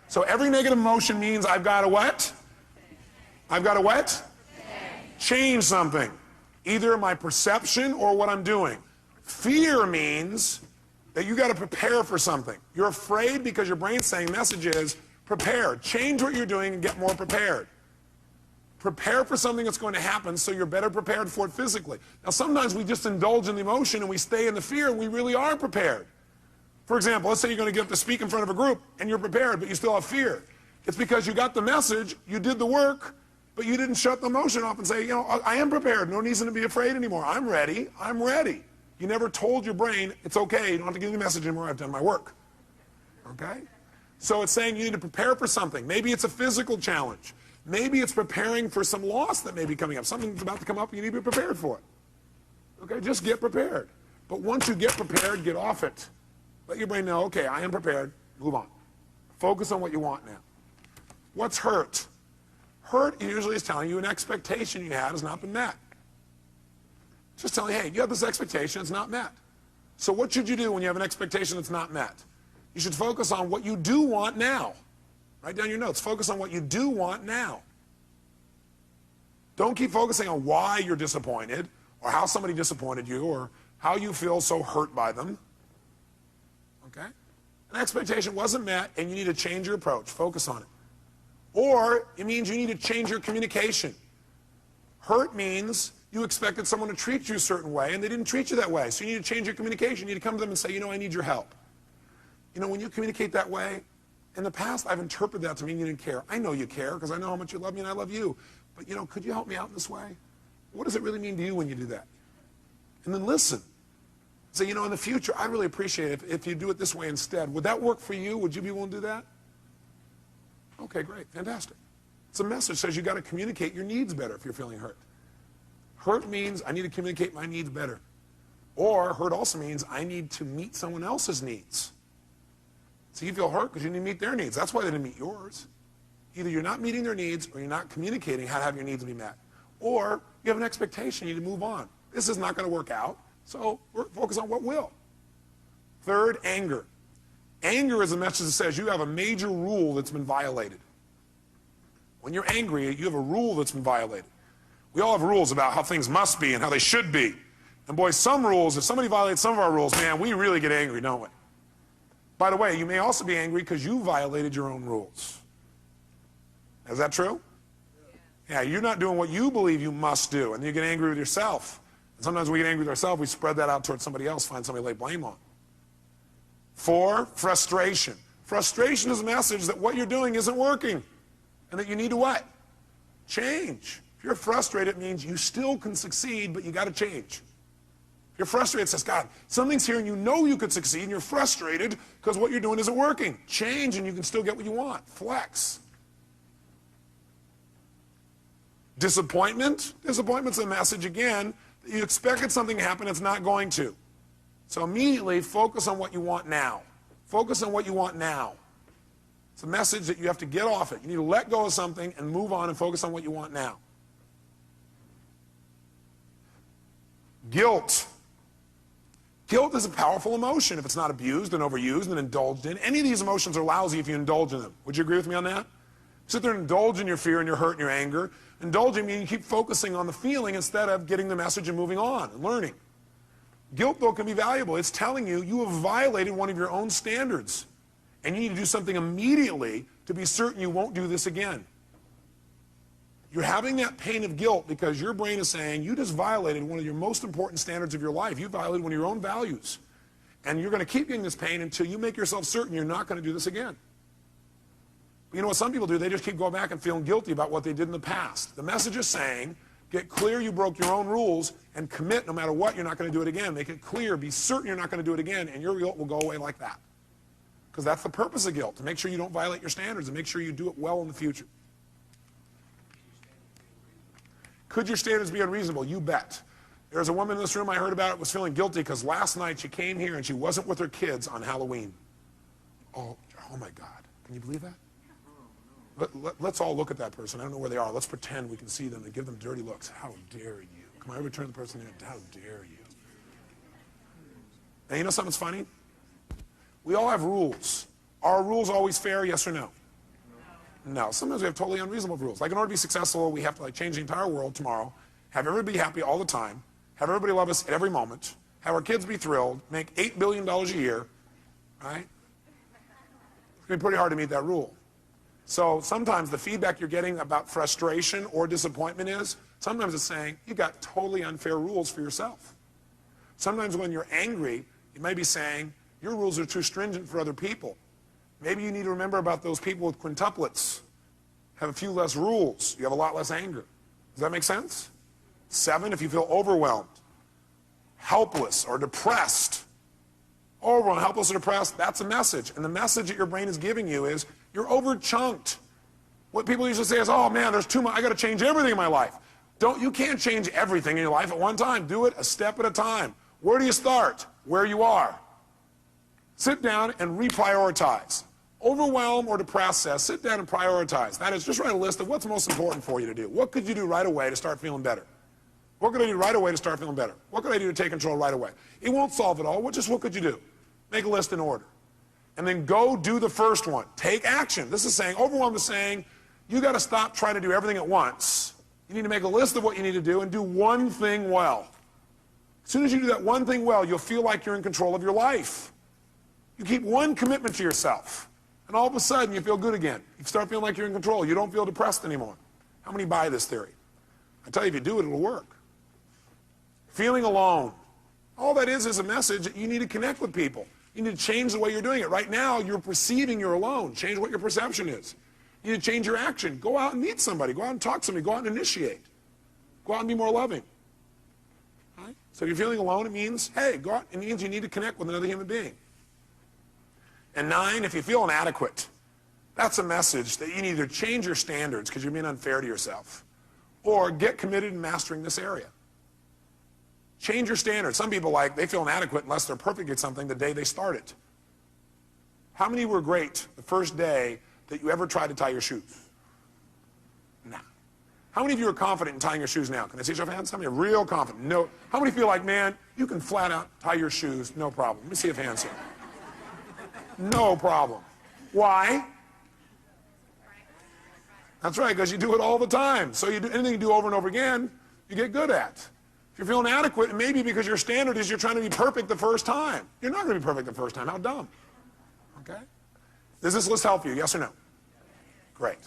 So every negative emotion means I've got to what? I've got to what? Change something. Either my perception or what I'm doing. Fear means that you got to prepare for something. You're afraid because your brain's saying message is prepare. Change what you're doing and get more prepared. Prepare for something that's going to happen so you're better prepared for it physically. Now sometimes we just indulge in the emotion and we stay in the fear and we really are prepared. For example, let's say you're going to get up to speak in front of a group and you're prepared but you still have fear. It's because you got the message, you did the work, but you didn't shut the emotion off and say, you know, I am prepared. No reason to be afraid anymore. I'm ready. I'm ready. You never told your brain, it's okay, you don't have to give me a message anymore, I've done my work. Okay? So it's saying you need to prepare for something. Maybe it's a physical challenge. Maybe it's preparing for some loss that may be coming up. Something's about to come up, you need to be prepared for it. Okay, just get prepared. But once you get prepared, get off it. Let your brain know, okay, I am prepared, move on. Focus on what you want now. What's hurt? Hurt usually is telling you an expectation you had has not been met. Just telling you, hey, you have this expectation, it's not met. So what should you do when you have an expectation that's not met? You should focus on what you do want now. Write down your notes. Focus on what you do want now. Don't keep focusing on why you're disappointed or how somebody disappointed you or how you feel so hurt by them. Okay? An expectation wasn't met and you need to change your approach. Focus on it. Or it means you need to change your communication. Hurt means you expected someone to treat you a certain way and they didn't treat you that way. So you need to change your communication. You need to come to them and say, you know, I need your help. You know, when you communicate that way, in the past I've interpreted that to mean you didn't care. I know you care because I know how much you love me and I love you. But, you know, could you help me out in this way? What does it really mean to you when you do that? And then listen. Say, you know, in the future, I really appreciate it if you do it this way instead. Would that work for you? Would you be willing to do that? Okay, great. Fantastic. It's a message that says you got to communicate your needs better if you're feeling hurt. Hurt means I need to communicate my needs better. Or hurt also means I need to meet someone else's needs. So you feel hurt because you need to meet their needs. That's why they didn't meet yours. Either you're not meeting their needs or you're not communicating how to have your needs be met. Or you have an expectation, you need to move on. This is not going to work out, so focus on what will. Third, anger. Anger is a message that says you have a major rule that's been violated. When you're angry, you have a rule that's been violated. We all have rules about how things must be and how they should be. And boy, some rules, if somebody violates some of our rules, man, we really get angry, don't we? By the way, you may also be angry because you violated your own rules. Is that true? Yeah, you're not doing what you believe you must do, and you get angry with yourself. And sometimes when we get angry with ourselves, we spread that out towards somebody else, find somebody to lay blame on. 4, frustration. Frustration is a message that what you're doing isn't working, and that you need to what? Change. If you're frustrated, it means you still can succeed, but you got to change. If you're frustrated, it says, God, something's here and you know you could succeed, and you're frustrated because what you're doing isn't working. Change and you can still get what you want. Flex. Disappointment. Disappointment's a message, again, that you expected something to happen, it's not going to. So immediately focus on what you want now. Focus on what you want now. It's a message that you have to get off it. You need to let go of something and move on and focus on what you want now. Guilt. Guilt is a powerful emotion if it's not abused and overused and indulged in. Any of these emotions are lousy if you indulge in them. Would you agree with me on that? Sit there and indulge in your fear and your hurt and your anger. Indulging means you keep focusing on the feeling instead of getting the message and moving on and learning. Guilt, though, can be valuable. It's telling you you have violated one of your own standards, and you need to do something immediately to be certain you won't do this again. You're having that pain of guilt because your brain is saying you just violated one of your most important standards of your life. You violated one of your own values. And you're going to keep getting this pain until you make yourself certain you're not going to do this again. But you know what some people do? They just keep going back and feeling guilty about what they did in the past. The message is saying, get clear you broke your own rules and commit no matter what, you're not going to do it again. Make it clear, be certain you're not going to do it again, and your guilt will go away like that. Because that's the purpose of guilt, to make sure you don't violate your standards and make sure you do it well in the future. Could your standards be unreasonable? You bet. There's a woman in this room I heard about, was feeling guilty because last night she came here and she wasn't with her kids on Halloween. Oh my God. Can you believe that? Let's all look at that person. I don't know where they are. Let's pretend we can see them and give them dirty looks. How dare you? Come on, return the person in. How dare you? And you know something's funny? We all have rules. Are rules always fair, yes or no? No. Sometimes we have totally unreasonable rules. Like in order to be successful, we have to change the entire world tomorrow, have everybody be happy all the time, have everybody love us at every moment, have our kids be thrilled, make $8 billion a year, right? It's going to be pretty hard to meet that rule. So sometimes the feedback you're getting about frustration or disappointment is, sometimes it's saying, you got totally unfair rules for yourself. Sometimes when you're angry, you may be saying, your rules are too stringent for other people. Maybe you need to remember about those people with quintuplets. Have a few less rules. You have a lot less anger. Does that make sense? 7, if you feel overwhelmed, helpless, or depressed. Overwhelmed, helpless, or depressed, that's a message. And the message that your brain is giving you is, you're over-chunked. What people usually say is, oh man, there's too much, I got to change everything in my life. You can't change everything in your life at one time. Do it a step at a time. Where do you start? Where you are. Sit down and reprioritize. Overwhelm or depressed says, sit down and prioritize. That is, just write a list of what's most important for you to do. What could you do right away to start feeling better? What could I do right away to start feeling better? What could I do to take control right away? It won't solve it all. What could you do? Make a list in order. And then go do the first one. Take action. This is saying, overwhelm is saying, you got to stop trying to do everything at once. You need to make a list of what you need to do and do one thing well. As soon as you do that one thing well, you'll feel like you're in control of your life. You keep one commitment to yourself, and all of a sudden you feel good again. You start feeling like you're in control. You don't feel depressed anymore. How many buy this theory? I tell you, if you do it, it'll work. Feeling alone. All that is a message that you need to connect with people. You need to change the way you're doing it. Right now, you're perceiving you're alone. Change what your perception is. You need to change your action. Go out and meet somebody. Go out and talk to somebody. Go out and initiate. Go out and be more loving. Right? So if you're feeling alone, it means, hey, go out. It means you need to connect with another human being. And 9, if you feel inadequate, that's a message that you need to change your standards because you're being unfair to yourself, or get committed in mastering this area. Change your standards. Some people they feel inadequate unless they're perfect at something the day they start it. How many were great the first day that you ever tried to tie your shoes? Nah. How many of you are confident in tying your shoes now? Can I see your hands? How many are real confident? No. How many feel like, man, you can flat out tie your shoes, no problem? Let me see if hands here. No problem. Why? That's right, because you do it all the time. So you do anything you do over and over again, you get good at. If you're feeling inadequate, it may be because your standard is you're trying to be perfect the first time. You're not going to be perfect the first time. How dumb. Okay? Does this list help you? Yes or no? Great.